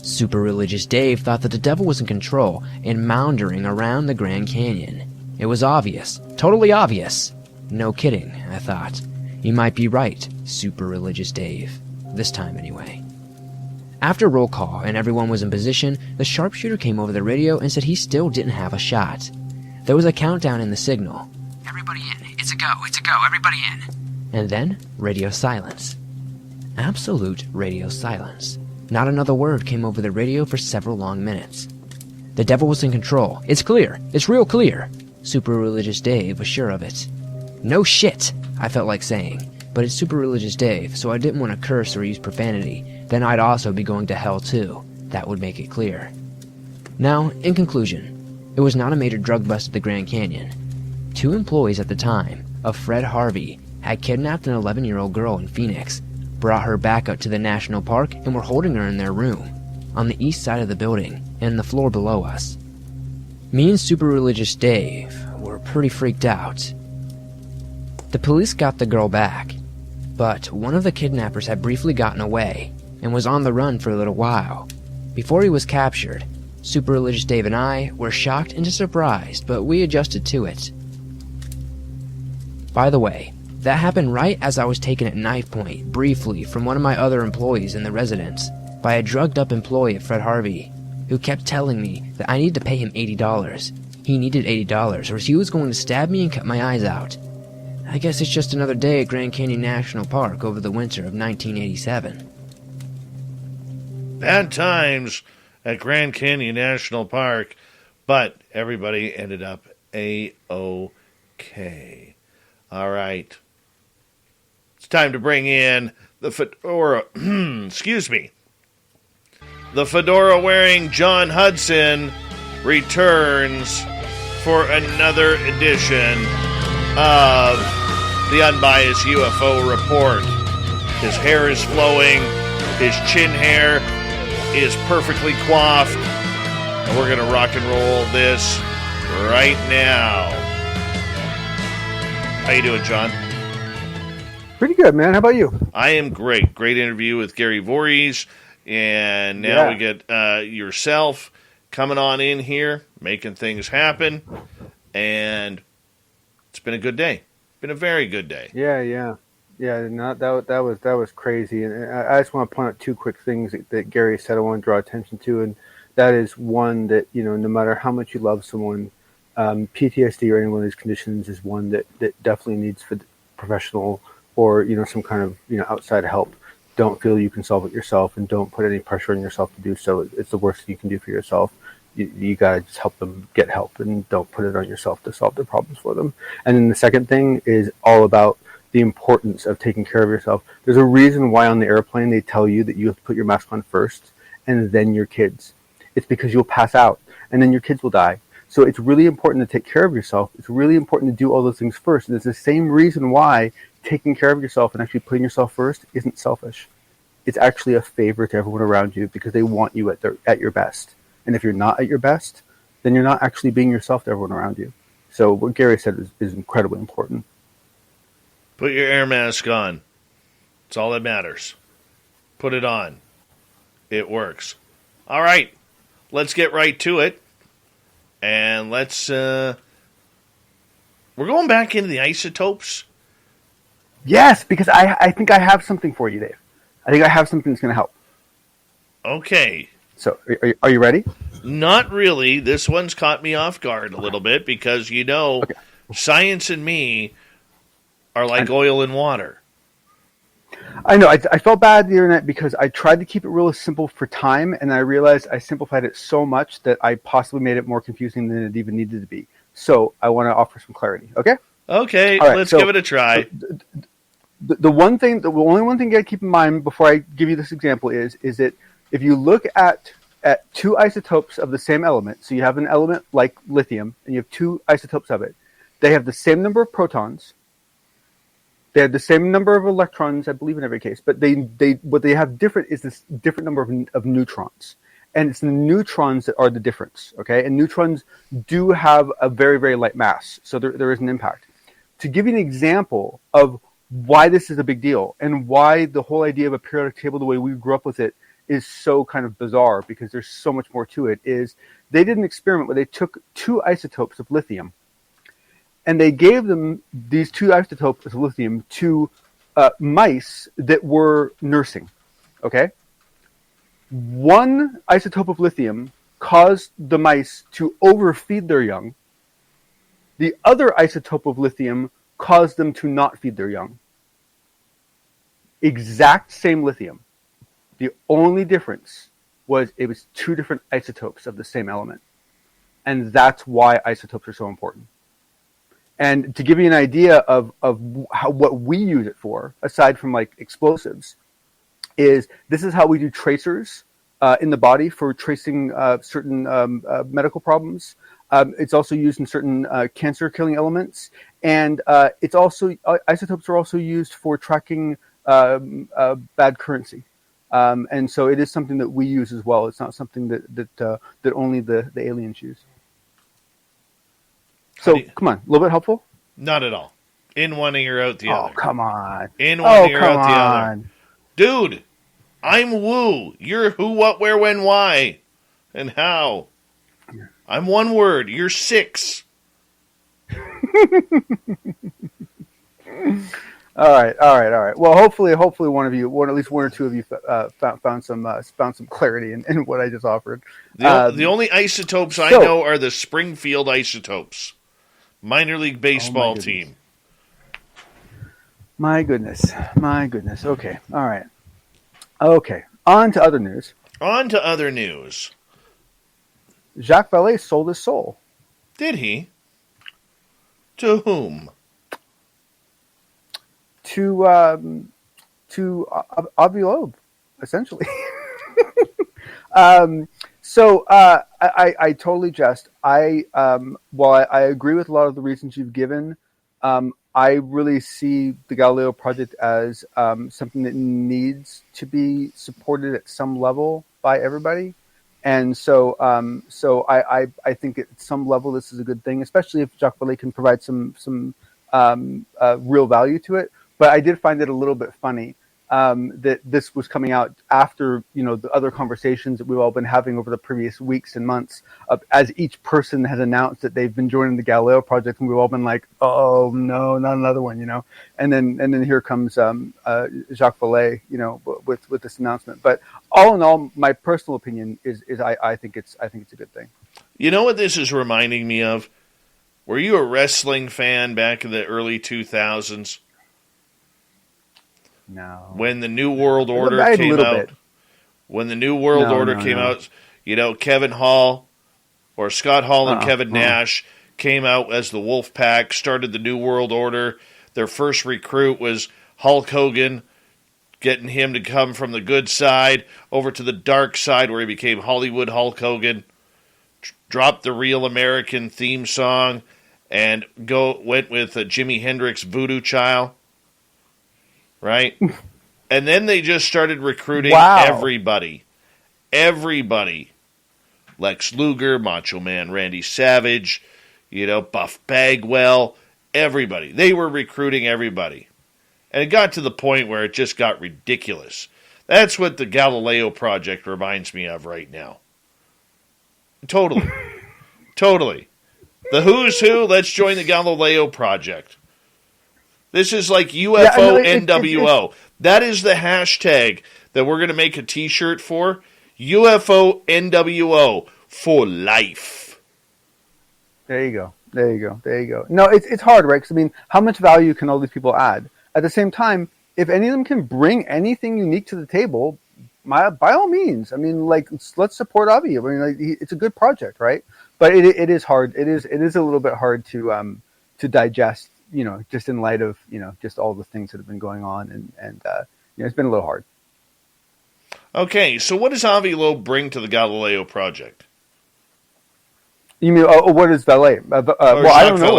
Super religious Dave thought that the devil was in control and maundering around the Grand Canyon. It was obvious, totally obvious. No kidding, I thought. You might be right, super religious Dave. This time anyway. After roll call and everyone was in position, the sharpshooter came over the radio and said he still didn't have a shot. There was a countdown in the signal. Everybody in, it's a go, everybody in. And then, radio silence. Absolute radio silence. Not another word came over the radio for several long minutes. The devil was in control. It's clear. It's real clear. Super religious Dave was sure of it. No shit, I felt like saying. But it's super religious Dave, so I didn't want to curse or use profanity. Then I'd also be going to hell too. That would make it clear. Now, in conclusion, it was not a major drug bust at the Grand Canyon. 2 employees at the time of Fred Harvey had kidnapped an 11-year-old girl in Phoenix, brought her back up to the national park, and were holding her in their room, on the east side of the building, and the floor below us. Me and super religious Dave were pretty freaked out. The police got the girl back, but one of the kidnappers had briefly gotten away, and was on the run for a little while. Before he was captured, super religious Dave and I were shocked and surprised, but we adjusted to it. By the way, that happened right as I was taken at knife point, briefly, from one of my other employees in the residence, by a drugged-up employee at Fred Harvey, who kept telling me that I needed to pay him $80. He needed $80, or else he was going to stab me and cut my eyes out. I guess it's just another day at Grand Canyon National Park over the winter of 1987. Bad times at Grand Canyon National Park, but everybody ended up A-OK. All right. It's time to bring in the fedora, excuse me. The fedora-wearing John Hudson returns for another edition of the Unbiased UFO Report. His hair is flowing, his chin hair is perfectly coiffed, and we're going to rock and roll this right now. How you doing, John? Pretty good, man. How about you? I am great. Great interview with Gary Voorhis, and now we get yourself coming on in here, making things happen, and it's been a good day. Been a very good day. Yeah. Yeah, no, that was crazy, and I just want to point out two quick things that Gary said. I want to draw attention to, and that is one that no matter how much you love someone, PTSD or any one of these conditions is one that definitely needs for professional or some kind of outside help. Don't feel you can solve it yourself, and don't put any pressure on yourself to do so. It's the worst thing you can do for yourself. You gotta just help them get help, and don't put it on yourself to solve their problems for them. And then the second thing is all about the importance of taking care of yourself. There's a reason why on the airplane they tell you that you have to put your mask on first and then your kids. It's because you'll pass out and then your kids will die. So it's really important to take care of yourself. It's really important to do all those things first. And it's the same reason why taking care of yourself and actually putting yourself first isn't selfish. It's actually a favor to everyone around you because they want you at your best. And if you're not at your best, then you're not actually being yourself to everyone around you. So what Gary said is incredibly important. Put your air mask on. It's all that matters. Put it on. It works. All right. Let's get right to it. And let's... we're going back into the isotopes. Yes, because I think I have something for you, Dave. I think I have something that's going to help. Okay. So, are you ready? Not really. This one's caught me off guard a little bit because, Okay. Science and me are like oil and water. I know. I felt bad the internet because I tried to keep it real simple for time, and I realized I simplified it so much that I possibly made it more confusing than it even needed to be. So I want to offer some clarity. Okay? Okay, All right, let's give it a try. The only one thing you got to keep in mind before I give you this example is that if you look at two isotopes of the same element, so you have an element like lithium, and you have two isotopes of it, they have the same number of protons. They have the same number of electrons, I believe, in every case, but what they have different is this different number of neutrons. And it's the neutrons that are the difference, okay? And neutrons do have a very, very light mass, so there is an impact. To give you an example of why this is a big deal and why the whole idea of a periodic table, the way we grew up with it, is so kind of bizarre because there's so much more to it, is they did an experiment where they took two isotopes of lithium and they gave them these two isotopes of lithium to mice that were nursing, okay? One isotope of lithium caused the mice to overfeed their young. The other isotope of lithium caused them to not feed their young. Exact same lithium. The only difference was it was two different isotopes of the same element. And that's why isotopes are so important. And to give you an idea of what we use it for, aside from like explosives, is this is how we do tracers in the body for tracing certain medical problems. It's also used in certain cancer-killing elements, and it's also isotopes are also used for tracking bad currency. And so it is something that we use as well. It's not something that only the aliens use. So come on, a little bit helpful? Not at all. In one ear, out the other. Oh, come on. In one ear, out the on. other. Dude, I'm woo. You're who, what, where, when, why, and how. I'm one word. You're six. All right. Well, hopefully, at least one or two of you found some clarity in what I just offered. The only isotopes I know are the Springfield isotopes, minor league baseball team. My goodness. Okay. All right. Okay. On to other news. Jacques Vallée sold his soul. Did he? To whom? To Avi Loeb, essentially. So I totally jest. While I agree with a lot of the reasons you've given, I really see the Galileo project as something that needs to be supported at some level by everybody. And so I think at some level this is a good thing, especially if Jacques Vallée can provide some real value to it. But I did find it a little bit funny that this was coming out after, the other conversations that we've all been having over the previous weeks and months, as each person has announced that they've been joining the Galileo project, and we've all been like, oh no, not another one, and then here comes Jacques Vallée, with this announcement. But all in all, my personal opinion is I think it's a good thing. You know what this is reminding me of? Were you a wrestling fan back in the early 2000s? No. When the New World Order came out. When the New World Order came out, Kevin Hall, or Scott Hall and Kevin Nash came out as the Wolf Pack, started the New World Order. Their first recruit was Hulk Hogan, getting him to come from the good side over to the dark side where he became Hollywood Hulk Hogan, dropped the Real American theme song, and went with Jimi Hendrix Voodoo Child. Right? And then they just started recruiting everybody. Everybody. Lex Luger, Macho Man Randy Savage, Buff Bagwell, everybody. They were recruiting everybody. And it got to the point where it just got ridiculous. That's what the Galileo project reminds me of right now. Totally. Totally. The who's who, let's join the Galileo project. This is like UFO NWO. That is the hashtag that we're going to make a t-shirt for. UFO NWO for life. There you go. No, it's hard, right? Because, how much value can all these people add? At the same time, if any of them can bring anything unique to the table, by all means. Let's support Avi. It's a good project, right? But it is hard. It is a little bit hard to digest, just in light of, just all the things that have been going on, and it's been a little hard. Okay, so what does Avi Loeb bring to the Galileo project? You mean, what does Vallée? I don't know.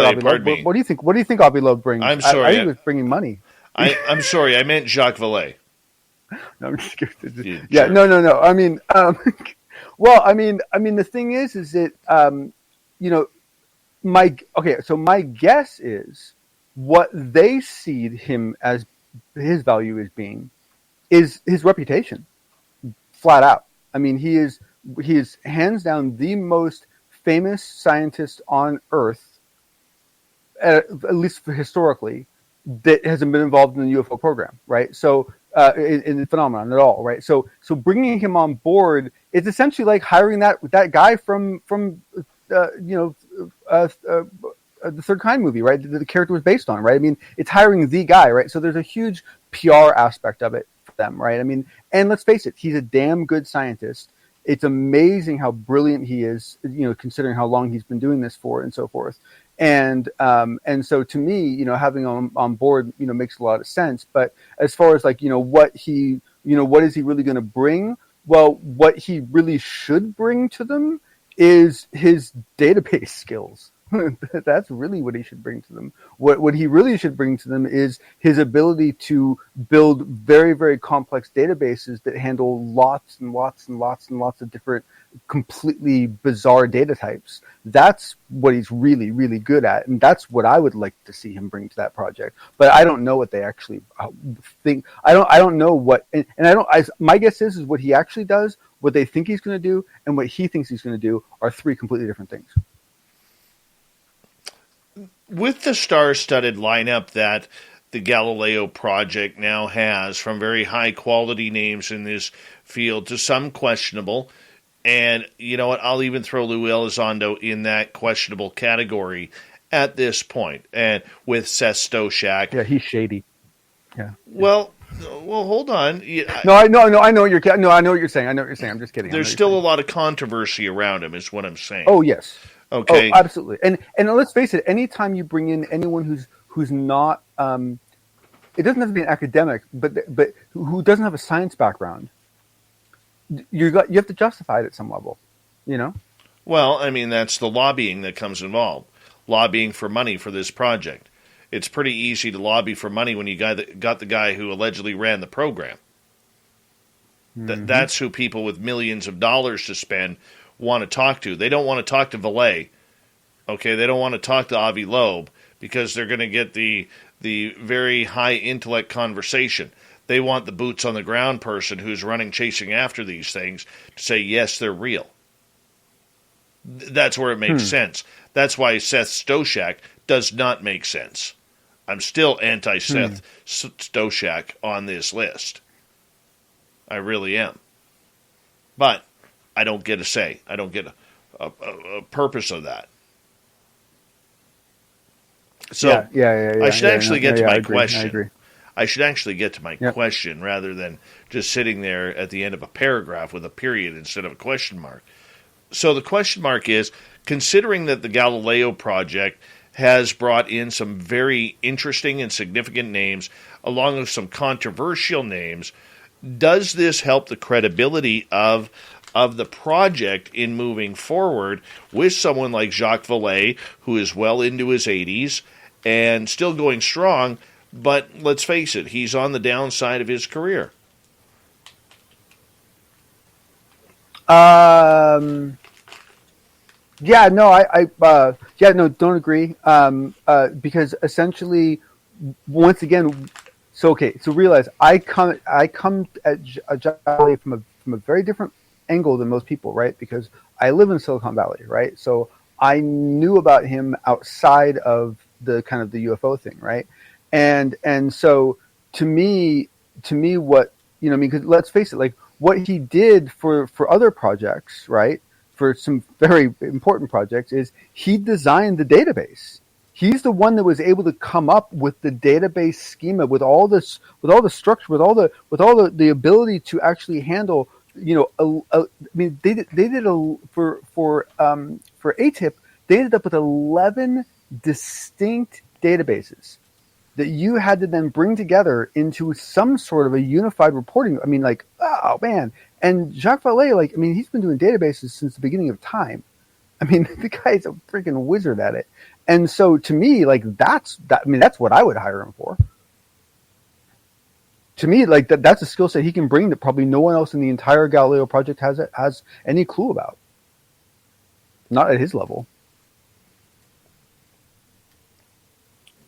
What do you think? What do you think Avi Loeb brings? I'm sorry, I think he was bringing money. I'm sorry, I meant Jacques Vallée. No, I'm just kidding. Yeah, no. Well, the thing is that my guess is what they see him as, his value as being, is his reputation, flat out. He is hands down the most famous scientist on Earth, at least historically, that hasn't been involved in the UFO program, right? So in the phenomenon at all, right? So bringing him on board, it's essentially like hiring that guy from the Third Kind movie, right? The character was based on, right? It's hiring the guy, right? So there's a huge PR aspect of it for them, right? And let's face it, he's a damn good scientist. It's amazing how brilliant he is, considering how long he's been doing this for and so forth. And so to me, having him on board, makes a lot of sense. But as far as what is he really going to bring? Well, what he really should bring to them is his database skills. That's really what he should bring to them. What he really should bring to them is his ability to build very, very complex databases that handle lots and lots and lots and lots of different completely bizarre data types. That's what he's really, really good at, and that's what I would like to see him bring to that project. But I don't know what they actually think. I don't know what, and I don't. My guess is what he actually does, what they think he's going to do, and what he thinks he's going to do are three completely different things. With the star-studded lineup that the Galileo project now has, from very high-quality names in this field to some questionable, and you know what, I'll even throw Lou Elizondo in that questionable category at this point, and with Seth Stoshak. Yeah, he's shady. Yeah. Well, hold on. I know what you're saying. I'm just kidding. There's still a lot of controversy around him, is what I'm saying. Oh, yes. Okay. Oh, absolutely. And let's face it, anytime you bring in anyone who's not it doesn't have to be an academic, but who doesn't have a science background, you have to justify it at some level, Well, that's the lobbying that comes involved. Lobbying for money for this project. It's pretty easy to lobby for money when you got the guy who allegedly ran the program. Mm-hmm. That's who people with millions of dollars to spend want to talk to. They don't want to talk to Vallée. Okay, they don't want to talk to Avi Loeb because they're going to get the very high intellect conversation. They want the boots on the ground person who's chasing after these things to say, yes, they're real. That's where it makes sense. That's why Seth Stoshak does not make sense. I'm still anti-Seth Stoshak on this list. I really am. But I don't get a say. I don't get a purpose of that. So I should actually get to my question. I agree. I should actually get to my question rather than just sitting there at the end of a paragraph with a period instead of a question mark. So the question mark is, considering that the Galileo project has brought in some very interesting and significant names, along with some controversial names, does this help the credibility of the project in moving forward with someone like Jacques Vallée, who is well into his 80s and still going strong, but let's face it, he's on the downside of his career? Don't agree. Because essentially, once again, so realize I come at Jolly from a very different angle than most people, right? Because I live in Silicon Valley, right? So I knew about him outside of the kind of the UFO thing, right? And so to me, what, because let's face it, like what he did for other projects, right? For some very important projects, is he designed the database. He's the one that was able to come up with the database schema, with all the structure, with all the ability to actually handle. They did for ATIP. They ended up with 11 distinct databases that you had to then bring together into some sort of a unified reporting. I mean, like, oh man. And Jacques Vallée, he's been doing databases since the beginning of time. I mean, the guy's a freaking wizard at it. And so to me, that's what I would hire him for. To me, that's a skill set he can bring that probably no one else in the entire Galileo project has any clue about. Not at his level.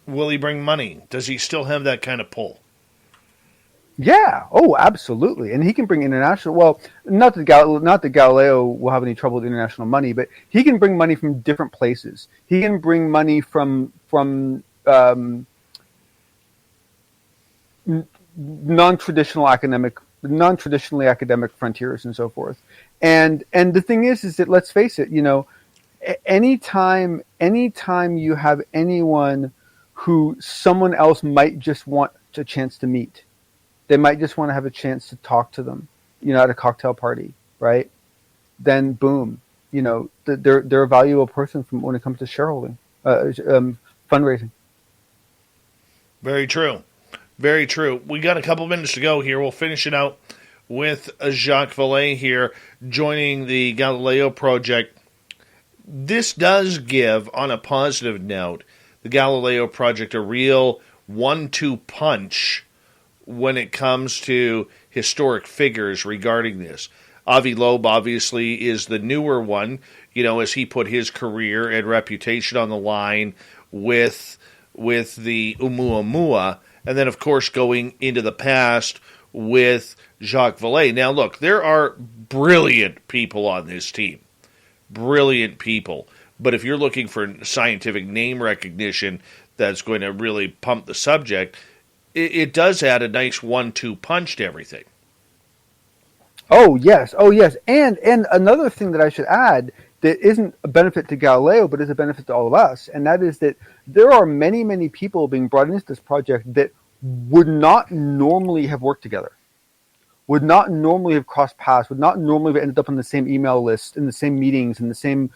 Will he bring money? Does he still have that kind of pull? Yeah. Oh, absolutely. And he can bring international. Well, not that Galileo will have any trouble with international money, but he can bring money from different places. He can bring money from non-traditionally academic frontiers and so forth. And the thing is that, let's face it, anytime you have anyone who someone else might just want a chance to meet, they might just want to have a chance to talk to them, at a cocktail party, right? Then boom, they're a valuable person when it comes to shareholding, fundraising. Very true. Very true. We got a couple minutes to go here. We'll finish it out with Jacques Vallée here joining the Galileo project. This does give, on a positive note, the Galileo project a real 1-2 punch when it comes to historic figures regarding this. Avi Loeb obviously is the newer one, as he put his career and reputation on the line with the Oumuamua, and then, of course, going into the past with Jacques Vallée. Now, look, there are brilliant people on this team. Brilliant people. But if you're looking for scientific name recognition that's going to really pump the subject, it does add a nice 1-2 punch to everything. Oh, yes. And another thing that I should add that isn't a benefit to Galileo, but is a benefit to all of us, and that is that there are many, many people being brought into this project that would not normally have worked together, would not normally have crossed paths, would not normally have ended up on the same email list, in the same meetings, in the same,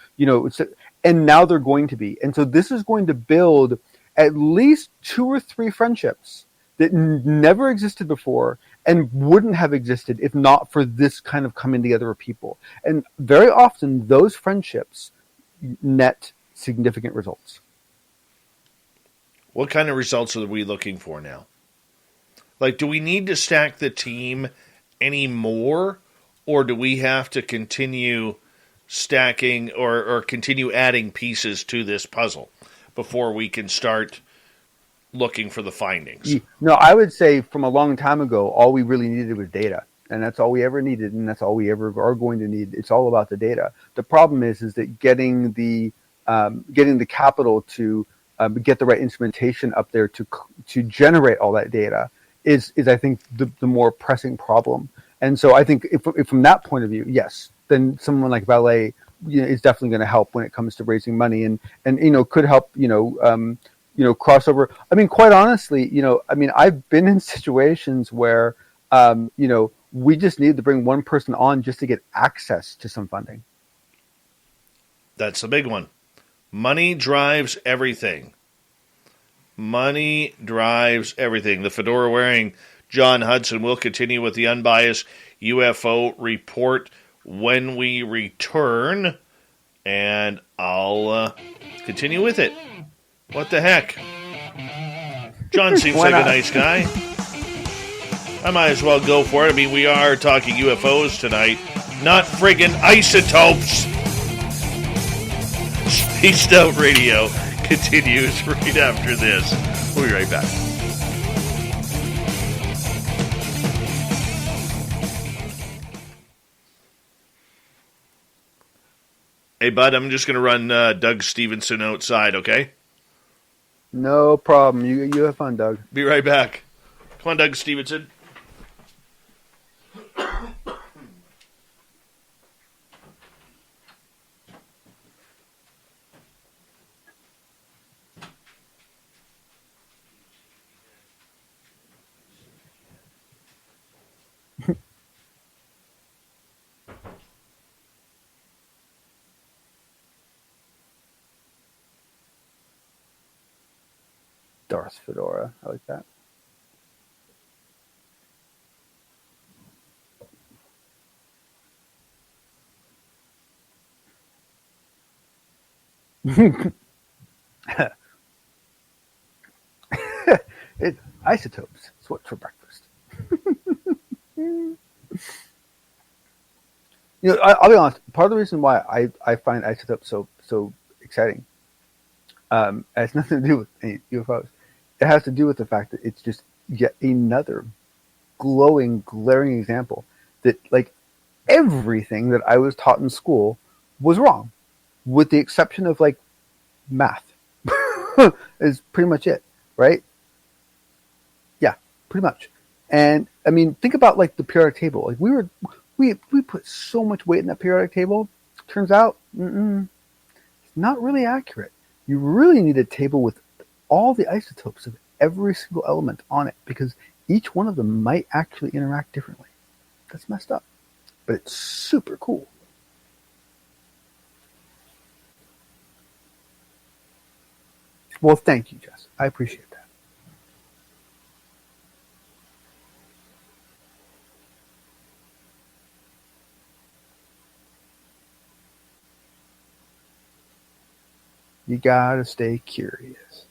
and now they're going to be. And so this is going to build at least 2 or 3 friendships that never existed before and wouldn't have existed if not for this kind of coming together of people. And very often those friendships net significant results. What kind of results are we looking for now? Do we need to stack the team any more, or do we have to continue stacking or continue adding pieces to this puzzle before we can start looking for the findings. No, I would say from a long time ago, all we really needed was data. And that's all we ever needed, and that's all we ever are going to need. It's all about the data. The problem is that getting the capital to get the right instrumentation up there to generate all that data is I think the more pressing problem. And so I think if from that point of view, yes, then someone like Valet, is definitely going to help when it comes to raising money and could help crossover. I mean, quite honestly, I've been in situations where we just need to bring one person on just to get access to some funding. That's the big one. Money drives everything. Money drives everything. The fedora-wearing John Hudson will continue with the unbiased UFO report when we return, and I'll continue with it. What the heck? John seems like a nice guy. I might as well go for it. I mean, we are talking UFOs tonight, not friggin' isotopes. Spaced Out Radio continues right after this. We'll be right back. Hey, bud, I'm just going to run Doug Stevenson outside, okay? No problem. You have fun, Doug. Be right back. Come on, Doug Stevenson. Darth Fedora. I like that. Isotopes. It's what's for breakfast. I'll be honest. Part of the reason why I find isotopes so exciting has nothing to do with any UFOs. It has to do with the fact that it's just yet another glaring example that, like, everything that I was taught in school was wrong, with the exception of, like, math. Is pretty much it, right? Yeah, pretty much. And I mean, think about, like, the periodic table. Like, we put so much weight in that periodic table. Turns out, it's not really accurate. You really need a table with all the isotopes of every single element on it, because each one of them might actually interact differently. That's messed up, but it's super cool. Well, thank you, Jess. I appreciate that. You gotta stay curious.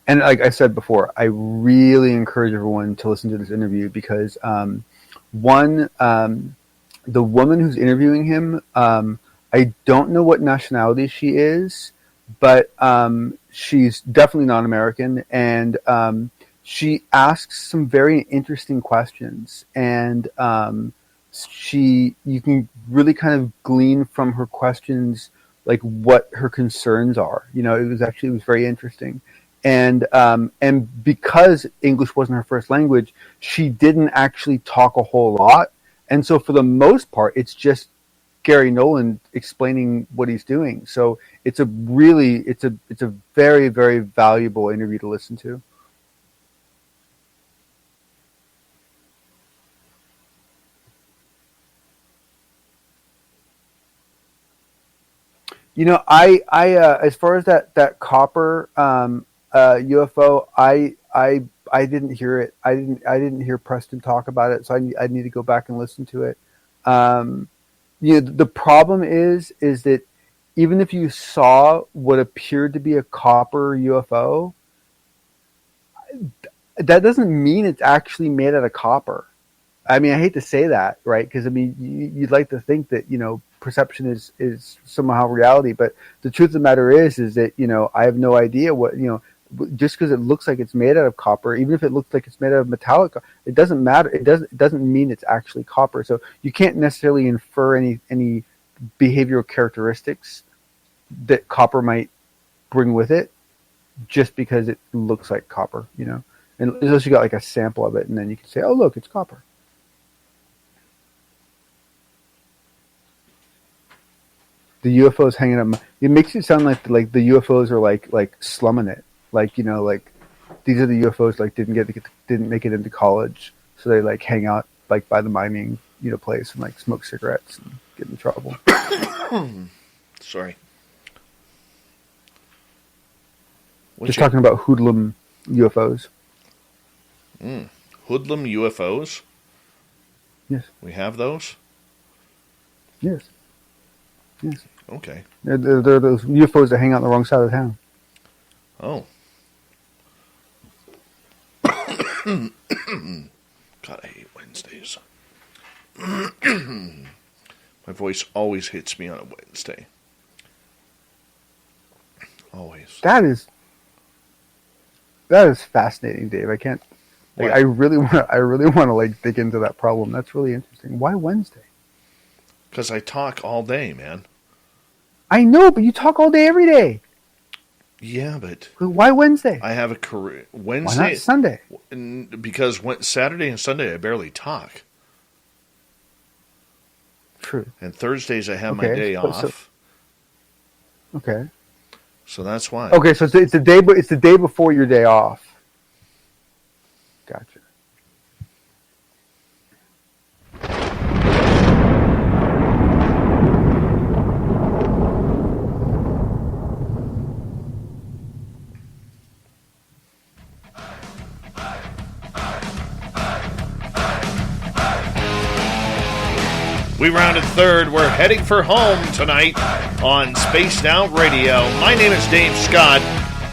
And like I said before, I really encourage everyone to listen to this interview because, the woman who's interviewing him, I don't know what nationality she is, but she's definitely not American, and she asks some very interesting questions, and you can really kind of glean from her questions like what her concerns are. It was very interesting. And because English wasn't her first language, she didn't actually talk a whole lot. And so for the most part, it's just Gary Nolan explaining what he's doing. So it's a very, very valuable interview to listen to. I as far as that copper UFO, I didn't hear it. I didn't hear Preston talk about it, so I need to go back and listen to it. The problem is that even if you saw what appeared to be a copper UFO, that doesn't mean it's actually made out of copper. I mean, I hate to say that, right? Because I mean, you'd like to think that perception is somehow reality. But the truth of the matter is that, I have no idea what, just because it looks like it's made out of copper, even if it looks like it's made out of metallic, it doesn't matter. It doesn't mean it's actually copper. So you can't necessarily infer any behavioral characteristics that copper might bring with it just because it looks like copper, and unless you got like a sample of it, and then you can say, oh, look, it's copper. The UFOs hanging up, it makes it sound like the UFOs are like slumming it. Like, these are the UFOs didn't make it into college. So they hang out by the mining, place and smoke cigarettes and get in trouble. Sorry. Just talking about hoodlum UFOs. Hoodlum UFOs? Yes. We have those? Yes. Yes. Okay. They're those UFOs that hang out on the wrong side of town. Oh. God, I hate Wednesdays. My voice always hits me on a Wednesday. Always. That is fascinating, Dave. I can't. I really want to dig into that problem. That's really interesting. Why Wednesday? Because I talk all day, man. I know, but you talk all day every day. Yeah, but why Wednesday? I have a career. Wednesday. Why not Sunday? Because Saturday and Sunday I barely talk. True. And Thursdays I have my day off. Okay. So that's why. Okay, so it's the day, but it's the day before your day off. Gotcha. We rounded third. We're heading for home tonight on Spaced Out Radio. My name is Dave Scott.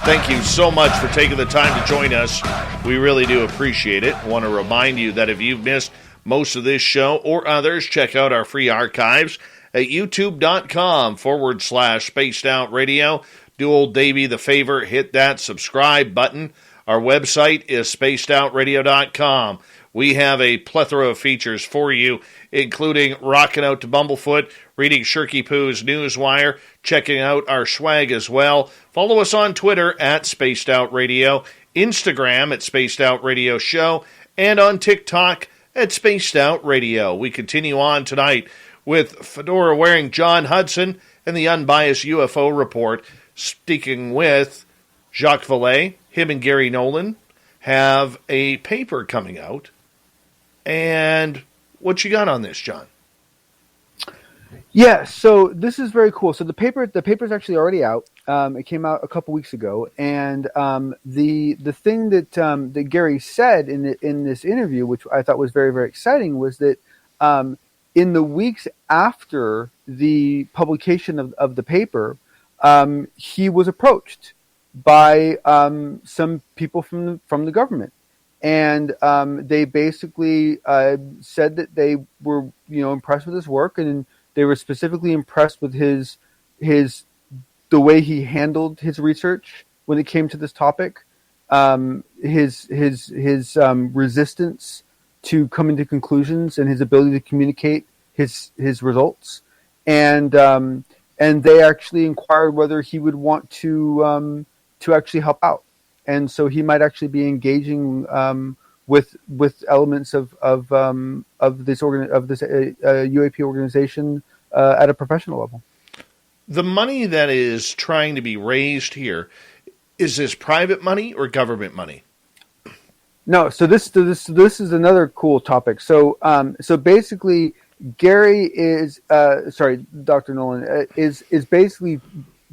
Thank you so much for taking the time to join us. We really do appreciate it. I want to remind you that if you've missed most of this show or others, check out our free archives at youtube.com/Spaced Out Radio. Do old Davey the favor, hit that subscribe button. Our website is spacedoutradio.com. We have a plethora of features for you, including rocking out to Bumblefoot, reading Shirky Poo's Newswire, checking out our swag as well. Follow us on Twitter at Spaced Out Radio, Instagram at Spaced Out Radio Show, and on TikTok at Spaced Out Radio. We continue on tonight with fedora-wearing John Hudson and the Unbiased UFO Report, speaking with Jacques Vallée. Him and Gary Nolan have a paper coming out. And what you got on this, John? Yeah, so this is very cool. So the paper's actually already out. It came out a couple weeks ago, and the thing that Gary said in this interview, which I thought was very, very exciting, was that in the weeks after the publication of the paper, he was approached by some people from the government. And they basically said that they were, impressed with his work, and they were specifically impressed with the way he handled his research when it came to this topic, his resistance to coming to conclusions, and his ability to communicate his results, and they actually inquired whether he would want to actually help out. And so he might actually be engaging with elements of this UAP organization at a professional level. The money that is trying to be raised here, is this private money or government money? No. So this is another cool topic. So basically, Gary is Dr. Nolan is basically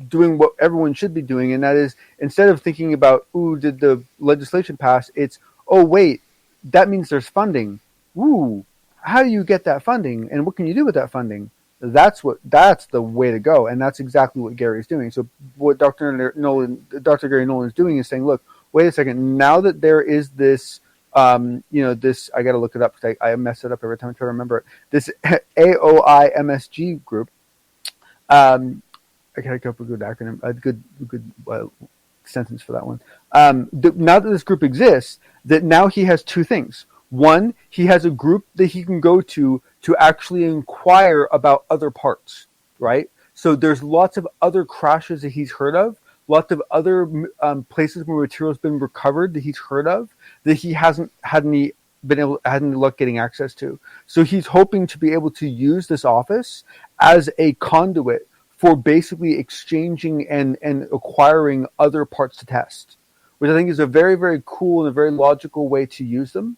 doing what everyone should be doing, and that is, instead of thinking about, ooh, did the legislation pass, it's, oh wait, that means there's funding. Ooh, how do you get that funding, and what can you do with that funding? That's the way to go, and that's exactly what Gary's doing. So what Dr. Gary Nolan is doing is saying, look, wait a second, now that there is this this, I got to look it up because I mess it up every time I try to remember it, this AOIMSG group, I gotta come up with a good acronym, a good sentence for that one. Now that this group exists, that now he has two things. One, he has a group that he can go to actually inquire about other parts, right? So there's lots of other crashes that he's heard of, lots of other places where material's been recovered that he's heard of that he hadn't luck getting access to. So he's hoping to be able to use this office as a conduit for basically exchanging and acquiring other parts to test, which I think is a very, very cool and a very logical way to use them.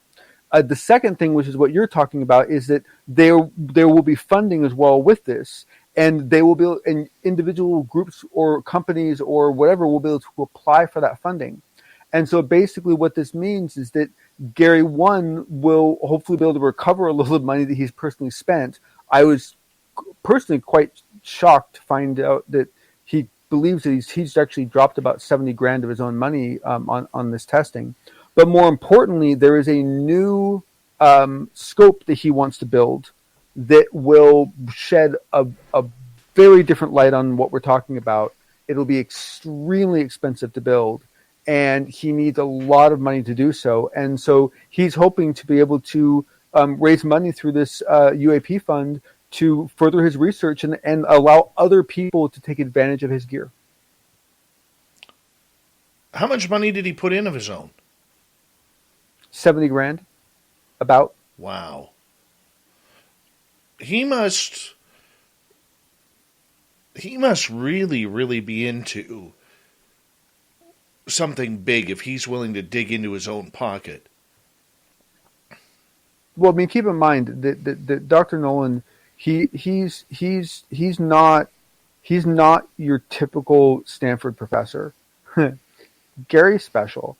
The second thing, which is what you're talking about, is that there will be funding as well with this, and they will be, and individual groups or companies or whatever will be able to apply for that funding. And so basically what this means is that Gary, one, will hopefully be able to recover a little of money that he's personally spent. I was personally quite shocked to find out that he believes that he's actually dropped about 70 grand of his own money on this testing. But more importantly, there is a new scope that he wants to build that will shed a very different light on what we're talking about. It'll be extremely expensive to build, and he needs a lot of money to do so. And so he's hoping to be able to raise money through this UAP fund to further his research and allow other people to take advantage of his gear. How much money did he put in of his own? 70 grand, about. Wow. He must really, really be into something big if he's willing to dig into his own pocket. Well, I mean, keep in mind that Dr. Nolan, he's not your typical Stanford professor. Gary's special.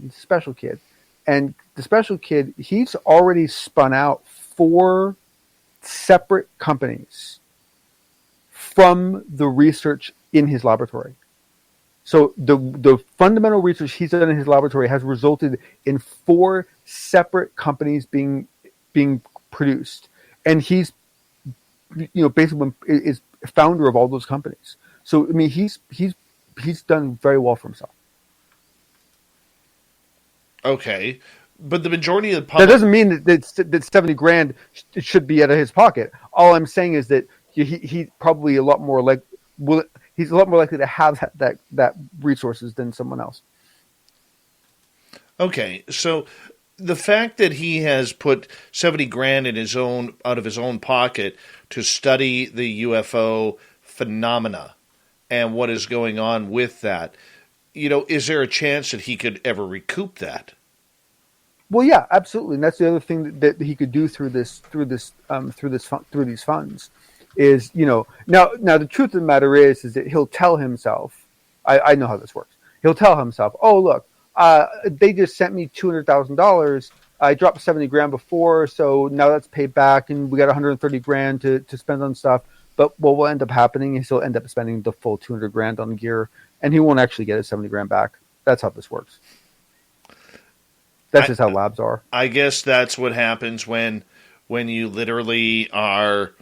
He's a special kid. And the special kid, he's already spun out 4 separate companies from the research in his laboratory. So the fundamental research he's done in his laboratory has resulted in 4 separate companies being produced. And he's, basically is founder of all those companies. So, I mean, he's done very well for himself. Okay, but the majority of the public... That doesn't mean that 70 grand should be out of his pocket. All I'm saying is that he's probably a lot more he's a lot more likely to have that resources than someone else. Okay, so the fact that he has put 70 grand out of his own pocket to study the UFO phenomena and what is going on with that, is there a chance that he could ever recoup that? Well, yeah, absolutely, and that's the other thing that he could do through these funds is, now the truth of the matter is that he'll tell himself, I know how this works. He'll tell himself, oh look, they just sent me $200,000. I dropped 70 grand before, so now that's paid back, and we got 130 grand to spend on stuff. But what will end up happening is he'll end up spending the full 200 grand on gear, and he won't actually get his 70 grand back. That's how this works. That's just how labs are. I guess that's what happens when you literally are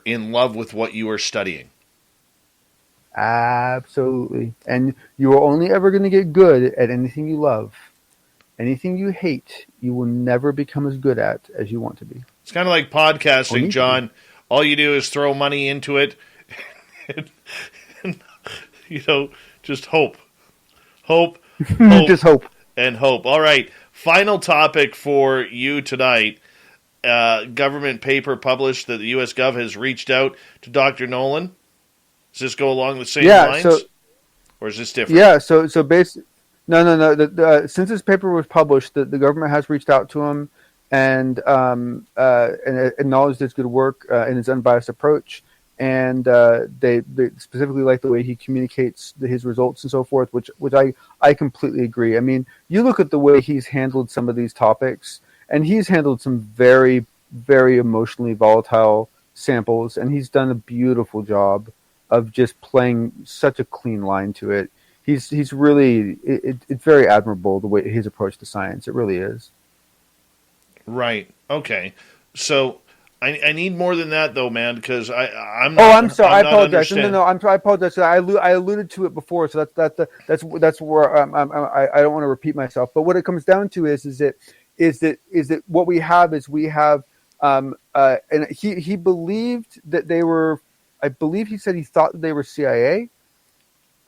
in love with what you are studying. Absolutely. And you are only ever going to get good at anything you love. Anything you hate, you will never become as good at as you want to be. It's kind of like podcasting, John. All you do is throw money into it and just hope. Just hope. And hope. All right. Final topic for you tonight. Government paper published that the U.S. Gov has reached out to Dr. Nolan. Does this go along the same lines? Or is this different? Yeah, so basically, no. Since this paper was published, the government has reached out to him and acknowledged his good work and his unbiased approach. And they specifically like the way he communicates his results and so forth, which I completely agree. I mean, you look at the way he's handled some of these topics, and he's handled some very, very emotionally volatile samples, and he's done a beautiful job of just playing such a clean line to it. He's really it's very admirable the way his approach to science. It really is. Right. Okay. So I need more than that, though, man, because I'm Oh, not. I'm sorry. I not apologize. No, understand- no, I apologize. I alluded to it before, so that's where I don't want to repeat myself. But what it comes down to is that what we have is and he believed that they were. I believe he said he thought that they were CIA.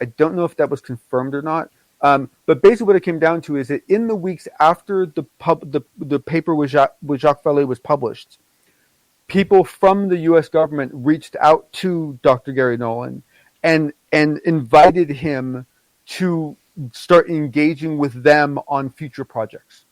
I don't know if that was confirmed or not. But basically, what it came down to is that in the weeks after the paper with Jacques Vallée was published, people from the U.S. government reached out to Dr. Gary Nolan and invited him to start engaging with them on future projects.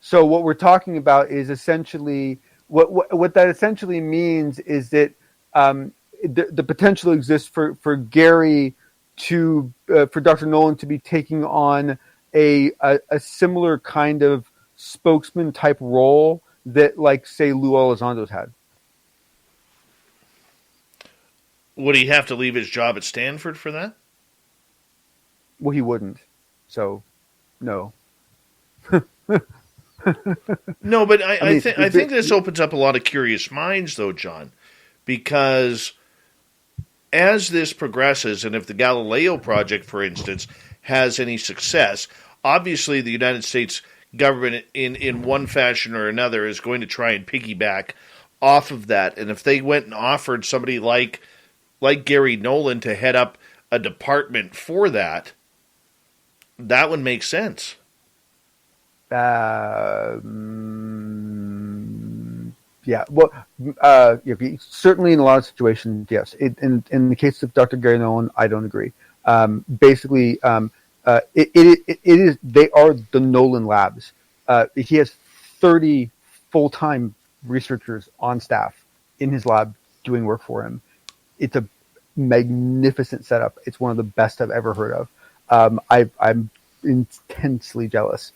So what we're talking about is essentially what that essentially means is that the potential exists for Gary for Dr. Nolan to be taking on a similar kind of spokesman type role that, like, say, Lou Elizondo's had. Would he have to leave his job at Stanford for that? Well, he wouldn't. So, no. No, but I think this opens up a lot of curious minds, though, John, because as this progresses, and if the Galileo project, for instance, has any success, obviously the United States government, in one fashion or another, is going to try and piggyback off of that. And if they went and offered somebody like Gary Nolan to head up a department for that, that would make sense. Yeah. Well, certainly in a lot of situations, yes. In the case of Dr. Gary Nolan, I don't agree. Basically, it is. They are the Nolan Labs. He has 30 full-time researchers on staff in his lab doing work for him. It's a magnificent setup. It's one of the best I've ever heard of. I'm intensely jealous.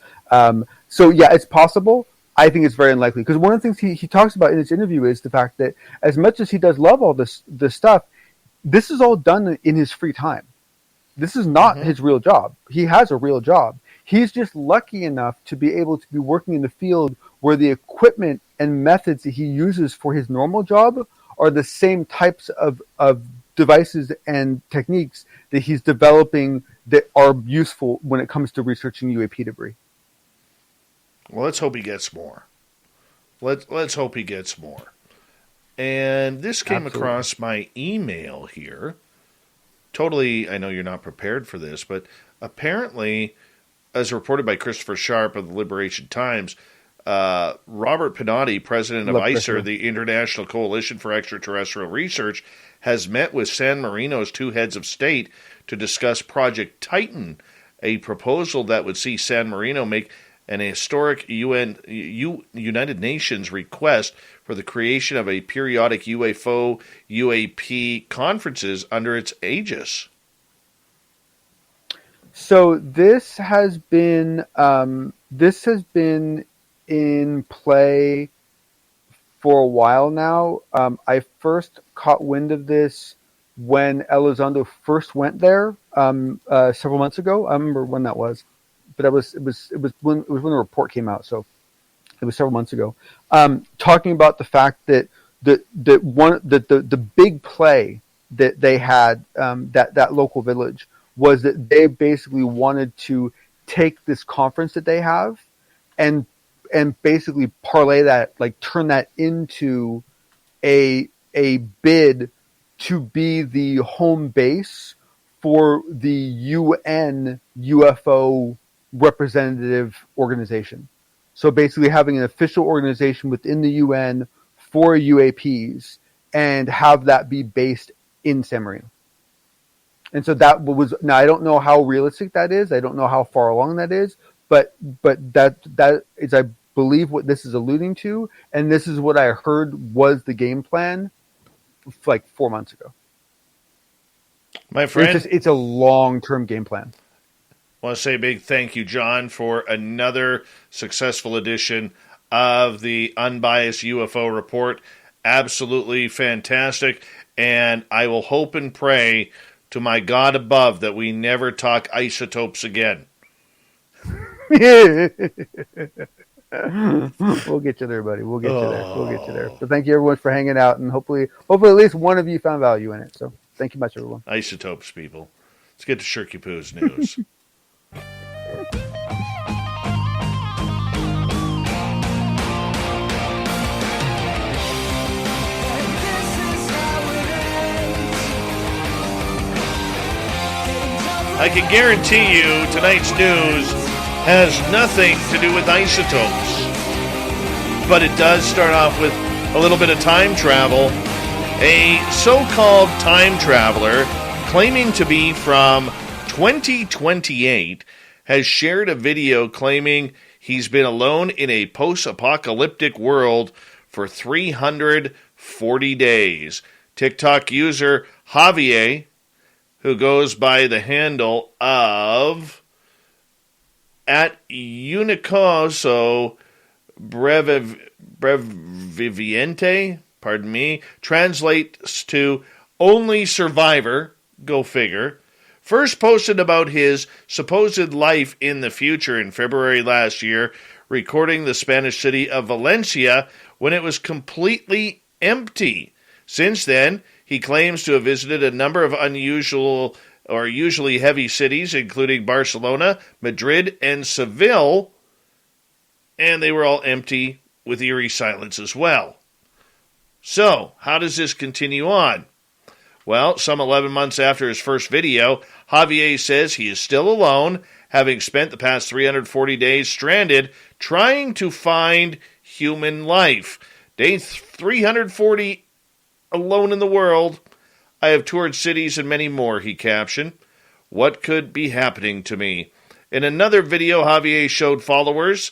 So yeah, it's possible. I think it's very unlikely, because one of the things he talks about in this interview is the fact that as much as he does love all this stuff, this is all done in his free time. This is not his real job. He has a real job. He's just lucky enough to be able to be working in the field where the equipment and methods that he uses for his normal job are the same types of devices and techniques that he's developing that are useful when it comes to researching UAP debris. Well, let's hope he gets more. Let's hope he gets more. And this came across my email here. Totally, I know you're not prepared for this, but apparently, as reported by Christopher Sharp of the Liberation Times, Robert Pinotti, president of ICER, the International Coalition for Extraterrestrial Research, has met with San Marino's two heads of state to discuss Project Titan, a proposal that would see San Marino make an historic United Nations request for the creation of a periodic UFO UAP conferences under its aegis. So this has been in play for a while now. I first caught wind of this when Elizondo first went there several months ago. I remember when that was, but it was when the report came out. So it was several months ago. Talking about the fact that the big play that they had, that local village, was that they basically wanted to take this conference that they have and basically parlay that, like turn that into a bid to be the home base for the UN UFO representative organization. So basically having an official organization within the UN for UAPs and have that be based in San Marino. And so that was, now I don't know how realistic that is. I don't know how far along that is, but that is, I believe, what this is alluding to. And this is what I heard was the game plan like 4 months ago. My friend, it's a long-term game plan. I want to say a big thank you, John, for another successful edition of the Unbiased UFO Report. Absolutely fantastic. And I will hope and pray to my God above that we never talk isotopes again. We'll get you there, buddy. We'll get you there. We'll get you there. So thank you, everyone, for hanging out, and hopefully at least one of you found value in it. So thank you much, everyone. Isotopes, people. Let's get to Shirky Poo's news. I can guarantee you tonight's news has nothing to do with isotopes. But it does start off with a little bit of time travel. A so-called time traveler claiming to be from 2028 has shared a video claiming he's been alone in a post-apocalyptic world for 340 days. TikTok user Javier, who goes by the handle of @Unicoso Breviviente, pardon me, translates to only survivor, go figure, first posted about his supposed life in the future in February last year, recording the Spanish city of Valencia when it was completely empty. Since then, he claims to have visited a number of unusual or usually heavy cities, including Barcelona, Madrid, and Seville, and they were all empty with eerie silence as well. So, how does this continue on? Well, some 11 months after his first video, Javier says he is still alone, having spent the past 340 days stranded trying to find human life. Day 340 alone in the world. I have toured cities and many more, he captioned. What could be happening to me? In another video, Javier showed followers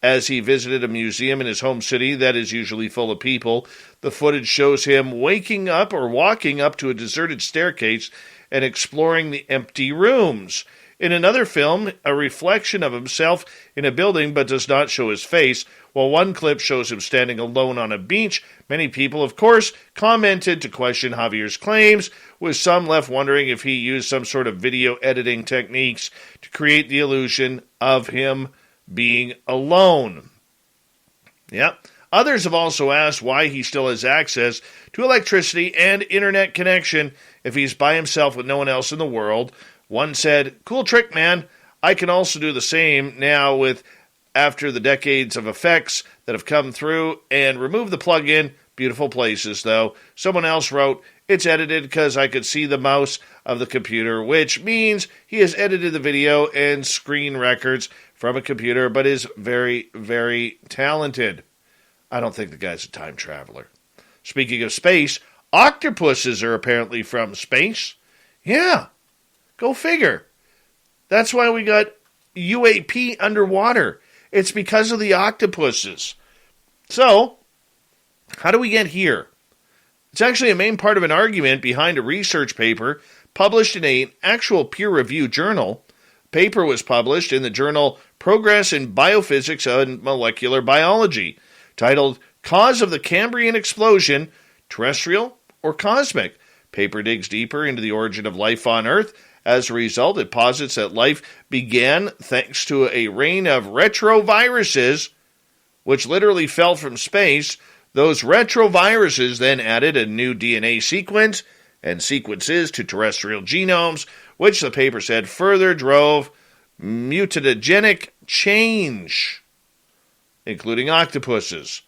as he visited a museum in his home city that is usually full of people. The footage shows him waking up or walking up to a deserted staircase and exploring the empty rooms. In another film, a reflection of himself in a building but does not show his face, while one clip shows him standing alone on a beach. Many people, of course, commented to question Javier's claims, with some left wondering if he used some sort of video editing techniques to create the illusion of him being alone. Yep. Others have also asked why he still has access to electricity and internet connection if he's by himself with no one else in the world. One said, "Cool trick, man. I can also do the same now after the decades of effects that have come through and remove the plug-in. Beautiful places, though." Someone else wrote, "It's edited because I could see the mouse of the computer," which means he has edited the video and screen records from a computer, but is very, very talented. I don't think the guy's a time traveler. Speaking of space, octopuses are apparently from space. Yeah, go figure. That's why we got UAP underwater. It's because of the octopuses. So, how do we get here? It's actually a main part of an argument behind a research paper published in an actual peer-reviewed journal. Paper was published in the journal Progress in Biophysics and Molecular Biology, titled Cause of the Cambrian Explosion, Terrestrial or Cosmic. Paper digs deeper into the origin of life on Earth. As a result, it posits that life began thanks to a rain of retroviruses, which literally fell from space. Those retroviruses then added a new DNA sequence and sequences to terrestrial genomes, which the paper said further drove mutagenic change, including octopuses.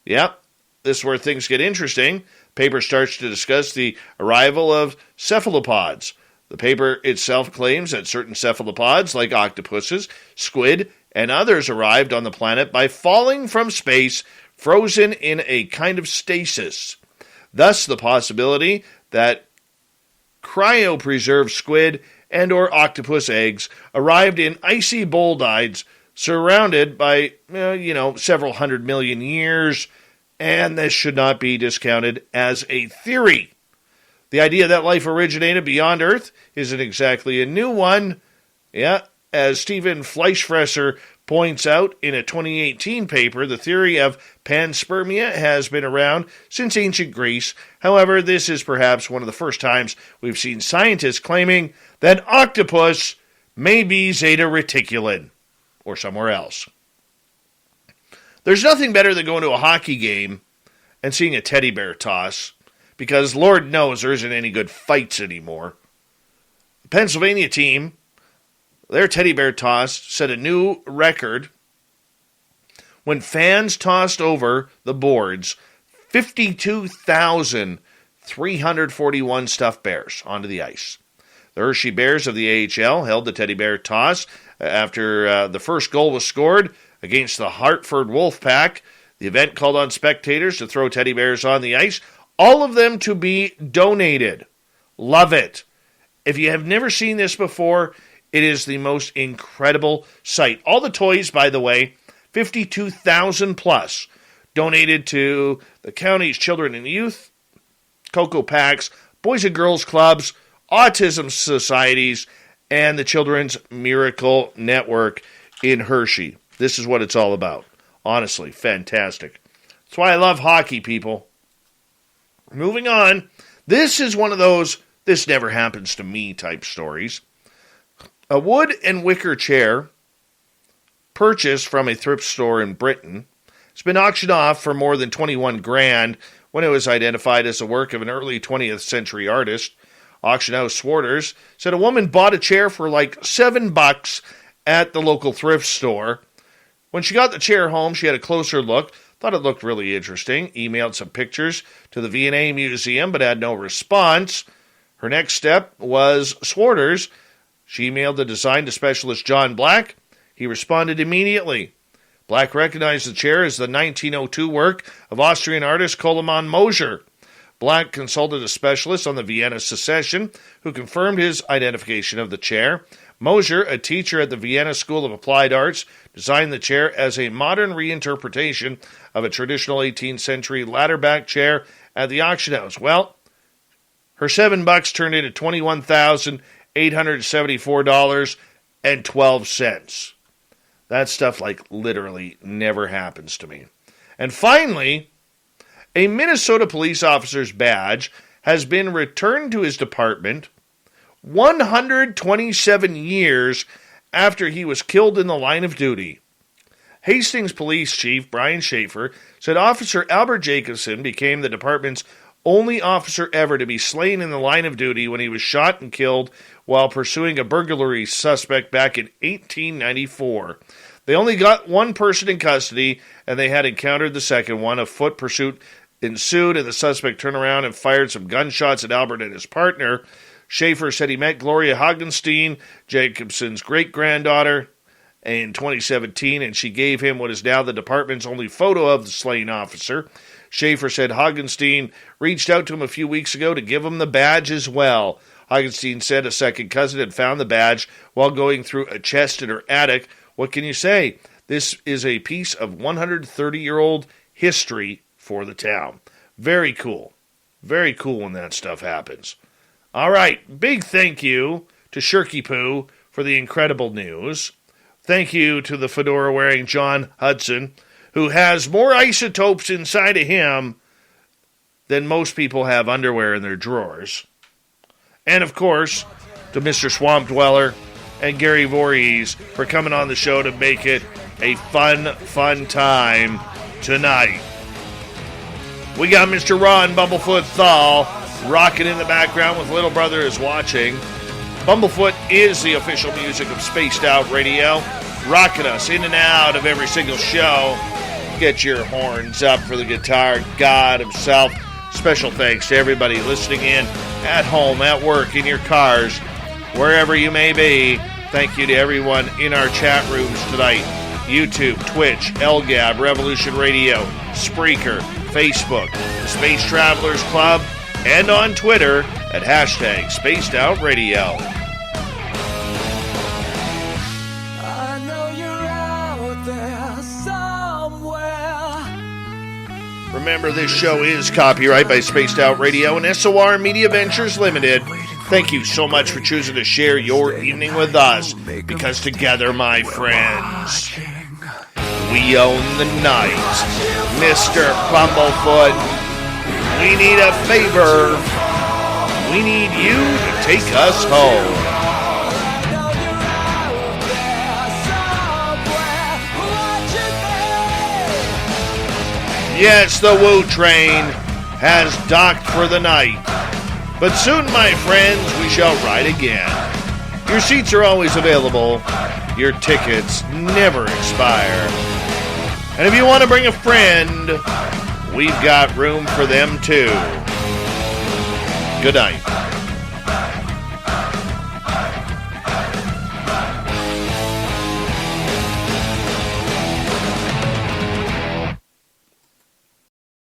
Yep, this is where things get interesting. Paper starts to discuss the arrival of cephalopods. The paper itself claims that certain cephalopods, like octopuses, squid, and others, arrived on the planet by falling from space, frozen in a kind of stasis. Thus, the possibility that cryopreserved squid and or octopus eggs arrived in icy bolides surrounded by, several 100 million years, and this should not be discounted as a theory. The idea that life originated beyond Earth isn't exactly a new one. Yeah, as Stephen Fleischfresser points out in a 2018 paper, the theory of panspermia has been around since ancient Greece. However, this is perhaps one of the first times we've seen scientists claiming that octopus may be zeta reticulin, or somewhere else. There's nothing better than going to a hockey game and seeing a teddy bear toss, because Lord knows there isn't any good fights anymore. The Pennsylvania team, their teddy bear toss set a new record when fans tossed over the boards 52,341 stuffed bears onto the ice. The Hershey Bears of the AHL held the teddy bear toss after the first goal was scored against the Hartford Wolfpack. The event called on spectators to throw teddy bears on the ice, all of them to be donated. Love it. If you have never seen this before, it is the most incredible sight. All the toys, by the way, 52,000 plus, donated to the county's children and youth, Cooperative, Boys and Girls Clubs, autism societies, and the Children's Miracle Network in Hershey. This is what it's all about. Honestly, fantastic. That's why I love hockey, people. Moving on, this is one of those "this never happens to me" type stories. A wood and wicker chair purchased from a thrift store in Britain has been auctioned off for more than $21,000 when it was identified as the work of an early 20th century artist. Auction house Swarters said a woman bought a chair for like $7 at the local thrift store. When she got the chair home, she had a closer look, thought it looked really interesting, emailed some pictures to the V&A Museum, but had no response. Her next step was Swarters. She emailed the design to specialist John Black. He responded immediately. Black recognized the chair as the 1902 work of Austrian artist Koloman Mosher. Black consulted a specialist on the Vienna Secession, who confirmed his identification of the chair. Mosher, a teacher at the Vienna School of Applied Arts, designed the chair as a modern reinterpretation of a traditional 18th century ladder-back chair at the auction house. Well, her $7 turned into $21,874.12. That stuff, like, literally never happens to me. And finally, a Minnesota police officer's badge has been returned to his department 127 years after he was killed in the line of duty. Hastings Police Chief Brian Schaefer said Officer Albert Jacobson became the department's only officer ever to be slain in the line of duty when he was shot and killed while pursuing a burglary suspect back in 1894. They only got one person in custody, and they had encountered the second one. A foot pursuit ensued, and the suspect turned around and fired some gunshots at Albert and his partner. Schaefer said he met Gloria Hagenstein, Jacobson's great-granddaughter, in 2017, and she gave him what is now the department's only photo of the slain officer. Schaefer said Hagenstein reached out to him a few weeks ago to give him the badge as well. Hagenstein said a second cousin had found the badge while going through a chest in her attic. What can you say? This is a piece of 130-year-old history for the town. Very cool. Very cool when that stuff happens. All right, big thank you to Shirky Poo for the incredible news. Thank you to the fedora-wearing John Hudson, who has more isotopes inside of him than most people have underwear in their drawers. And, of course, to Mr. Swamp Dweller and Gary Voorhis for coming on the show to make it a fun time tonight. We got Mr. Ron Bumblefoot Thal rocking in the background with Little Brother is Watching. Bumblefoot is the official music of Spaced Out Radio, rocking us in and out of every single show. Get your horns up for the guitar god himself. Special thanks to everybody listening in at home, at work, in your cars, wherever you may be. Thank you to everyone in our chat rooms tonight. YouTube, Twitch, LGAB, Revolution Radio, Spreaker, Facebook, the Space Travelers Club, and on Twitter at hashtag Spaced Out Radio. I know you're out there somewhere. Remember, this show is copyright by Spaced Out Radio and SOR Media Ventures Limited. Thank you so much for choosing to share your evening with us, because together, my friends, we own the night. Mr. Bumblefoot, we need a favor. We need you to take us home. Yes, the Woo train has docked for the night. But soon, my friends, we shall ride again. Your seats are always available. Your tickets never expire. And if you want to bring a friend, we've got room for them too. Good night.